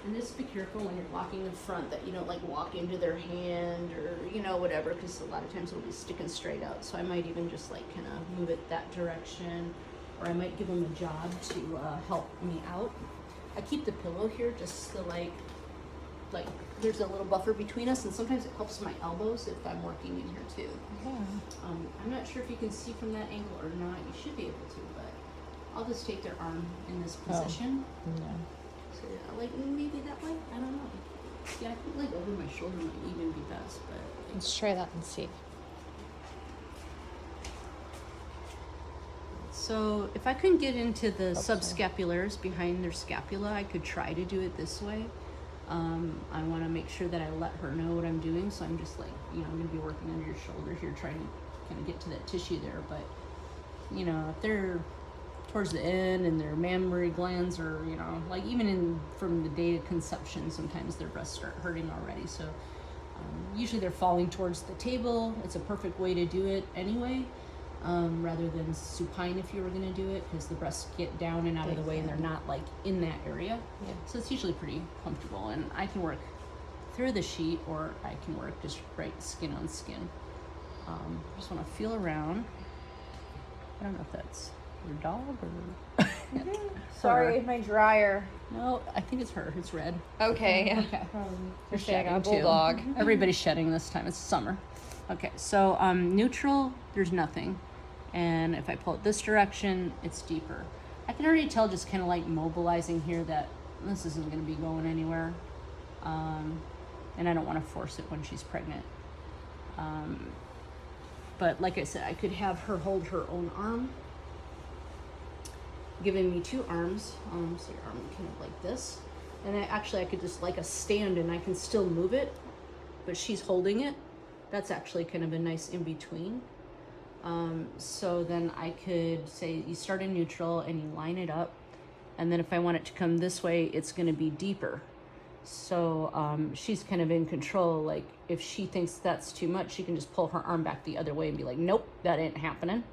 And just be careful when you're walking in front that you don't like walk into their hand or, you know, whatever, because a lot of times it'll be sticking straight out. So I might even just like kind of move it that direction, or I might give them a job to help me out. I keep the pillow here just to like there's a little buffer between us, and sometimes it helps my elbows if I'm working in here too. Yeah. I'm not sure if you can see from that angle or not. You should be able to, but I'll just take their arm in this position. Yeah. So yeah, like maybe that way. I don't know. Yeah, I think like over my shoulder might even be best, but Let's try that and see. so if I couldn't get into the sorry. subscapularis behind their scapula, I could try to do it this way. I want to make sure that I let her know what I'm doing. So I'm just like, I'm going to be working under your shoulder here, trying to kind of get to that tissue there. But, if they're towards the end and their mammary glands are, like even from the day of conception, sometimes their breasts start hurting already. So usually they're falling towards the table. It's a perfect way to do it anyway, rather than supine if you were going to do it, because the breasts get down and out of the way and they're not like in that area. Yeah. So it's usually pretty comfortable, and I can work through the sheet or I can work just right skin on skin. Just want to feel around. I don't know if that's your dog or Sorry, my dryer. No, I think it's her. It's red. Okay. Okay. You're saying I got a shedding, too. bulldog. Everybody's shedding this time. It's summer. Okay, so neutral, there's nothing. And if I pull it this direction, it's deeper. I can already tell, just kind of like mobilizing here, that this isn't going to be going anywhere. And I don't want to force it when she's pregnant. But like I said, I could have her hold her own arm, giving me two arms. So your arm kind of like this. And I could just like a stand and I can still move it, but she's holding it. That's actually kind of a nice in between. So then I could say you start in neutral and you line it up. And then if I want it to come this way, it's going to be deeper. So she's kind of in control. Like if she thinks that's too much, she can just pull her arm back the other way and be like, nope, that ain't happening.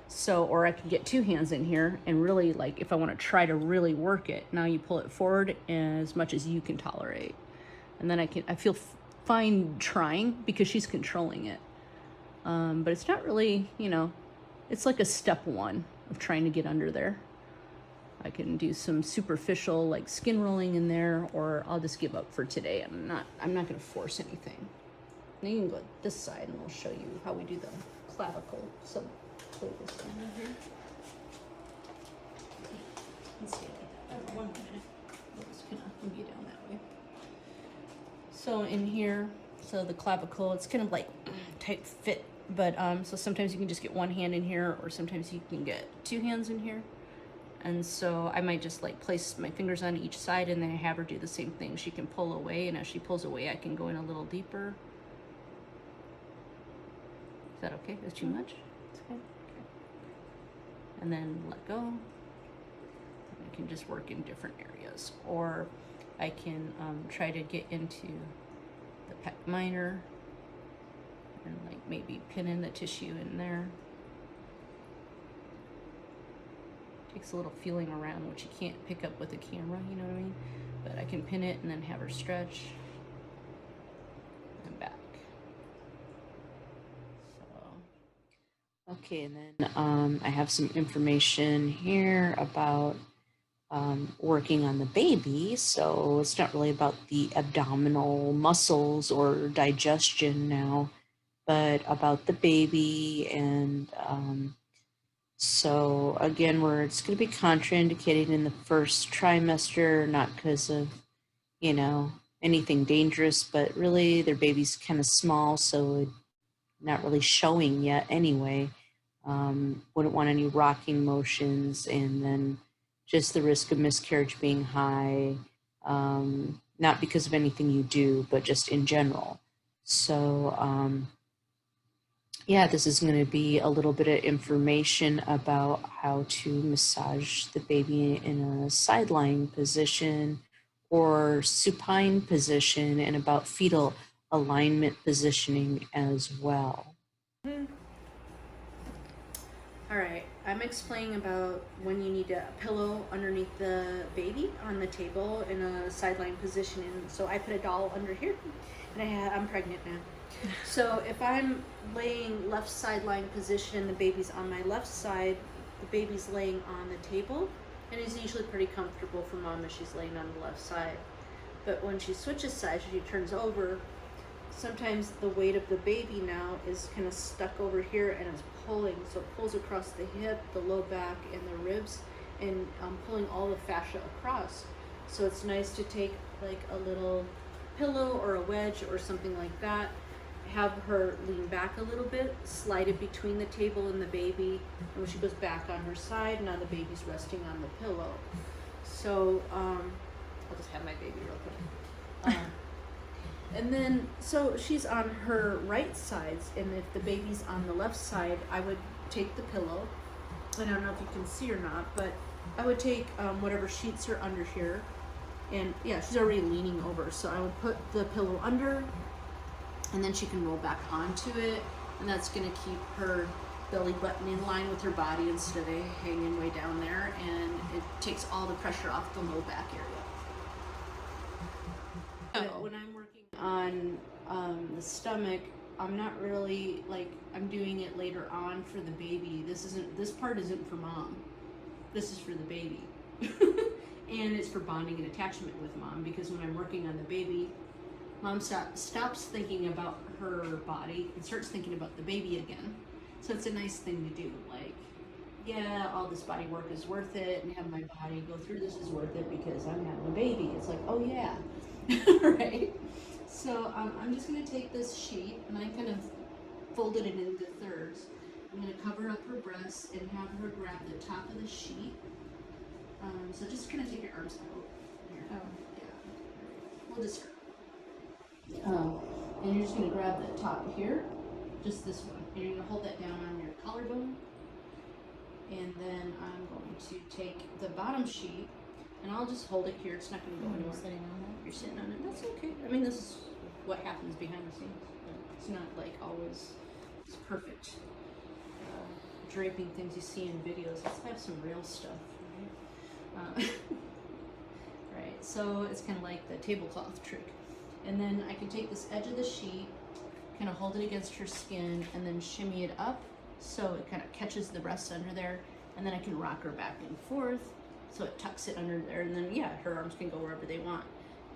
So, or I can get two hands in here and really, like, if I want to try to really work it, now you pull it forward as much as you can tolerate. And then I feel fine trying because she's controlling it. But it's not really, it's like a step one of trying to get under there. I can do some superficial, like skin rolling in there, or I'll just give up for today. I'm not going to force anything. Now you can go this side and we'll show you how we do the clavicle. So play this down here. Let's see. 1 minute. We'll just kind of move you down that way. So in here, so the clavicle, it's kind of like tight fit, but so sometimes you can just get one hand in here, or sometimes you can get two hands in here. And so I might just like place my fingers on each side and then have her do the same thing. She can pull away, and as she pulls away, I can go in a little deeper. Is that okay? Is too much? It's okay. Okay. And then let go. And I can just work in different areas. Or I can try to get into the pec minor and like maybe pin in the tissue in there. Takes a little feeling around, which you can't pick up with a camera, you know what I mean? But I can pin it and then have her stretch and back. So, okay, and then I have some information here about working on the baby. So it's not really about the abdominal muscles or digestion now, but about the baby. And so again, it's going to be contraindicated in the first trimester, not because of, anything dangerous, but really their baby's kind of small, so not really showing yet anyway. Wouldn't want any rocking motions, and then just the risk of miscarriage being high, not because of anything you do, but just in general. So, yeah, this is going to be a little bit of information about how to massage the baby in a side-lying position or supine position, and about fetal alignment positioning as well. All right, I'm explaining about when you need a pillow underneath the baby on the table in a sideline position. And so I put a doll under here, and I'm pregnant now. So if I'm laying left sideline position, the baby's on my left side, the baby's laying on the table, and is usually pretty comfortable for mom if she's laying on the left side. But when she switches sides, she turns over, sometimes the weight of the baby now is kind of stuck over here and it's pulling, so it pulls across the hip, the low back, and the ribs, and pulling all the fascia across. So it's nice to take like a little pillow or a wedge or something like that, have her lean back a little bit, slide it between the table and the baby, and when she goes back on her side, now the baby's resting on the pillow. So I'll just have my baby real quick. And then, so she's on her right sides, and if the baby's on the left side, I would take the pillow. I don't know if you can see or not, but I would take whatever sheets are under here, and yeah, she's already leaning over, so I would put the pillow under, and then she can roll back onto it, and that's gonna keep her belly button in line with her body instead of hanging way down there, and it takes all the pressure off the low back area. But when I'm working on the stomach, I'm not really like, I'm doing it later on for the baby. This part isn't for mom. This is for the baby. And it's for bonding and attachment with mom, because when I'm working on the baby, mom stops thinking about her body and starts thinking about the baby again. So it's a nice thing to do. Like, yeah, all this body work is worth it, and have my body go through this is worth it because I'm having a baby. It's like, oh yeah. Right? So I'm just going to take this sheet, and I kind of folded it into thirds. I'm going to cover up her breasts and have her grab the top of the sheet. So just kind of take your arms out. Here. Oh. Yeah. We'll just... and you're just going to grab the top here, just this one. And you're going to hold that down on your collarbone. And then I'm going to take the bottom sheet, and I'll just hold it here. It's not going to go anywhere. Sitting on that. You're sitting on it. That's okay. I mean, this is what happens behind the scenes. It's not like always it's perfect. Draping things you see in videos. Let's have some real stuff. Right? Right. So it's kind of like the tablecloth trick. And then I can take this edge of the sheet, kind of hold it against her skin, and then shimmy it up so it kind of catches the breast under there. And then I can rock her back and forth so it tucks it under there. And then, yeah, her arms can go wherever they want.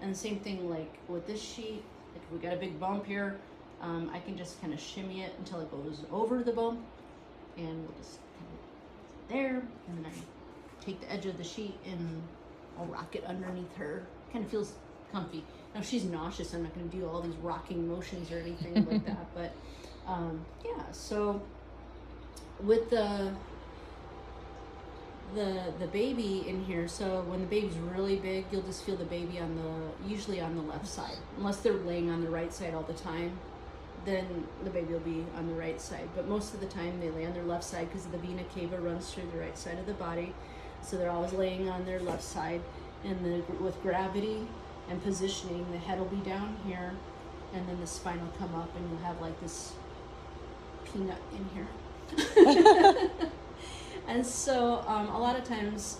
And the same thing like with this sheet, if we got a big bump here, I can just kind of shimmy it until it goes over the bump, and we'll just kind of there, and then I take the edge of the sheet and I'll rock it underneath her. Kind of feels comfy. Now if she's nauseous, I'm not going to do all these rocking motions or anything like that, but yeah, so with the baby in here, so when the baby's really big, you'll just feel the baby usually on the left side. Unless they're laying on the right side all the time, then the baby will be on the right side. But most of the time they lay on their left side because the vena cava runs through the right side of the body. So they're always laying on their left side. And with gravity and positioning, the head will be down here, and then the spine will come up, and you'll have like this peanut in here. And so a lot of times,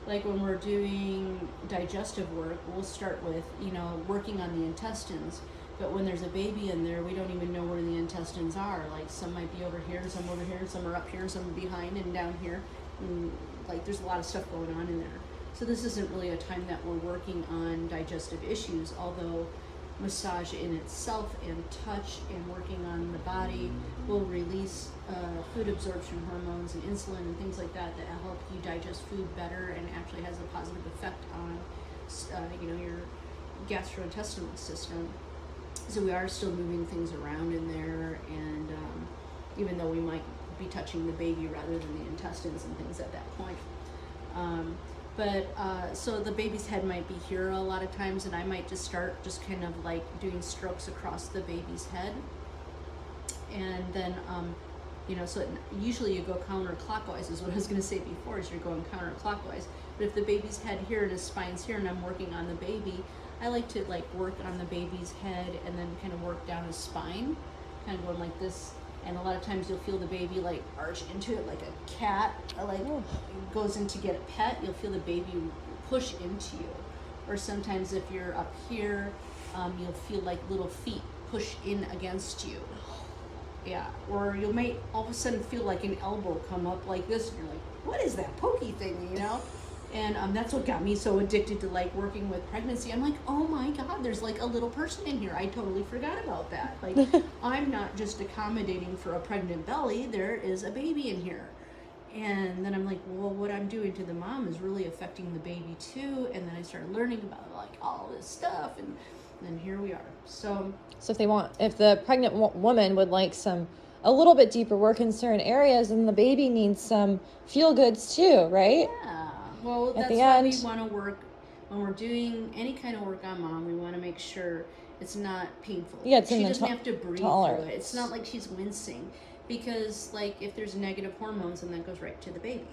like when we're doing digestive work, we'll start with, working on the intestines. But when there's a baby in there, we don't even know where the intestines are. Like some might be over here, some over here, some are up here, some behind and down here. And like there's a lot of stuff going on in there. So this isn't really a time that we're working on digestive issues, although massage in itself and touch and working on the body will release food absorption hormones and insulin and things like that that help you digest food better and actually has a positive effect on your gastrointestinal system. So we are still moving things around in there, and even though we might be touching the baby rather than the intestines and things at that point. So the baby's head might be here a lot of times, and I might just start just kind of like doing strokes across the baby's head. And then, so usually you go counterclockwise is what I was going to say before, is you're going counterclockwise. But if the baby's head here and his spine's here and I'm working on the baby, I like to like work on the baby's head and then kind of work down his spine, kind of going like this. And a lot of times you'll feel the baby like arch into it like a cat, like goes in to get a pet. You'll feel the baby push into you. Or sometimes if you're up here, you'll feel like little feet push in against you. Yeah. Or you may all of a sudden feel like an elbow come up like this, and you're like, what is that pokey thing, And that's what got me so addicted to like working with pregnancy. I'm like, oh my God, there's like a little person in here. I totally forgot about that. Like, I'm not just accommodating for a pregnant belly. There is a baby in here. And then I'm like, well, what I'm doing to the mom is really affecting the baby too. And then I started learning about like all this stuff, and then here we are. So if the pregnant woman would like a little bit deeper work in certain areas, and the baby needs some feel goods too, right? yeah. Well, At that's the why end. we want to work when we're doing any kind of work on mom, we want to make sure it's not painful. Yeah, it's in she the doesn't have to breathe tolerance. through it. It's not like she's wincing, because like if there's negative hormones, and that goes right to the baby.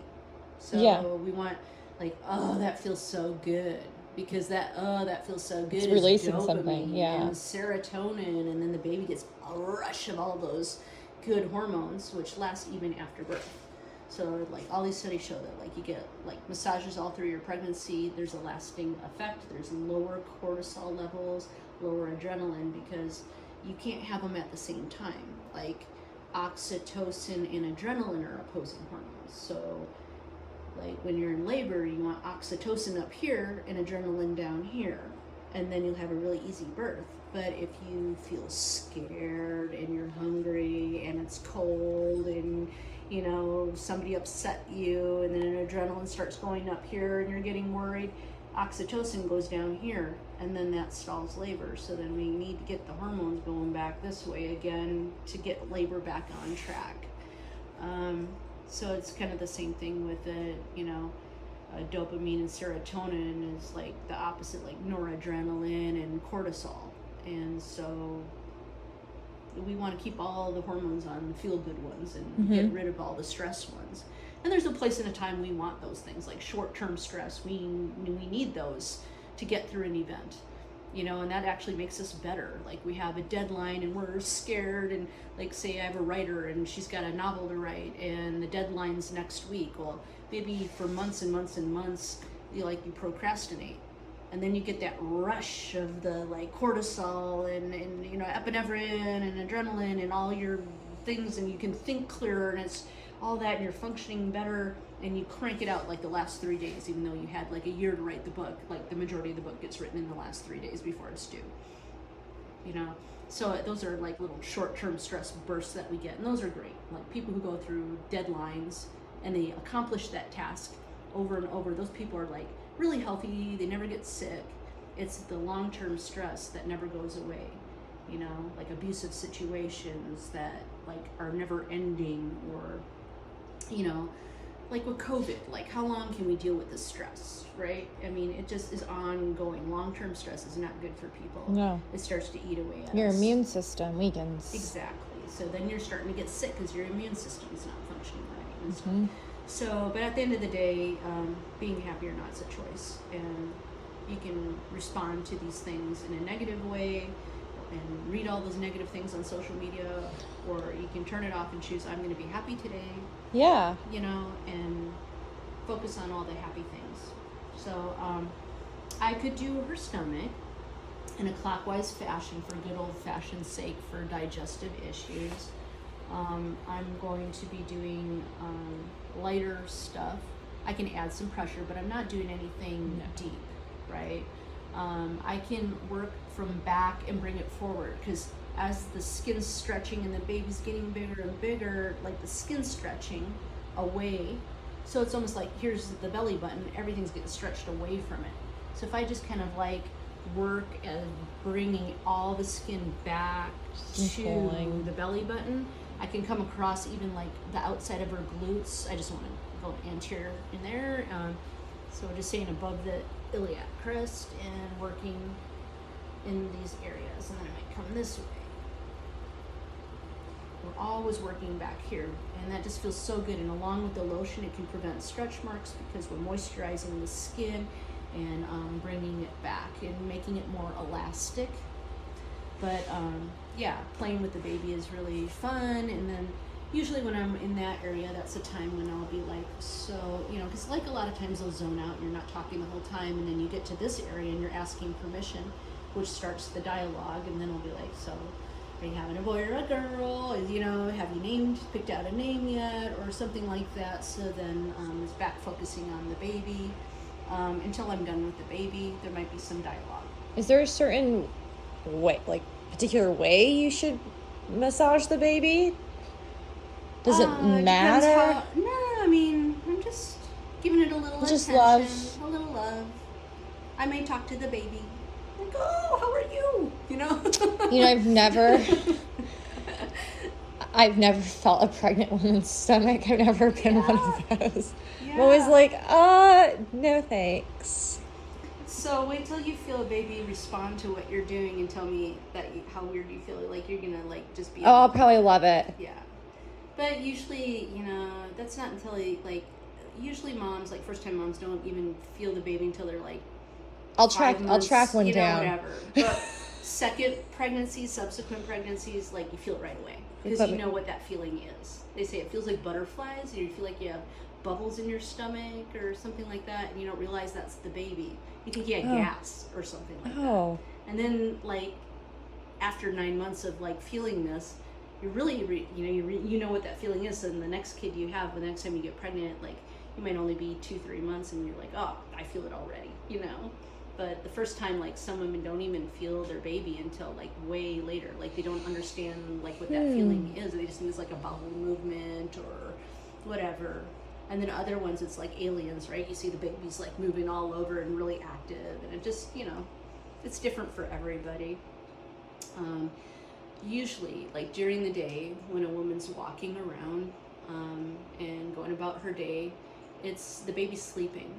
So Yeah. we want like, oh, that feels so good, because that feels so good It's is releasing dopamine something, yeah. and serotonin, and then the baby gets a rush of all those good hormones, which last even after birth. So like all these studies show that like you get like massages all through your pregnancy, there's a lasting effect. There's lower cortisol levels, lower adrenaline, because you can't have them at the same time. Like oxytocin and adrenaline are opposing hormones. So like when you're in labor, you want oxytocin up here and adrenaline down here, and then you'll have a really easy birth. But if you feel scared and you're hungry and it's cold and you know somebody upset you, and then an adrenaline starts going up here and you're getting worried, oxytocin goes down here, and then that stalls labor. So then we need to get the hormones going back this way again to get labor back on track. So it's kind of the same thing with the, you know, dopamine and serotonin is like the opposite, like noradrenaline and cortisol. And so we want to keep all the hormones on the feel-good ones and get rid of all the stress ones. And there's a place and a time we want those things, like short-term stress. We need those to get through an event, you know, and that actually makes us better. Like we have a deadline and we're scared, and like say I have a writer and she's got a novel to write and the deadline's next week. Well, maybe for months and months and months, you procrastinate. And then you get that rush of the like cortisol and you know epinephrine and adrenaline and all your things, and you can think clearer, and it's all that, and you're functioning better, and you crank it out like the last 3 days, even though you had like a year to write the book. Like the majority of the book gets written in the last 3 days before it's due, you know. So those are like little short-term stress bursts that we get, and those are great. Like people who go through deadlines and they accomplish that task over and over, those people are like really healthy, they never get sick. It's the long-term stress that never goes away, you know, like abusive situations that like are never ending, or you know, like with COVID, like how long can we deal with this stress, right? I mean, it just is ongoing. Long-term stress is not good for people. No. It starts to eat away at Your us. immune system weakens. Exactly. So then you're starting to get sick because your immune system is not functioning right and stuff. So, but at the end of the day, being happy or not is a choice, and you can respond to these things in a negative way and read all those negative things on social media, or you can turn it off and choose, I'm going to be happy today, Yeah. you know, and focus on all the happy things. So I could do her stomach in a clockwise fashion for good old-fashioned sake for digestive issues. I'm going to be doing lighter stuff. I can add some pressure, but I'm not doing anything deep, right? I can work from back and bring it forward, because as the skin's stretching and the baby's getting bigger and bigger, like the skin's stretching away. So it's almost like here's the belly button, everything's getting stretched away from it. So if I just kind of like work and bringing all the skin back to pulling. the belly button, I can come across even like the outside of her glutes. I just want to go anterior in there. So just staying above the iliac crest and working in these areas, and then I might come this way. We're always working back here, and that just feels so good. And along with the lotion, it can prevent stretch marks because we're moisturizing the skin and bringing it back and making it more elastic. But yeah, playing with the baby is really fun. And then usually when I'm in that area, that's the time when I'll be like, so, you know, because like a lot of times they'll zone out and you're not talking the whole time, and then you get to this area and you're asking permission, which starts the dialogue, and then I'll be like, so are you having a boy or a girl? You know, have you picked out a name yet, or something like that. So then it's back focusing on the baby. Until I'm done with the baby, there might be some dialogue. Is there a certain way, like particular way you should massage the baby? Does it matter? No, I mean, I'm just giving it a little Just attention, love. a little love. I may talk to the baby, like, oh, how are you? You know? You know, I've never felt a pregnant woman's stomach. I've never been one of those. I'm always like, no thanks. So wait till you feel a baby respond to what you're doing and tell me how weird you feel. Like you're gonna like just be. Oh, I'll probably love it. Yeah, but usually, that's not until usually moms, like first time moms, don't even feel the baby until they're like. I'll 5 months, track one down. Whatever. But second pregnancies, subsequent pregnancies, like you feel it right away because you know what that feeling is. They say it feels like butterflies, or you feel like you have bubbles in your stomach or something like that, and you don't realize that's the baby. You think you had gas or something like that. And then like after 9 months of like feeling this, you really you know what that feeling is. And the next kid you have, the next time you get pregnant, like you might only be 2-3 months, and you're like, oh, I feel it already, But the first time, like some women don't even feel their baby until like way later. Like they don't understand like what that feeling is. They just think it's like a bowel movement or whatever. And then other ones, it's like aliens, right? You see the babies like moving all over and really active, and it just, it's different for everybody. Usually, like during the day, when a woman's walking around and going about her day, it's the baby's sleeping.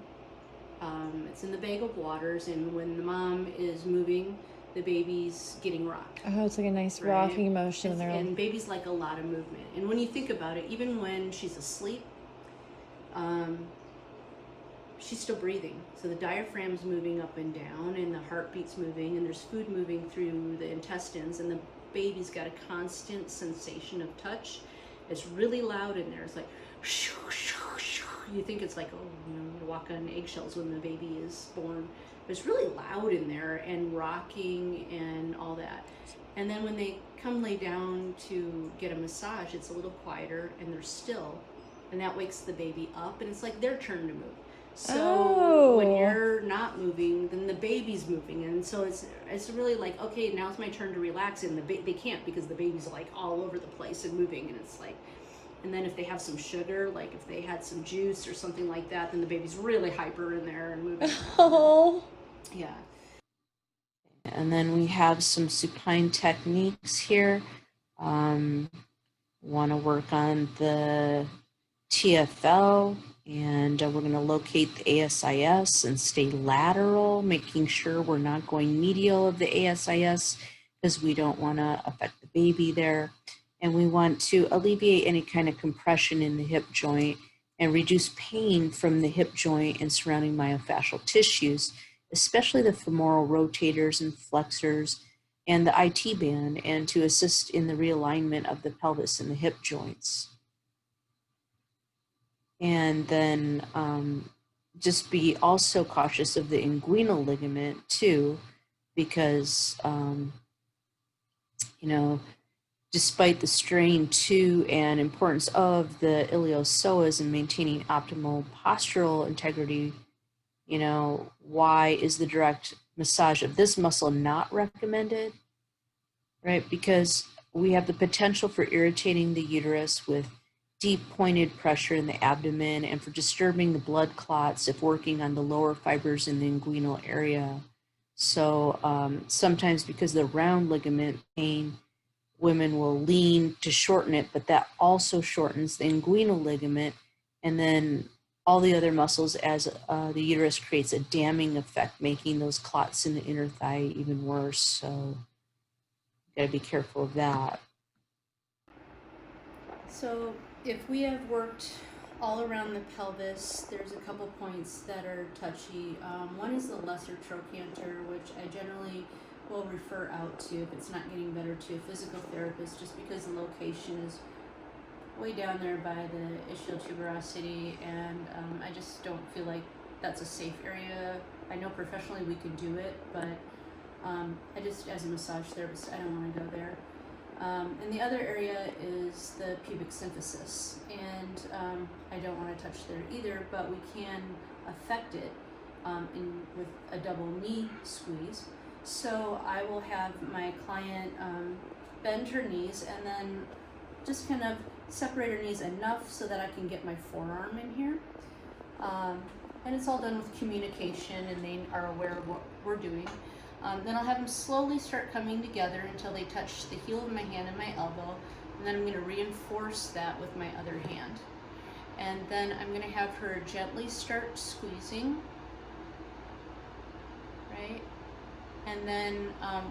It's in the bag of waters, and when the mom is moving, the baby's getting rocked. Oh, it's like a nice right? rocking motion. And babies like a lot of movement. And when you think about it, even when she's asleep, she's still breathing. So the diaphragm's moving up and down, and the heartbeat's moving, and there's food moving through the intestines, and the baby's got a constant sensation of touch. It's really loud in there. It's like, shoo, shoo, shoo. You think it's like, you walk on eggshells when the baby is born. But it's really loud in there and rocking and all that. And then when they come lay down to get a massage, it's a little quieter and they're still. And that wakes the baby up, and it's like their turn to move. So when you're not moving, then the baby's moving, and so it's really like, okay, now it's my turn to relax, and they can't because the baby's like all over the place and moving, and it's like, and then if they have some sugar, like if they had some juice or something like that, then the baby's really hyper in there and moving around. Oh. Yeah. And then we have some supine techniques here. Want to work on the TFL, and we're going to locate the ASIS and stay lateral, making sure we're not going medial of the ASIS because we don't want to affect the baby there. And we want to alleviate any kind of compression in the hip joint and reduce pain from the hip joint and surrounding myofascial tissues, especially the femoral rotators and flexors and the IT band, and to assist in the realignment of the pelvis and the hip joints. And then just be also cautious of the inguinal ligament too, because, despite the strain to and importance of the iliopsoas in maintaining optimal postural integrity, why is the direct massage of this muscle not recommended, right? Because we have the potential for irritating the uterus with deep pointed pressure in the abdomen and for disturbing the blood clots if working on the lower fibers in the inguinal area. So sometimes because of the round ligament pain, women will lean to shorten it, but that also shortens the inguinal ligament and then all the other muscles as the uterus creates a damming effect, making those clots in the inner thigh even worse. So you gotta be careful of that. So if we have worked all around the pelvis, there's a couple points that are touchy. One is the lesser trochanter, which I generally will refer out to, if it's not getting better, to a physical therapist, just because the location is way down there by the ischial tuberosity, and I just don't feel like that's a safe area. I know professionally we can do it, but I just, as a massage therapist, I don't want to go there. And the other area is the pubic symphysis, and I don't want to touch there either, but we can affect it with a double knee squeeze. So I will have my client bend her knees and then just kind of separate her knees enough so that I can get my forearm in here. And it's all done with communication, and they are aware of what we're doing. Then I'll have them slowly start coming together until they touch the heel of my hand and my elbow, and then I'm going to reinforce that with my other hand. And then I'm going to have her gently start squeezing. right? And then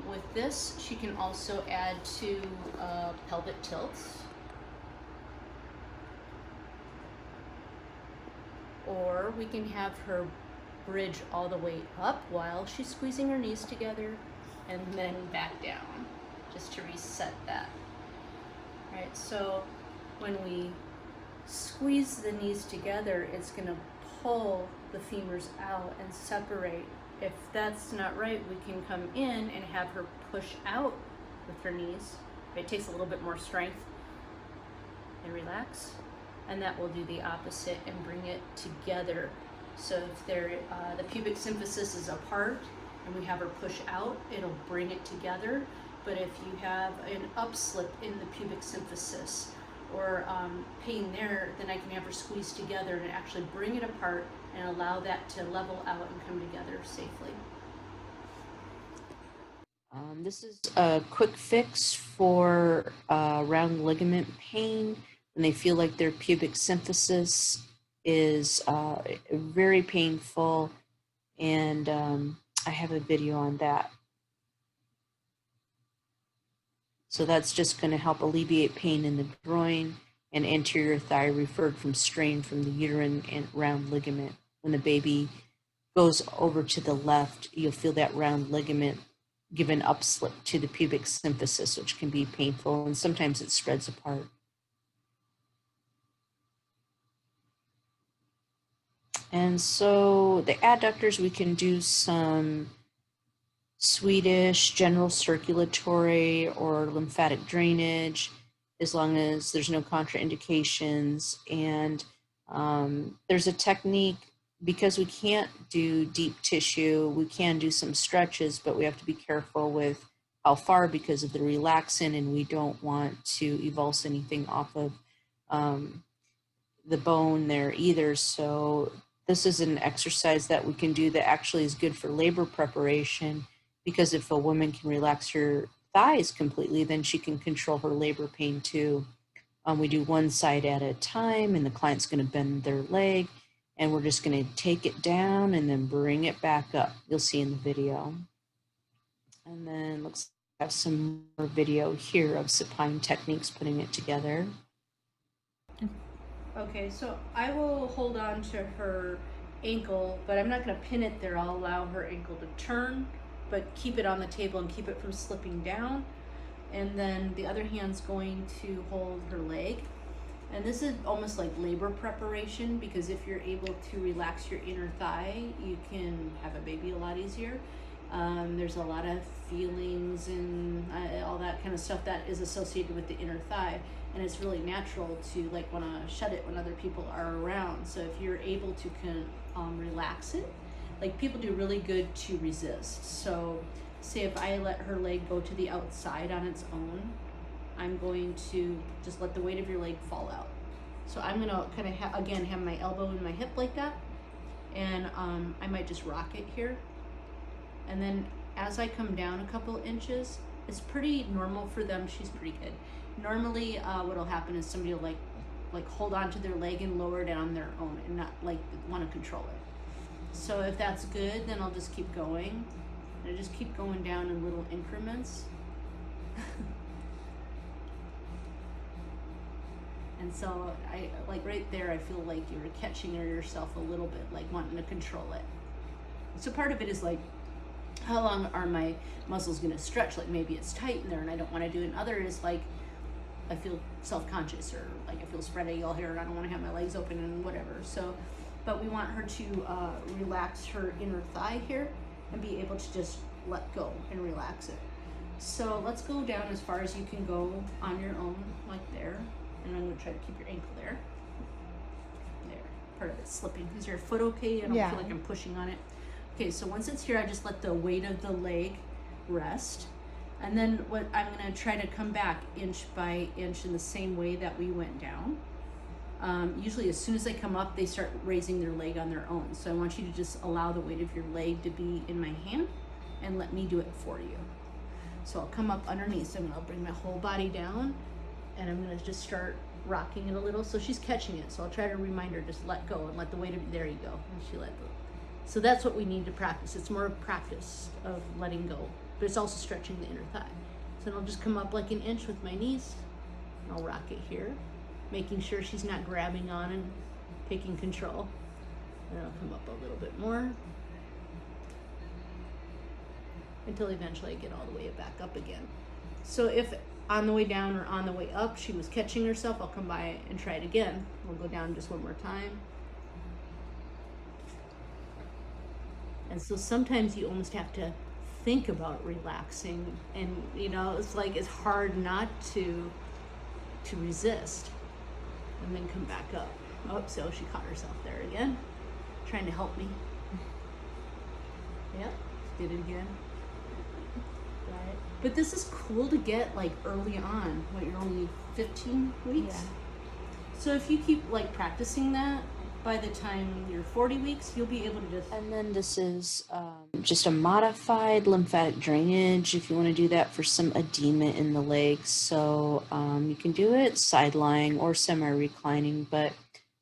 with this, she can also add to pelvic tilts. Or we can have her bridge all the way up while she's squeezing her knees together and then back down, just to reset that. Right, so when we squeeze the knees together, it's gonna pull the femurs out and separate. If that's not right, we can come in and have her push out with her knees. It takes a little bit more strength, and relax. And that will do the opposite and bring it together. So if the pubic symphysis is apart and we have her push out, it'll bring it together. But if you have an upslip in the pubic symphysis or pain there, then I can have her squeeze together and actually bring it apart and allow that to level out and come together safely. This is a quick fix for round ligament pain when they feel like their pubic symphysis is very painful, and I have a video on that. So that's just going to help alleviate pain in the groin and anterior thigh referred from strain from the uterine and round ligament. When the baby goes over to the left, you'll feel that round ligament give an upslip to the pubic symphysis, which can be painful, and sometimes it spreads apart. And so the adductors, we can do some Swedish general circulatory or lymphatic drainage, as long as there's no contraindications. And there's a technique, because we can't do deep tissue, we can do some stretches, but we have to be careful with how far because of the relaxin, and we don't want to evulse anything off of the bone there either. So this is an exercise that we can do that actually is good for labor preparation, because if a woman can relax her thighs completely, then she can control her labor pain too. We do one side at a time, and the client's going to bend their leg, and we're just going to take it down and then bring it back up. You'll see in the video. And then let's have some more video here of supine techniques putting it together. Okay, so I will hold on to her ankle, but I'm not going to pin it there. I'll allow her ankle to turn, but keep it on the table and keep it from slipping down. And then the other hand's going to hold her leg. And this is almost like labor preparation, because if you're able to relax your inner thigh, you can have a baby a lot easier. There's a lot of feelings and all that kind of stuff that is associated with the inner thigh. And it's really natural to like want to shut it when other people are around. So if you're able to relax it, like people do really good to resist. So say if I let her leg go to the outside on its own, I'm going to just let the weight of your leg fall out. So I'm gonna kind of again have my elbow in my hip like that, and I might just rock it here. And then as I come down a couple inches, it's pretty normal for them. She's pretty good. Normally, what'll happen is somebody will like hold on to their leg and lower it on their own and not like want to control it. So if that's good, then I'll just keep going. And I just keep going down in little increments. And so I like right there, I feel like you're catching yourself a little bit, like wanting to control it. So part of it is like, how long are my muscles going to stretch? Like maybe it's tight in there and I don't want to do it. And other is like, I feel self-conscious, or like I feel spread eagle here and I don't want to have my legs open and whatever. So, but we want her to relax her inner thigh here and be able to just let go and relax it. So let's go down as far as you can go on your own, like there. And I'm going to try to keep your ankle there. There. Part of it's slipping. Is your foot okay? I don't feel like I'm pushing on it. Okay, so once it's here, I just let the weight of the leg rest. And then what I'm going to try to come back inch by inch in the same way that we went down. Usually as soon as they come up, they start raising their leg on their own. So I want you to just allow the weight of your leg to be in my hand and let me do it for you. So I'll come up underneath. So I'm going to bring my whole body down. And I'm going to just start rocking it a little. So she's catching it. So I'll try to remind her, just let go and let the weight of, there you go. And she let So that's what we need to practice. It's more practice of letting go, but it's also stretching the inner thigh. So then I'll just come up like an inch with my knees, and I'll rock it here, making sure she's not grabbing on and taking control. And I'll come up a little bit more until eventually I get all the way back up again. So if on the way down or on the way up she was catching herself, I'll come by and try it again. We'll go down just one more time. And so sometimes you almost have to think about relaxing, and you know, it's like it's hard not to resist, and then come back up. Oh, so she caught herself there again, trying to help me. Yep, did it again. Right. But this is cool to get like early on. What, you're only 15 weeks? Yeah. So if you keep like practicing that, by the time you're 40 weeks, you'll be able to just. And then this is just a modified lymphatic drainage if you want to do that for some edema in the legs. So you can do it side lying or semi-reclining, but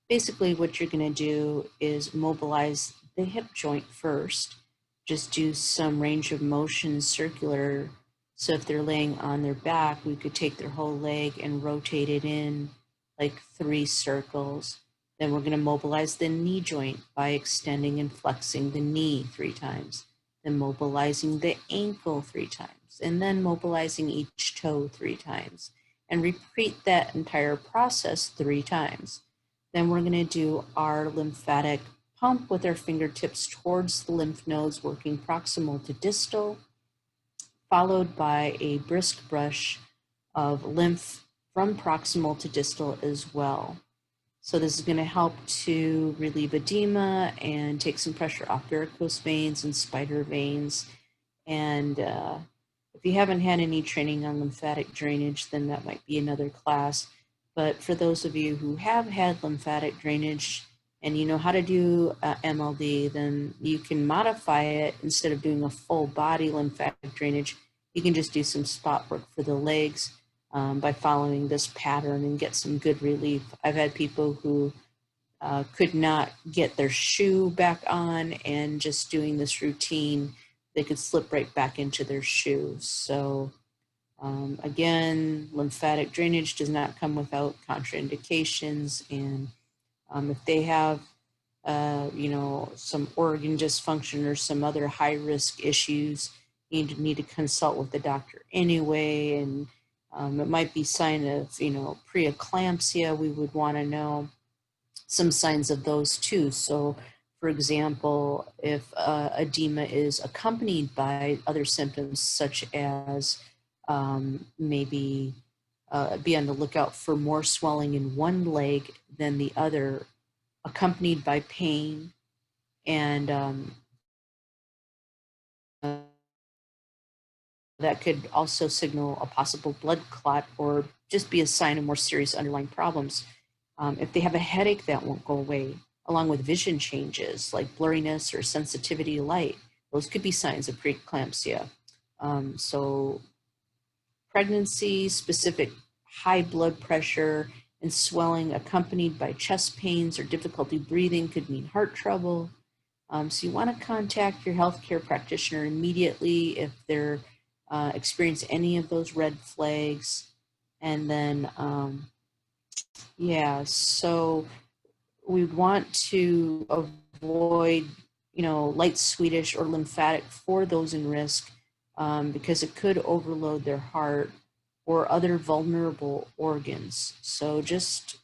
basically what you're going to do is mobilize the hip joint first. Just do some range of motion circular. So if they're laying on their back, we could take their whole leg and rotate it in like 3 circles. Then we're going to mobilize the knee joint by extending and flexing the knee 3 times. Then mobilizing the ankle 3 times. And then mobilizing each toe 3 times. And repeat that entire process 3 times. Then we're going to do our lymphatic pump with our fingertips towards the lymph nodes, working proximal to distal, followed by a brisk brush of lymph from proximal to distal as well. So this is going to help to relieve edema and take some pressure off varicose veins and spider veins. And if you haven't had any training on lymphatic drainage, then that might be another class. But for those of you who have had lymphatic drainage and you know how to do MLD, then you can modify it. Instead of doing a full body lymphatic drainage, you can just do some spot work for the legs by following this pattern and get some good relief. I've had people who could not get their shoe back on, and just doing this routine, they could slip right back into their shoe. So again, lymphatic drainage does not come without contraindications, and if they have some organ dysfunction or some other high risk issues, you need to consult with the doctor anyway. And it might be sign of preeclampsia. We would want to know some signs of those too. So for example, if edema is accompanied by other symptoms such as maybe be on the lookout for more swelling in one leg than the other, accompanied by pain, and that could also signal a possible blood clot or just be a sign of more serious underlying problems. If they have a headache that won't go away, along with vision changes like blurriness or sensitivity to light, those could be signs of preeclampsia. So pregnancy, specific high blood pressure and swelling accompanied by chest pains or difficulty breathing could mean heart trouble. So you want to contact your healthcare practitioner immediately if they're experience any of those red flags. And then, so we want to avoid, light Swedish or lymphatic for those in risk because it could overload their heart or other vulnerable organs. So just,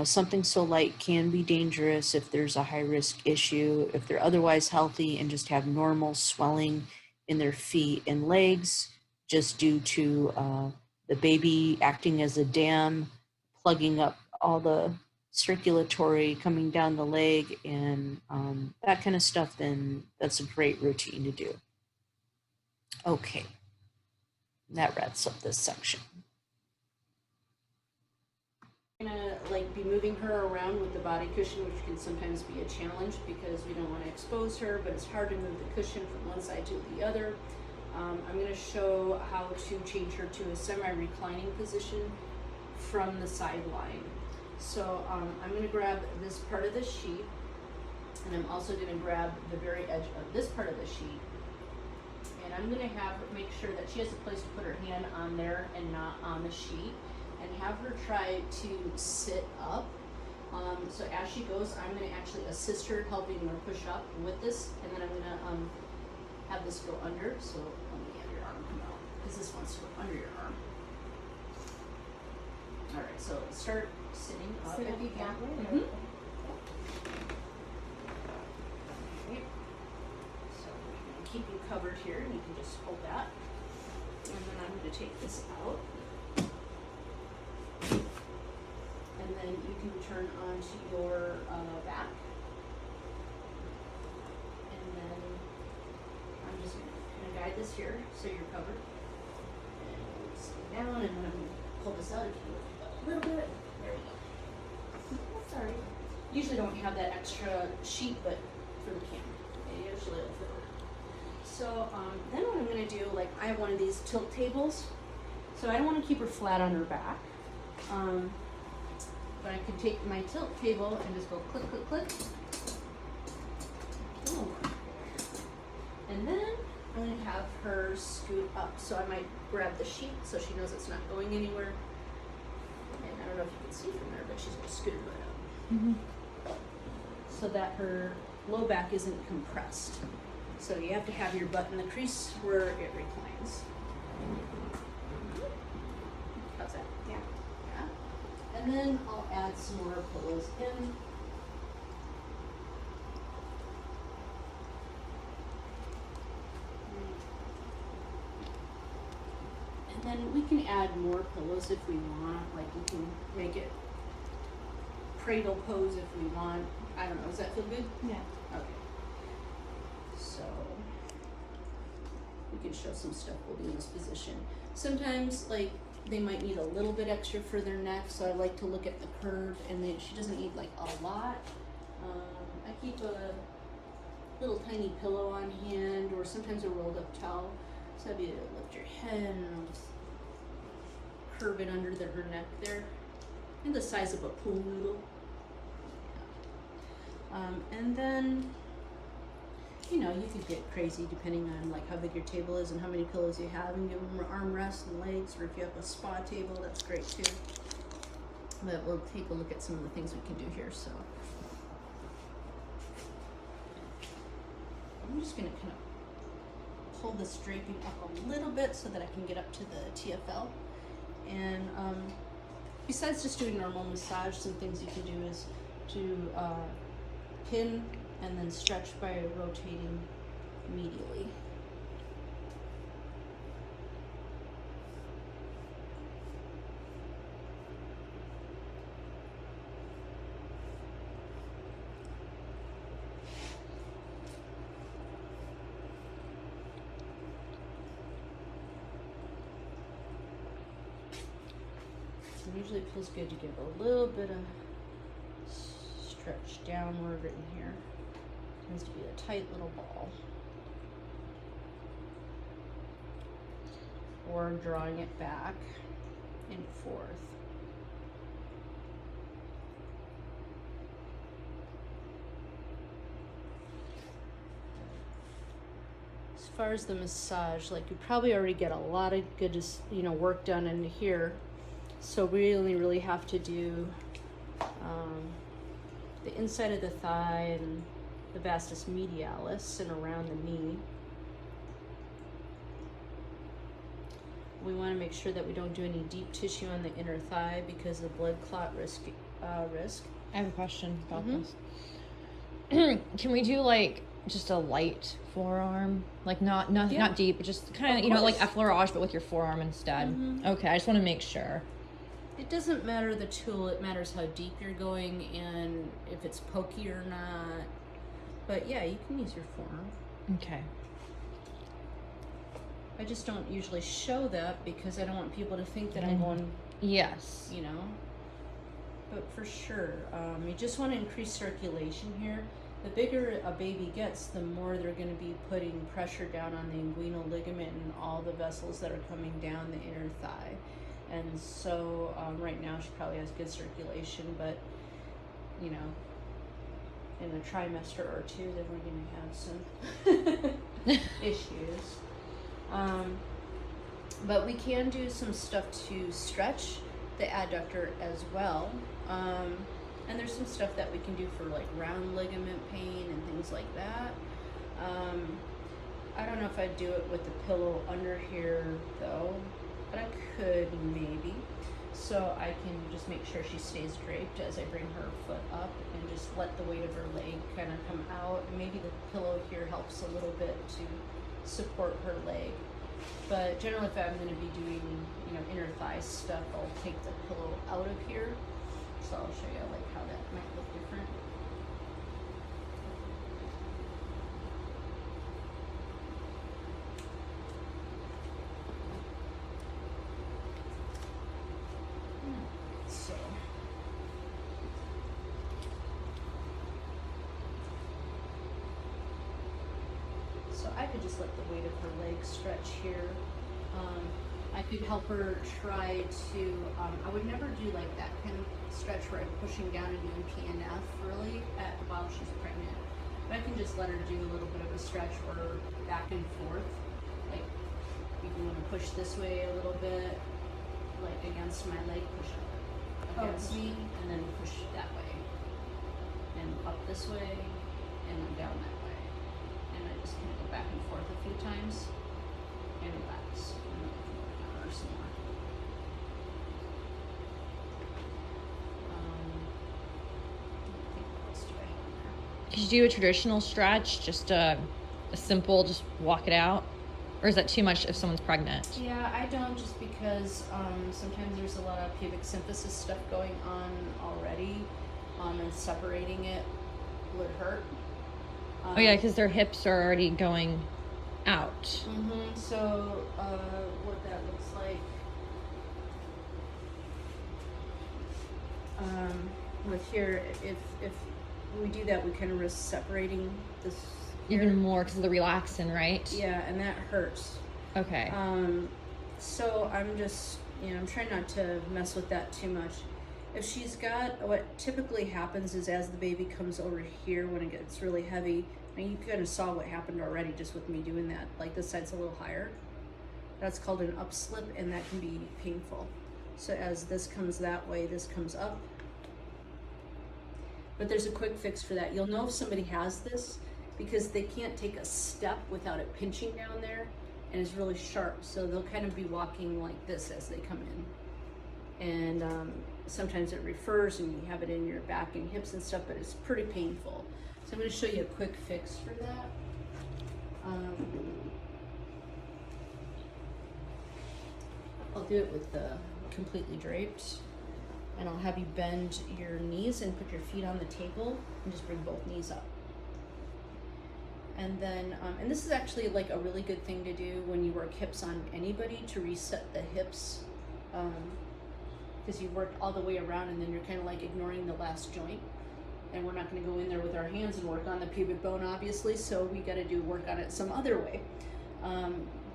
something so light can be dangerous if there's a high risk issue. If they're otherwise healthy and just have normal swelling in their feet and legs, just due to the baby acting as a dam, plugging up all the circulatory coming down the leg and that kind of stuff, then that's a great routine to do. Okay, that wraps up this section. We're gonna be moving her around with the body cushion, which can sometimes be a challenge because we don't want to expose her, but it's hard to move the cushion from one side to the other. I'm going to show how to change her to a semi-reclining position from the sideline. So I'm going to grab this part of the sheet And I'm also going to grab the very edge of this part of the sheet. And I'm going to have her make sure that she has a place to put her hand on there and not on the sheet. And have her try to sit up. So as she goes, I'm going to actually assist her, helping her push up with this. And then I'm going to have this go under. So let me have your arm come out, because this wants to go under your arm. All right, so start sitting up Sit if up you can. that way, or- Mhm. Okay. So we're going to keep you covered here, and you can just hold that. And then I'm going to take this out. And then you can turn onto your back. And then I'm just going to guide this here so you're covered. And stay down, and then I'm going to pull this out if you look a little bit. There you go. Sorry. Usually don't have that extra sheet, but for the camera, it usually will fit. So then what I'm going to do, like I have one of these tilt tables, so I don't want to keep her flat on her back. But I can take my tilt table and just go click, click, click. Ooh. And then I'm going to have her scoot up. So I might grab the sheet so she knows it's not going anywhere. And I don't know if you can see from there, but she's going to scoot right up. Mm-hmm. So that her low back isn't compressed. So you have to have your butt in the crease where it reclines. How's that? Yeah. Yeah. And then I'll add some more pillows in. And then we can add more pillows if we want. Like we can make it cradle pose if we want. I don't know. Does that feel good? Yeah. Okay. So we can show some stuff holding this position. Sometimes like they might need a little bit extra for their neck, so I like to look at the curve, and then she doesn't need like a lot. I keep a little tiny pillow on hand, or sometimes a rolled up towel. So I'd be able to lift your head and I'll just curve it under her neck there, and the size of a pool noodle. And then, you know, you could get crazy depending on like how big your table is and how many pillows you have, and give them arm rests and legs, or if you have a spa table, that's great too. But we'll take a look at some of the things we can do here. So I'm just gonna kind of pull this draping up a little bit so that I can get up to the TFL. And besides just doing normal massage, some things you can do is to pin and then stretch by rotating medially. And usually it feels good to give a little bit of stretch downward in here. Tends to be a tight little ball. Or drawing it back and forth. As far as the massage, like you probably already get a lot of good, work done in here. So we only really have to do the inside of the thigh and the vastus medialis and around the knee. We want to make sure that we don't do any deep tissue on the inner thigh because of blood clot risk. I have a question about Mhm. this. Can we do like just a light forearm, like not Yeah. deep, but just kind Of of like course. effleurage, but with your forearm instead? Mhm. Okay, I just want to make sure. It doesn't matter the tool, it matters how deep you're going and if it's pokey or not. But yeah, you can use your forearm. Okay. I just don't usually show that because I don't want people to think that I'm going, Yes. But for sure, you just want to increase circulation here. The bigger a baby gets, the more they're going to be putting pressure down on the inguinal ligament and all the vessels that are coming down the inner thigh. And so right now she probably has good circulation, but in a trimester or two, then we're gonna have some issues. But we can do some stuff to stretch the adductor as well. And there's some stuff that we can do for like round ligament pain and things like that. I don't know if I'd do it with the pillow under here though, but I could maybe. So I can just make sure she stays draped as I bring her foot up and just let the weight of her leg kind of come out. And maybe the pillow here helps a little bit to support her leg. But generally if I'm going to be doing, you know, inner thigh stuff, I'll take the pillow out of here. So I'll show you like how that might look different. So I could just let the weight of her leg stretch here. I could help her try to, I would never do like that kind of stretch where I'm pushing down and doing PNF really while she's pregnant. But I can just let her do a little bit of a stretch or back and forth. Like you can want to push this way a little bit, like against my leg, push up against me, and then push that way. And up this way, and then down that way. And I just kind of go back and forth a few times and relax. And then I can work on her some more. I think what else do I have in there? Could you do a traditional stretch, just a simple, just walk it out? Or is that too much if someone's pregnant? Yeah, I don't, just because sometimes there's a lot of pubic symphysis stuff going on already, and separating it would hurt. Oh yeah, because their hips are already going out. So what that looks like with here, if we do that, we kind of risk separating this Even more because of the relaxin, right? Yeah, and that hurts. Okay. So I'm just, you know, I'm trying not to mess with that too much. If she's got, what typically happens is as the baby comes over here when it gets really heavy, and you kind of saw what happened already just with me doing that, like this side's a little higher. That's called an upslip, and that can be painful. So as this comes that way, this comes up. But there's a quick fix for that. You'll know if somebody has this because they can't take a step without it pinching down there, and it's really sharp. So they'll kind of be walking like this as they come in. And sometimes it refers and you have it in your back and hips and stuff, but it's pretty painful. So I'm going to show you a quick fix for that. I'll do it with the completely draped, and I'll have you bend your knees and put your feet on the table and just bring both knees up. And then, and this is actually like a really good thing to do when you work hips on anybody, to reset the hips, because you worked all the way around and then you're kind of like ignoring the last joint. And we're not going to go in there with our hands and work on the pubic bone, obviously, so we got to do work on it some other way.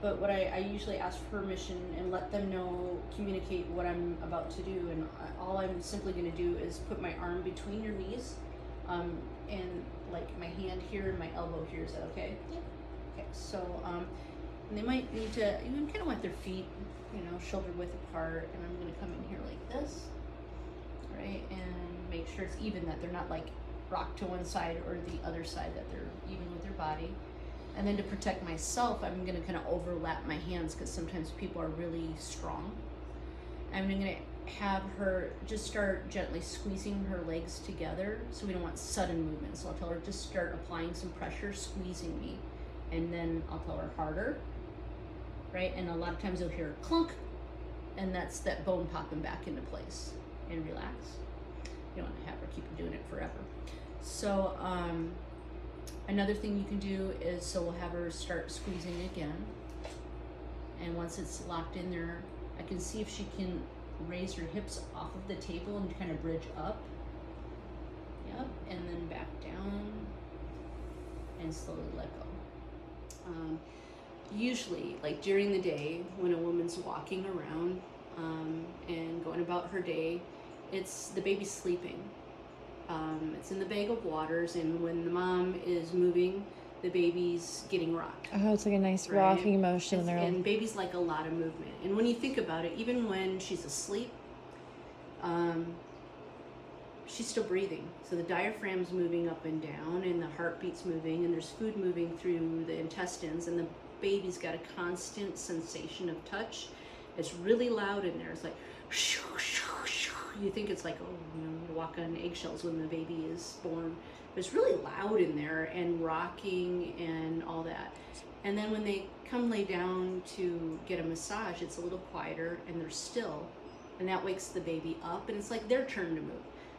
But what I usually ask for permission and let them know, communicate what I'm about to do, and all I'm simply going to do is put my arm between your knees, and like my hand here and my elbow here. Is that okay? Yeah. Okay, so and they might need to, you kind of want their feet, you know, shoulder width apart, and I'm going to come in here like this, right, and make sure it's even, that they're not like rocked to one side or the other side, that they're even with their body. And then to protect myself, I'm going to kind of overlap my hands because sometimes people are really strong. I'm going to have her just start gently squeezing her legs together, so we don't want sudden movement. So I'll tell her just start applying some pressure, squeezing me, and then I'll tell her harder, right? And a lot of times you'll hear clunk, and that's that bone popping back into place. And relax. You don't want to have her keep doing it forever. So another thing you can do is, so we'll have her start squeezing again, and once it's locked in there, I can see if she can raise her hips off of the table and kind of bridge up. Yep, and then back down and slowly let go. Usually, like during the day when a woman's walking around and going about her day, it's the baby's sleeping. It's in the bag of waters, and when the mom is moving, the baby's getting rocked. Oh, it's like a nice Right. rocking motion. And, They're like, and babies like a lot of movement. And when you think about it, even when she's asleep, she's still breathing. So the diaphragm's moving up and down, and the heartbeat's moving, and there's food moving through the intestines, and the baby's got a constant sensation of touch. It's really loud in there. It's like, shoo, shoo, shoo. You think it's like, oh, you walk on eggshells when the baby is born. But it's really loud in there, and rocking and all that. And then when they come lay down to get a massage, it's a little quieter, and they're still. And that wakes the baby up, and it's like their turn to move.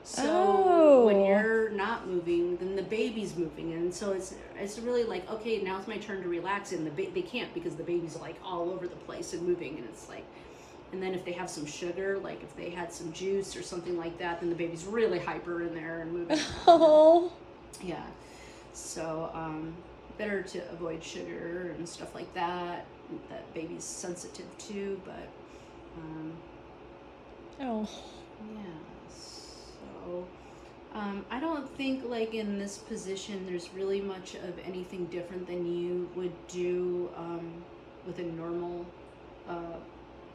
So when you're not moving, then the baby's moving, and so it's really like, okay, now it's my turn to relax, and they can't because the baby's like all over the place and moving, and it's like, and then if they have some sugar, like if they had some juice or something like that, then the baby's really hyper in there and moving around. oh. Yeah, so better to avoid sugar and stuff like that baby's sensitive to, but Oh. yeah, so I don't think like in this position there's really much of anything different than you would do with a normal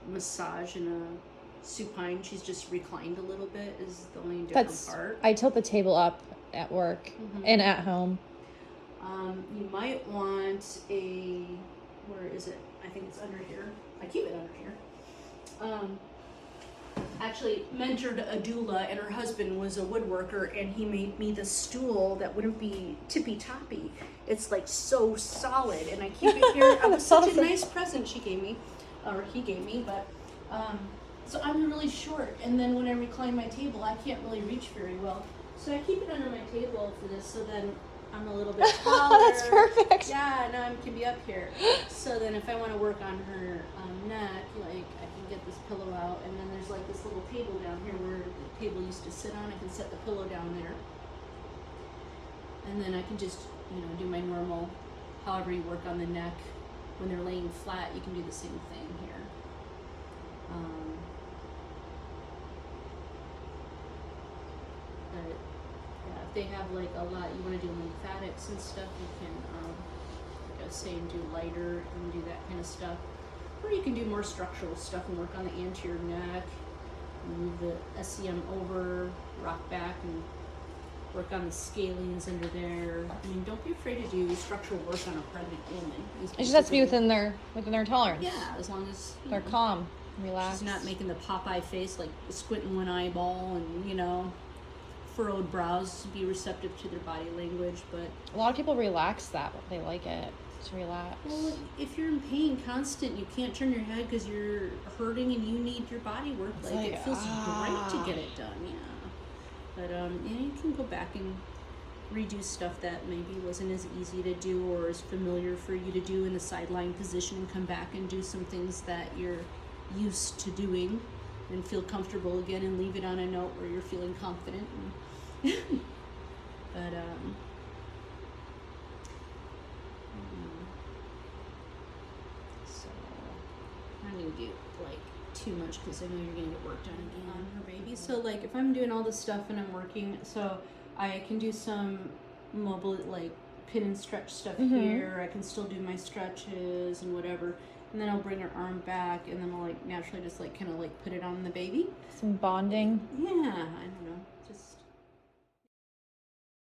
massage in a supine. She's just reclined a little bit is the only different part. I tilt the table up at work and at home. You might want where is it? I think it's under here. I keep it under here. Actually mentored a doula, and her husband was a woodworker, and he made me this stool that wouldn't be tippy toppy. It's like so solid, and I keep it here. It was such a nice present she gave me, or he gave me, but so I'm really short, and then when I recline my table, I can't really reach very well. So I keep it under my table for this, so then I'm a little bit taller. That's perfect. Yeah, now I can be up here. So then if I want to work on her neck, like I can get this pillow out, and then there's like this little table down here where the table used to sit on. I can set the pillow down there. And then I can just, do my normal, however you work on the neck. When they're laying flat, you can do the same thing here. But yeah, if they have like a lot, you want to do lymphatics and stuff, you can, like I was saying, do lighter and do that kind of stuff. Or you can do more structural stuff and work on the anterior neck, move the SCM over, rock back, and work on the scalenes under there. I mean, don't be afraid to do structural work on a pregnant woman. It just has to be within their tolerance. Yeah, as long as They're calm, relaxed. she's not making the Popeye face, like squinting one eyeball and, furrowed brows, to be receptive to their body language. But A lot of people relax that. They like it to relax. well, if you're in pain constant, you can't turn your head because you're hurting and you need your body work. It's Like, like, it feels great to get it done, yeah. But you can go back and redo stuff that maybe wasn't as easy to do or as familiar for you to do in a sideline position, and come back and do some things that you're used to doing and feel comfortable again, and leave it on a note where you're feeling confident. But so I don't need to do like too much because I know you're gonna get work done again on her baby. So like if I'm doing all this stuff and I'm working, so I can do some mobile, like pin and stretch stuff here. I can still do my stretches and whatever, and then I'll bring her arm back, and then I'll like naturally just like kind of like put it on the baby. Some bonding. Yeah, I don't know.